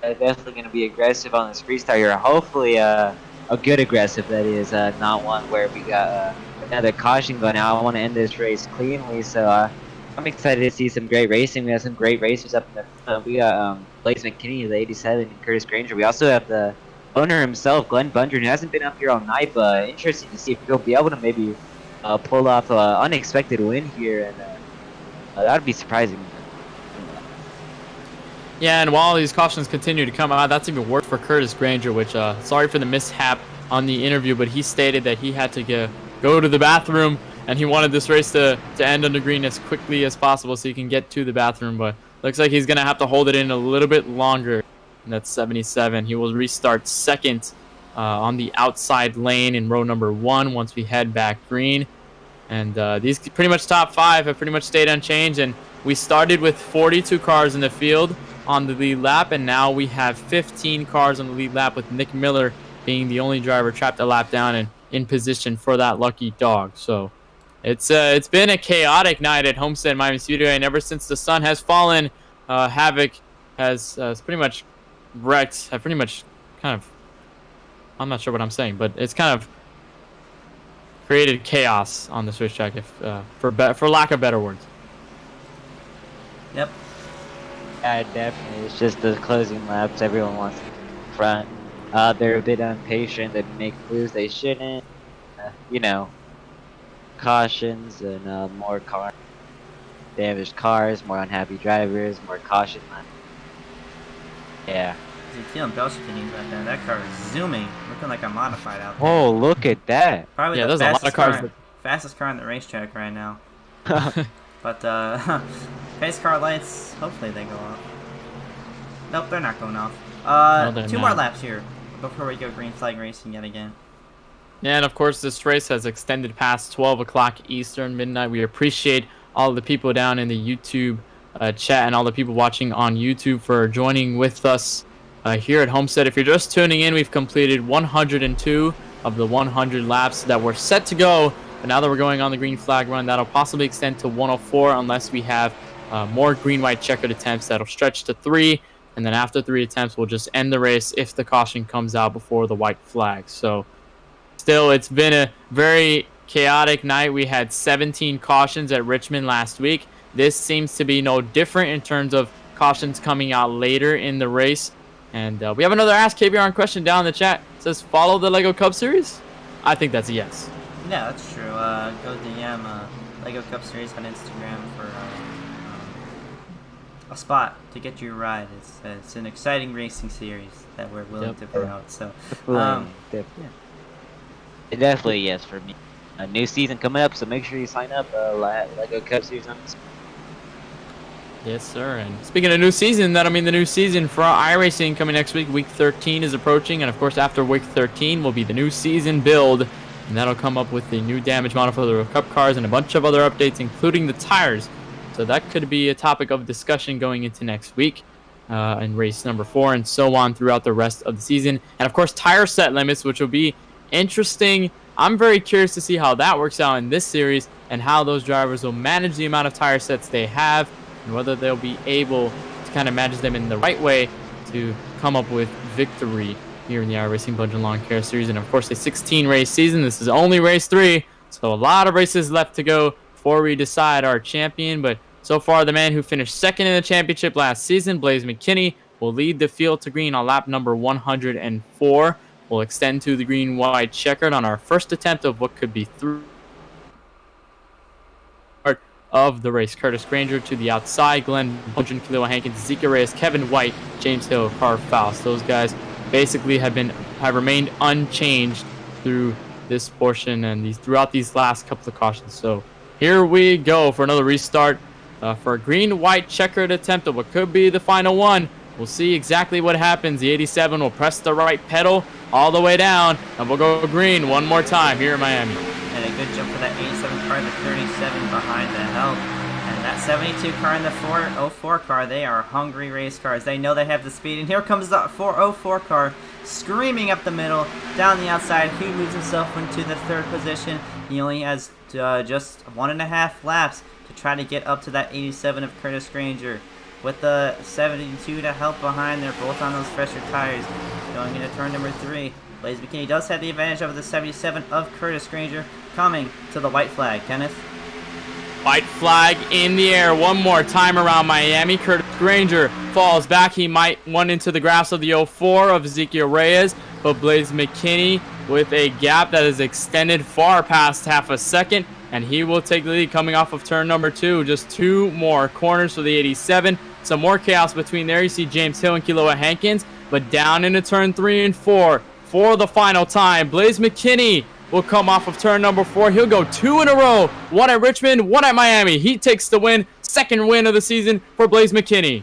Definitely going to be aggressive on this restart here. Hopefully a good aggressive, that is, not one where we got another caution going out. I want to end this race cleanly, so I'm excited to see some great racing. We have some great racers up in the front. We got Blaze McKinney, the 87, and Curtis Granger. We also have the owner himself, Glenn Bundren, who hasn't been up here all night, but interesting to see if he'll be able to maybe pull off an unexpected win here, and that would be surprising. Yeah, and while these cautions continue to come out, that's even worse for Curtis Granger, which, sorry for the mishap on the interview, but he stated that he had to go to the bathroom, and he wanted this race to end under green as quickly as possible so he can get to the bathroom, but looks like he's going to have to hold it in a little bit longer. And that's 77. He will restart second on the outside lane in row number 1 once we head back green. And these pretty much top 5 have pretty much stayed unchanged. And we started with 42 cars in the field on the lead lap, and now we have 15 cars on the lead lap, with Nick Miller being the only driver trapped a lap down and in position for that lucky dog. So it's been a chaotic night at Homestead-Miami Speedway, and ever since the sun has fallen, Havoc has pretty much wrecked. Pretty much kind of, I'm not sure what I'm saying, but it's kind of created chaos on this racetrack, if for lack of better words. Yep. Yeah, definitely. It's just the closing laps. Everyone wants to be in front. They're a bit impatient. They make moves they shouldn't. You know, cautions and more damaged cars, more unhappy drivers, more caution laps. Yeah. Kelan Belsha can use that there. That car is zooming, looking like a modified out there. Oh, look at that. Probably Yeah, the there's a lot of cars fastest car on the racetrack right now. But pace car lights, hopefully they go off. Nope, they're not going off. No, 2 more laps here before we go green flag racing yet again. Yeah, and of course this race has extended past 12 o'clock Eastern, midnight. We appreciate all the people down in the YouTube chat and all the people watching on YouTube for joining with us here at Homestead. If you're just tuning in, we've completed 102 of the 100 laps that were set to go. But now that we're going on the green flag run, that'll possibly extend to 104 unless we have more green-white checkered attempts. That'll stretch to 3. And then after 3 attempts, we'll just end the race if the caution comes out before the white flag. So still, it's been a very chaotic night. We had 17 cautions at Richmond last week. This seems to be no different in terms of cautions coming out later in the race. And we have another Ask KBRN question down in the chat. It says, follow the LEGO Cup Series? I think that's a yes. Yeah, that's true. Go DM LEGO Cup Series on Instagram for a spot to get you a ride. It's an exciting racing series that we're willing to promote. So, Definitely yes for me. A new season coming up, so make sure you sign up. LEGO Cup Series on Yes, sir. And speaking of new season, that'll mean the new season for iRacing coming next week. Week 13 is approaching, and of course after week 13 will be the new season build, and that'll come up with the new damage model for the Cup cars and a bunch of other updates, including the tires. So that could be a topic of discussion going into next week in race number 4 and so on throughout the rest of the season. And of course tire set limits, which will be interesting. I'm very curious to see how that works out in this series and how those drivers will manage the amount of tire sets they have, and whether they'll be able to kind of manage them in the right way to come up with victory here in the iRacing Bundren Lawn Care Series. And of course, a 16-race season. This is only race 3, so a lot of races left to go before we decide our champion. But so far, the man who finished second in the championship last season, Blaze McKinney, will lead the field to green on lap number 104. We'll extend to the green-white checkered on our first attempt of what could be 3 of the race. Curtis Granger to the outside, Glenn Bundren, Khalil Hankins, Zeke Reyes, Kevin White, James Hill, Carl Faust. Those guys basically have remained unchanged through this portion and throughout these last couple of cautions. So here we go for another restart for a green-white checkered attempt of what could be the final one. We'll see exactly what happens. The 87 will press the right pedal all the way down, and we'll go green one more time here in Miami. And a good jump for that 87 car, the 37 behind the help. And that 72 car and the 404 car, they are hungry race cars. They know they have the speed. And here comes the 404 car screaming up the middle, down the outside. He moves himself into the 3rd position. He only has just 1.5 laps to try to get up to that 87 of Curtis Granger. With the 72 to help behind, they're both on those fresher tires. Going into turn number 3. Blaze McKinney does have the advantage over the 77 of Curtis Granger, coming to the white flag. Kenneth? White flag in the air one more time around Miami. Curtis Granger falls back. He might run into the grass of the 04 of Ezekiel Reyes, but Blaze McKinney with a gap that is extended far past half a second, and he will take the lead coming off of turn number 2. Just 2 more corners for the 87. Some more chaos between there. You see James Hill and Kiloa Hankins, but down into turn 3 and 4 for the final time. Blaze McKinney will come off of turn number 4. He'll go 2 in a row. 1 at Richmond, 1 at Miami. He takes the win. 2nd win of the season for Blaze McKinney.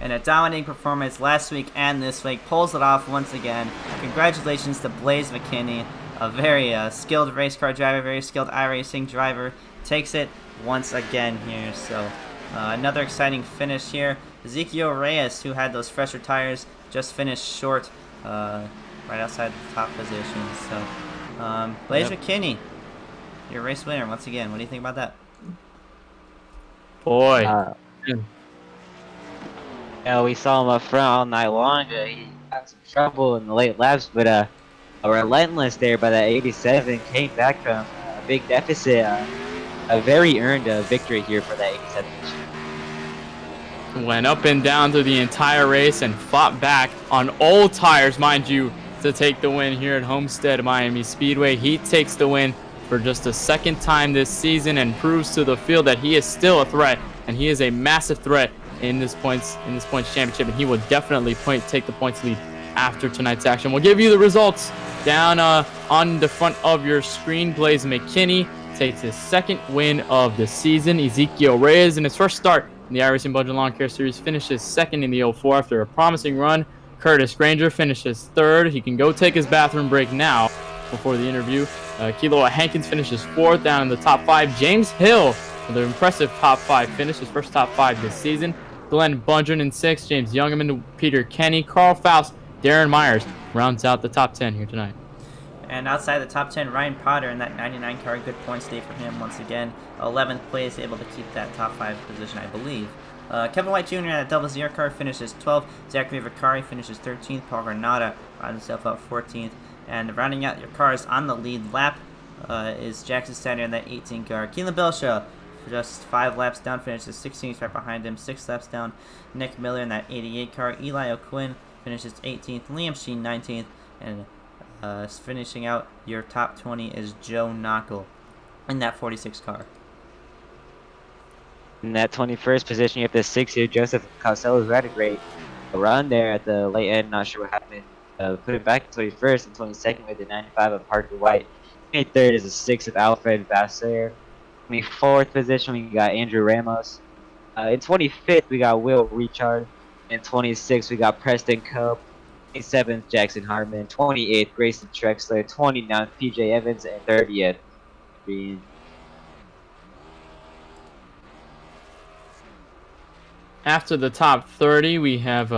and a dominating performance last week and this week. Pulls it off once again. Congratulations to Blaze McKinney, a very skilled race car driver, very skilled iRacing driver. Takes it once again here. So another exciting finish here. Ezekiel Reyes, who had those fresher tires, just finished short, right outside the top position. So Blaze McKinney, your race winner once again. What do you think about that? Boy. We saw him up front all night long. He had some trouble in the late laps, but a relentless there by that 87 came back from a big deficit. A very earned victory here for that 87. Went up and down through the entire race and fought back on old tires, mind you, to take the win here at Homestead-Miami Speedway. He takes the win for just the second time this season and proves to the field that he is still a threat, and he is a massive threat in this points championship, and he will definitely take the points lead after tonight's action. We'll give you the results down on the front of your screen. Blaze McKinney takes his second win of the season. Ezekiel Reyes, in his first start in the iRacing Bundren Lawn Care Series, finishes second in the 04 after a promising run. Curtis Granger finishes third. He can go take his bathroom break now before the interview. Kelan Hankins finishes fourth down in the top 5. James Hill with an impressive top 5 finish, his first top 5 this season. Glenn Bundren in 6th. James Youngerman, Peter Kenny, Carl Faust, Darren Myers rounds out the top 10 here tonight. And outside the top 10, Ryan Potter in that 99 car, good points day for him once again. 11th place, able to keep that top 5 position, I believe. Kevin White Jr. in that double zero car finishes 12th. Zachary Vicari finishes 13th. Paul Granada rounds himself out 14th. And rounding out your cars on the lead lap is Jackson Standard in that 18 car. Kelan Belsha, just 5 laps down, finishes 16th, right behind him. 6 laps down, Nick Miller in that 88 car. Eli O'Quinn finishes 18th. Liam Sheen 19th. And finishing out your top 20 is Joe Knuckle in that 46 car. In that 21st position, you have the 6-year Joseph Costello, who had a great run there at the late end. Not sure what happened. Put it back to 21st and 22nd with the 95 of Parker White. 23rd is the 6th of Alfred Vasser. 24th position, we got Andrew Ramos. In 25th, we got Will Richard. In 26th, we got Preston Cope. 27th, Jackson Harmon. 28th, Grayson Trexler. 29th, PJ Evans. And 30th, Green. After the top 30, we have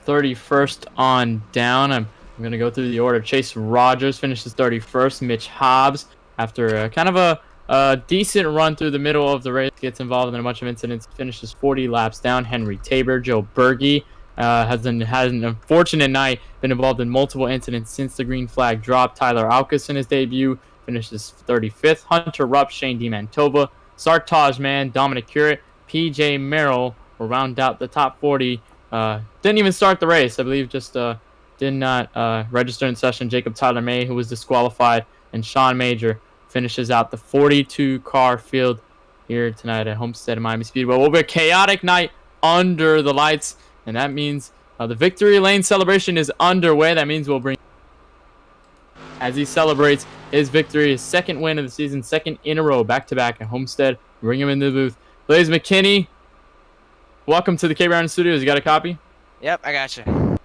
31st on down. I'm going to go through the order. Chase Rogers finishes 31st. Mitch Hobbs, after kind of a decent run through the middle of the race, gets involved in a bunch of incidents, finishes 40 laps down. Henry Tabor, Joe Berge has an unfortunate night, been involved in multiple incidents since the green flag dropped. Tyler Alkus in his debut finishes 35th. Hunter Rupp, Shane DiMantova, Sartaj Man, Dominic Curate, PJ Merrill will round out the top 40. Didn't even start the race, I believe, just did not register in session. Jacob Tyler May, who was disqualified, and Sean Major finishes out the 42 car field here tonight at Homestead-Miami Speedway. Will be a chaotic night under the lights, and that means the victory lane celebration is underway. That means we'll bring, as he celebrates his victory, his second win of the season, second in a row, back-to-back at Homestead. Bring him into the booth. Blaze McKinney, welcome to the KBRN studios. You got a copy? Yep, I got you. All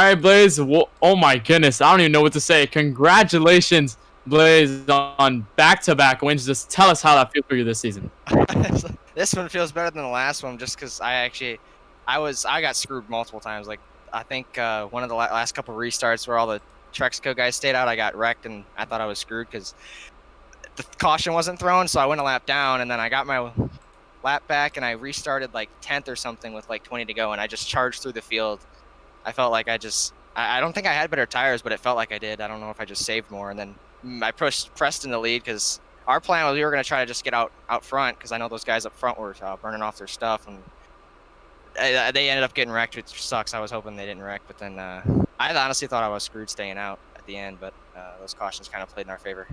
right, Blaze. Oh my goodness, I don't even know what to say. Congratulations, Blaze, on back-to-back wins. Just tell us how that feels for you this season. This one feels better than the last one, just because I got screwed multiple times. Like, I think one of the last couple restarts where all the Trexco guys stayed out, I got wrecked, and I thought I was screwed because the caution wasn't thrown. So I went a lap down, and then I got my lap back, and I restarted like 10th or something with like 20 to go, and I just charged through the field. I felt like I don't think I had better tires, but it felt like I did. I don't know if I just saved more, and then I pushed Preston to lead because our plan was we were going to try to just get out front because I know those guys up front were burning off their stuff, and they ended up getting wrecked, which sucks. I was hoping they didn't wreck, but then I honestly thought I was screwed staying out at the end, but those cautions kind of played in our favor.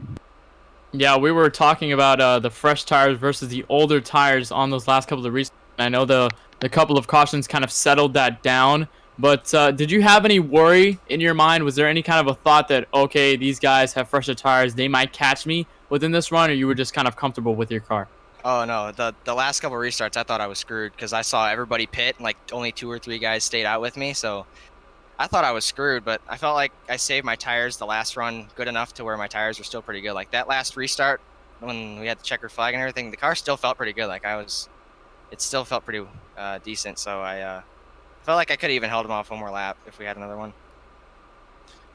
Yeah, we were talking about the fresh tires versus the older tires on those last couple of restarts. I know the couple of cautions kind of settled that down, but did you have any worry in your mind? Was there any kind of a thought that, okay, these guys have fresher tires, they might catch me within this run, or you were just kind of comfortable with your car? Oh no, the last couple restarts, I thought I was screwed because I saw everybody pit and like only 2 or 3 guys stayed out with me. So I thought I was screwed, but I felt like I saved my tires the last run good enough to where my tires were still pretty good. Like that last restart when we had the checkered flag and everything, the car still felt pretty good. Like it still felt pretty decent. So I felt like I could have even held him off one more lap if we had another one.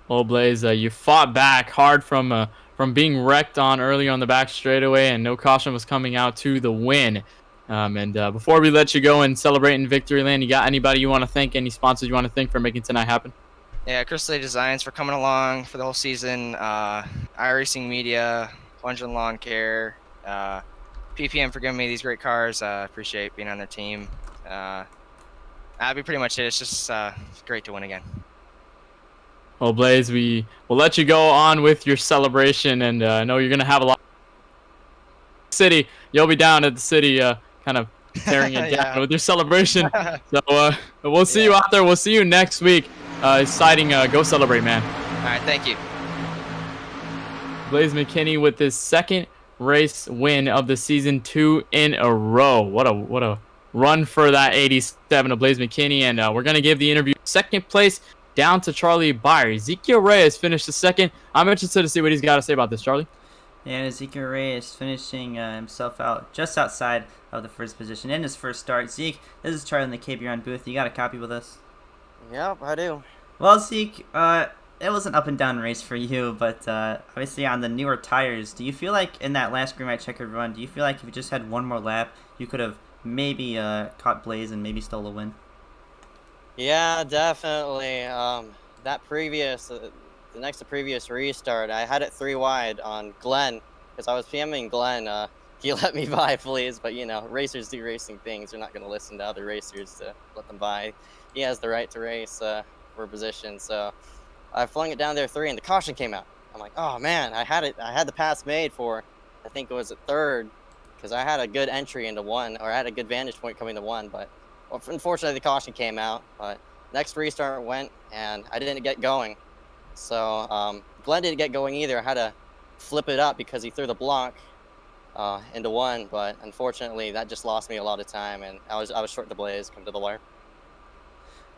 Well, Blaze, you fought back hard from being wrecked on early on the back straightaway, and no caution was coming out to the win. Before we let you go and celebrate in Victory Land, you got anybody you want to thank, any sponsors you want to thank for making tonight happen? Yeah, Crystal Lake Designs for coming along for the whole season. iRacing Media, Bundren Lawn Care, PPM for giving me these great cars. Appreciate being on their team. That'd be pretty much it. It's just great to win again. Well, Blaze, we will let you go on with your celebration, and I know you're going to have a lot. City, you'll be down at the city kind of tearing it down with your celebration. So we'll see you out there. We'll see you next week. Exciting. Go celebrate, man. All right, thank you. Blaze McKinney with his second race win of the season, 2 in a row. What a run for that 87 of Blaze McKinney, and we're going to give the interview second place down to Charlie Baier. Ezekiel Reyes finished the second. I'm interested to see what he's got to say about this, Charlie. And Ezekiel Reyes finishing himself out just outside of the first position in his first start. Zeke, this is Charlie in the KBRN booth. You got a copy with us? Yep, I do. Well, Zeke, it was an up and down race for you, but obviously on the newer tires, do you feel like in that last green light checkered run, do you feel like if you just had one more lap, you could have maybe caught Blaze and maybe stole a win? Yeah, definitely. That previous, the next to previous restart, I had it 3 wide on Glenn because I was PMing Glenn. He let me by, please, but you know, racers do racing things. They're not going to listen to other racers to let them by. He has the right to race for position, so I flung it down there 3, and the caution came out. I'm like, oh man, I had the pass made for, I think it was at 3rd, because I had a good entry into 1, or I had a good vantage point coming to 1, but unfortunately the caution came out. But next restart went, and I didn't get going. So Glenn didn't get going either. I had to flip it up because he threw the block into 1, but unfortunately that just lost me a lot of time, and I was short the Blaze, come to the wire.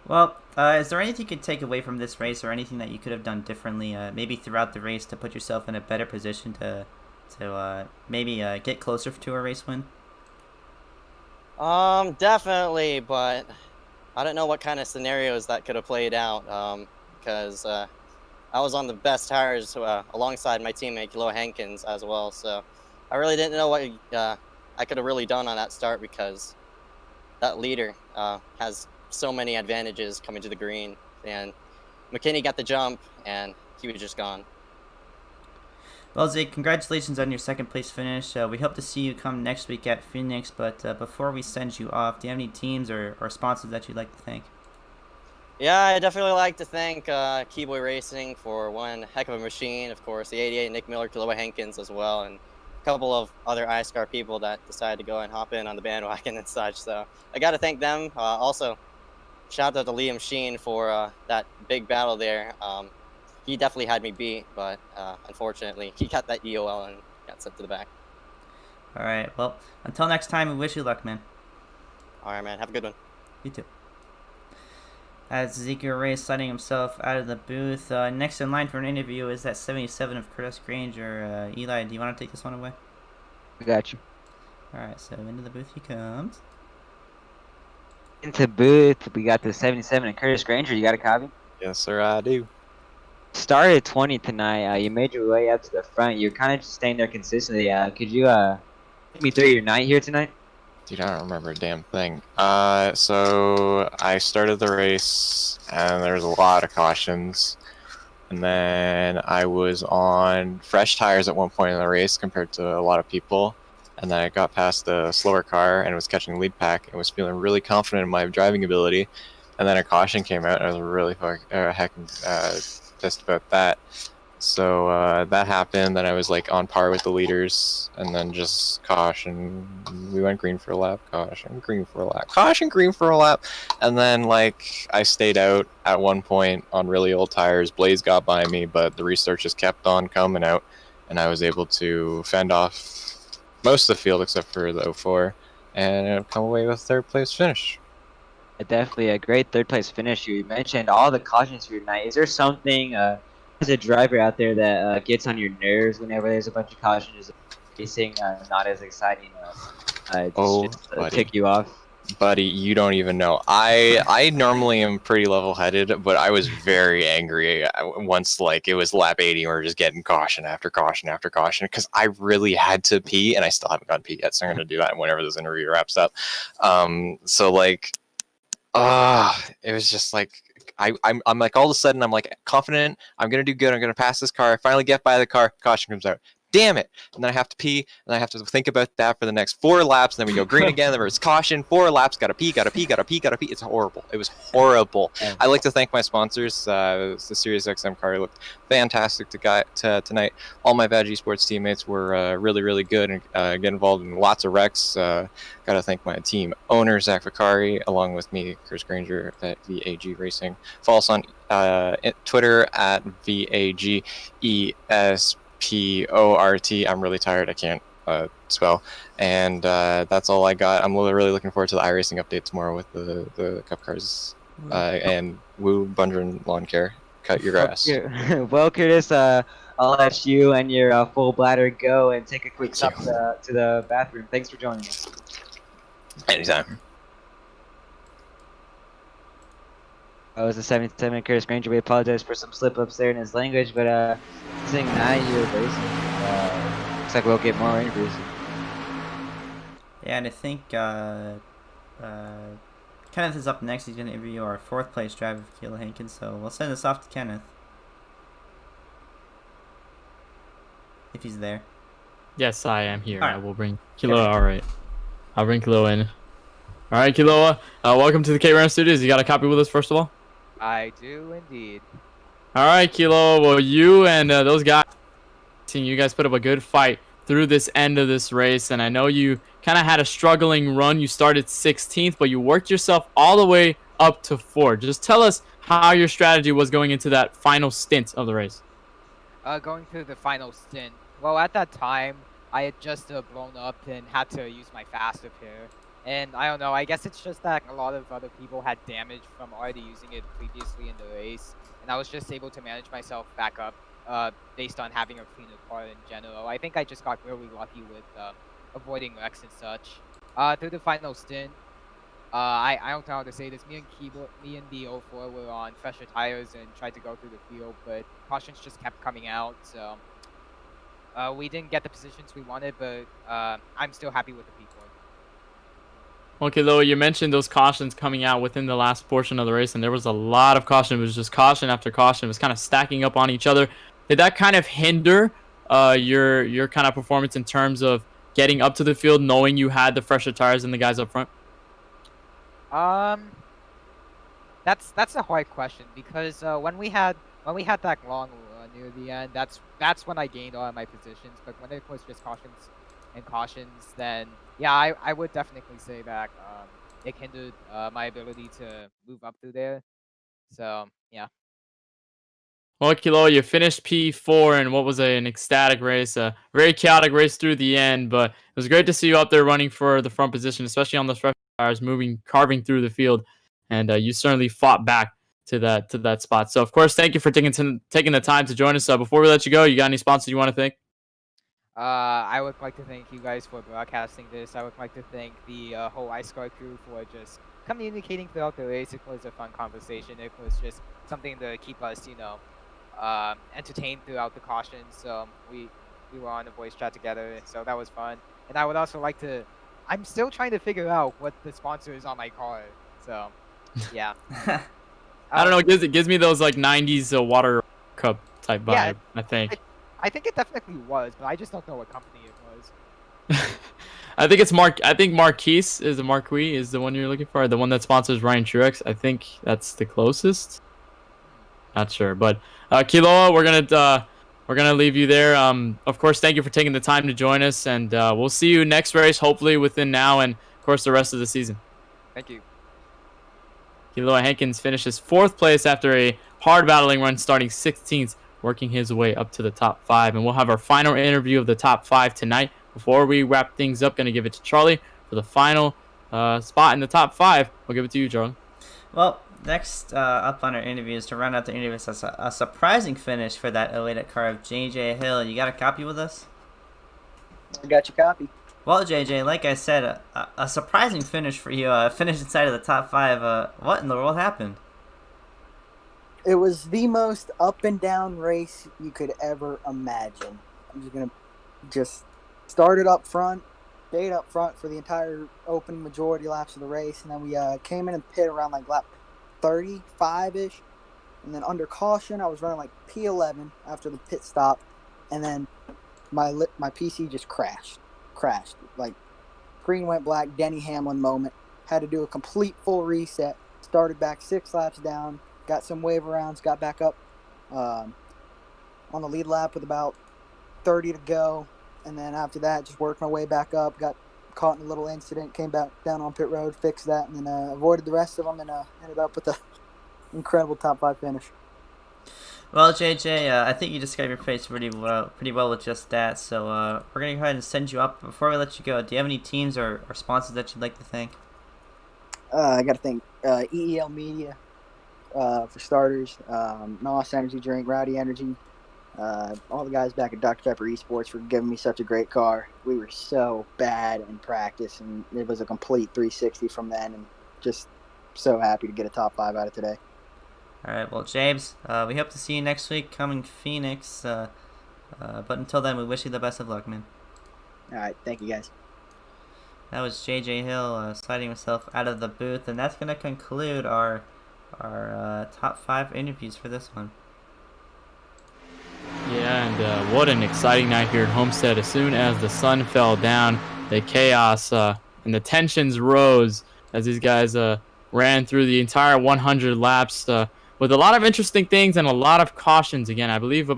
Well, is there anything you could take away from this race, or anything that you could have done differently, maybe throughout the race, to put yourself in a better position to maybe get closer to a race win? Definitely, but I don't know what kind of scenarios that could have played out, because I was on the best tires alongside my teammate Kilo Hankins as well, so I really didn't know what I could have really done on that start, because that leader has so many advantages coming to the green, and McKinney got the jump and he was just gone. Well, Zeke, congratulations on your second place finish. We hope to see you come next week at Phoenix, but before we send you off, do you have any teams or sponsors that you'd like to thank? Yeah, I definitely like to thank Keyboy Racing for one heck of a machine, of course, the 88 Nick Miller, Kilo Hankins as well, and a couple of other iScar people that decided to go and hop in on the bandwagon and such, so I got to thank them. Also, shout out to Liam Sheen for that big battle there. He definitely had me beat, but unfortunately, he got that EOL and got sent to the back. All right, well, until next time, we wish you luck, man. All right, man. Have a good one. You too. As Ezekiel Reyes signing himself out of the booth. Next in line for an interview is that 77 of Curtis Granger. Eli, do you want to take this one away? I got you. All right, so into the booth he comes. Into booth, we got the 77 and Curtis Granger. You got a copy? Yes, sir, I do. Started 20 tonight. You made your way up to the front. You're kind of just staying there consistently. Could you take me through your night here tonight? Dude, I don't remember a damn thing. So I started the race, and there was a lot of cautions. And then I was on fresh tires at one point in the race compared to a lot of people. And then I got past the slower car and was catching the lead pack and was feeling really confident in my driving ability. And then a caution came out, and I was really pissed about that. So that happened. Then I was like on par with the leaders, and then just caution. We went green for a lap, caution, green for a lap, caution, green for a lap. And then like I stayed out at one point on really old tires. Blaze got by me, but the restart just kept on coming out, and I was able to fend off most of the field except for the 04, and come away with third place finish. Definitely a great third place finish. You mentioned all the cautions for tonight. Is there something as a driver out there that gets on your nerves whenever there's a bunch of cautions? Is racing not as exciting? Tick you off? Buddy, you don't even know. I normally am pretty level-headed, but I was very angry once, like, it was lap 80 and we were just getting caution after caution after caution because I really had to pee, and I still haven't gotten pee yet, so I'm going to do that whenever this interview wraps up. So, like, it was just like, I'm like, all of a sudden, I'm like confident, I'm going to do good, I'm going to pass this car. I finally get by the car, caution comes out. Damn it! And then I have to pee, and I have to think about that for the next 4 laps, and then we go green again, then it's caution, 4 laps, gotta pee. It's horrible. It was horrible. I'd like to thank my sponsors. The Sirius XM car looked fantastic tonight. All my Vag Esports teammates were really, really good and get involved in lots of wrecks. Gotta thank my team owner, Zach Vicari, along with me, Chris Granger at VAG Racing. Follow us on Twitter at VAGES. Port. I'm really tired. I can't spell. And that's all I got. I'm really looking forward to the iRacing update tomorrow with the cup cars. And woo Bundren Lawn Care. Cut your grass. Well, Curtis, I'll let you and your full bladder go and take a quick stop to the bathroom. Thanks for joining us. Anytime. That was the 77 Curtis Granger. We apologize for some slip-ups there in his language, but saying 9 years racing, looks like we'll get more interviews. Yeah, and I think Kenneth is up next. He's going to interview our 4th place driver, Kelan Hankins, so we'll send this off to Kenneth. If he's there. Yes, I am here. Right. I will bring Kiloa. All right. I'll bring Kiloa in. All right, Kiloa. Welcome to the KBRN studios. You got a copy with us, first of all? I do indeed. All right, Kiloa. Well, you and those guys, you guys put up a good fight through this end of this race, and I know you kind of had a struggling run. You started 16th, but you worked yourself all the way up to 4th. Just tell us how your strategy was going into that final stint of the race. Going through the final stint. Well, at that time, I had just blown up and had to use my fast repair. And I don't know, I guess it's just that a lot of other people had damage from already using it previously in the race. And I was just able to manage myself back up based on having a cleaner car in general. I think I just got really lucky with avoiding wrecks and such. Through the final stint, I don't know how to say this. Me and the 04 were on fresher tires and tried to go through the field, but cautions just kept coming out. So we didn't get the positions we wanted, but I'm still happy with the P4. Okay, Loa, you mentioned those cautions coming out within the last portion of the race, and there was a lot of caution. It was just caution after caution. It was kind of stacking up on each other. Did that kind of hinder your kind of performance in terms of getting up to the field, knowing you had the fresher tires and the guys up front? That's a hard question because when we had that long run near the end, that's when I gained all of my positions. But when it was just cautions, then yeah, I would definitely say that it hindered my ability to move up through there. So yeah. Well, Kilo, you finished P4 in what was an ecstatic race, a very chaotic race through the end, but it was great to see you out there running for the front position, especially on those fresh tires, carving through the field, and you certainly fought back to that spot. So, of course, thank you for taking the time to join us. Before we let you go, you got any sponsors you want to thank? I would like to thank you guys for broadcasting this. I would like to thank the whole iScar crew for just communicating throughout the race. It was a fun conversation. It was just something to keep us, entertained throughout the cautions. We were on a voice chat together, so that was fun. And I would also like to, I'm still trying to figure out what the sponsor is on my car. So, yeah. I don't know. It gives me those like 90s water cup type vibe. Yeah, I think. I think it definitely was, but I just don't know what company it was. I think it's I think Marquise is the one you're looking for, the one that sponsors Ryan Truex. I think that's the closest. Not sure, but Kiloa, we're gonna leave you there. Of course, thank you for taking the time to join us, and we'll see you next race, hopefully within now and of course the rest of the season. Thank you. Kiloa Hankins finishes 4th place after a hard battling run, starting 16th, working his way up to the top 5, and we'll have our final interview of the top 5 tonight before we wrap things up, going to give it to Charlie for the final spot in the top 5. We'll give it to you, Charlie. Well, next up on our interviews, to round out the interviews, a surprising finish for that 08 car of JJ Hill. You got a copy with us? I got your copy. Well, JJ, like I said, a surprising finish for you. Finish inside of the top 5. What in the world happened? It was the most up and down race you could ever imagine. I'm just going to started up front, stayed up front for the entire open majority laps of the race, and then we came in and pit around like lap 35-ish, and then under caution I was running like P11 after the pit stop, and then my PC just crashed. Like, screen went black, Denny Hamlin moment. Had to do a complete full reset. Started back 6 laps down, got some wave arounds, got back up on the lead lap with about 30 to go, and then after that just worked my way back up, got caught in a little incident, came back down on pit road, fixed that, and then avoided the rest of them, and ended up with an incredible top 5 finish. Well, JJ, I think you described your pace pretty well with just that, so we're going to go ahead and send you up. Before we let you go, do you have any teams or sponsors that you'd like to thank? I got to thank EEL Media for starters, Moss Energy Drink, Rowdy Energy, all the guys back at Dr. Pepper Esports for giving me such a great car. We were so bad in practice, and it was a complete 360 from then, and just so happy to get a top 5 out of today. All right, well, James, we hope to see you next week coming Phoenix, but until then, we wish you the best of luck, man. All right, thank you, guys. That was JJ Hill sliding himself out of the booth, and that's going to conclude our top 5 interviews for this one. Yeah, and what an exciting night here at Homestead. As soon as the sun fell down, the chaos and the tensions rose as these guys ran through the entire 100 laps with a lot of interesting things and a lot of cautions. Again, I believe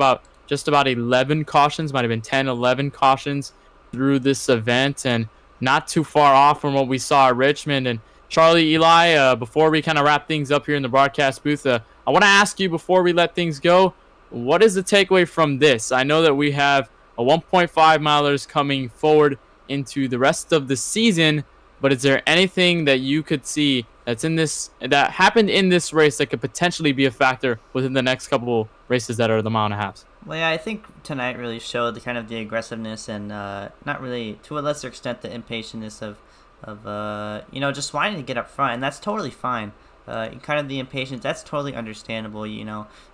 just about 11 cautions, might have been 10, 11 cautions through this event, and not too far off from what we saw at Richmond. And Charlie, Eli, before we kind of wrap things up here in the broadcast booth, I want to ask you before we let things go, what is the takeaway from this? I know that we have a 1.5 milers coming forward into the rest of the season, but is there anything that you could see that happened in this race that could potentially be a factor within the next couple races that are the mile and a half? Well, yeah, I think tonight really showed the aggressiveness and not really, to a lesser extent, the impatientness of just wanting to get up front, and that's totally fine. Kind of the impatience, that's totally understandable.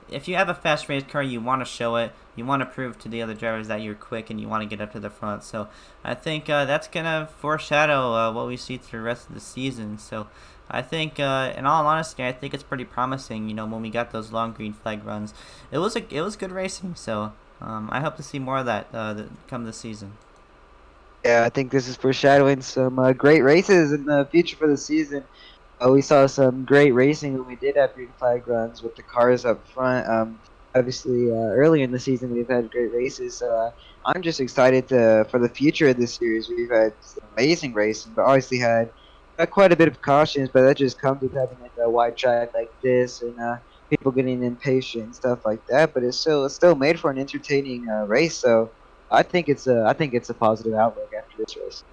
If you have a fast race car, you want to show it. You want to prove to the other drivers that you're quick and you want to get up to the front. So I think that's going to foreshadow what we see through the rest of the season. So I think, in all honesty, I think it's pretty promising. When we got those long green flag runs, it was good racing. So I hope to see more of that come this season. Yeah, I think this is foreshadowing some great races in the future for the season. We saw some great racing when we did have green flag runs with the cars up front. Obviously, earlier in the season, we've had great races. So I'm just excited for the future of this series. We've had some amazing racing, but obviously had quite a bit of cautions, but that just comes with having a wide track like this and people getting impatient and stuff like that. But it's still made for an entertaining race. So I think it's a positive outlook after this race.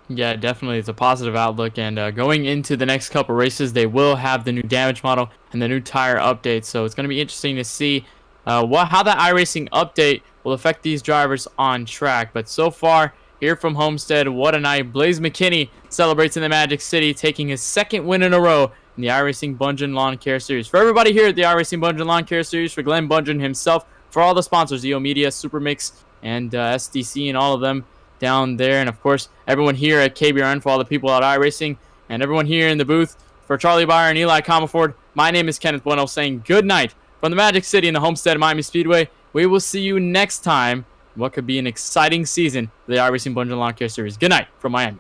Yeah, definitely. It's a positive outlook. And going into the next couple races, they will have the new damage model and the new tire update. So it's going to be interesting to see how that iRacing update will affect these drivers on track. But so far, here from Homestead, what a night. Blaze McKinney celebrates in the Magic City, taking his 2nd win in a row in the iRacing Bundren Lawn Care Series. For everybody here at the iRacing Bundren Lawn Care Series, for Glenn Bundren himself, for all the sponsors, EO Media, Supermix, and SDC, and all of them down there, and of course everyone here at KBRN, for all the people at iRacing, and everyone here in the booth, for Charlie Baier and Eli Commerford, my name is Kenneth Bueno, saying good night from the Magic City in the Homestead-Miami Speedway. We will see you next time. What could be an exciting season for the iRacing Bundren Lawn Care Series. Good night from Miami.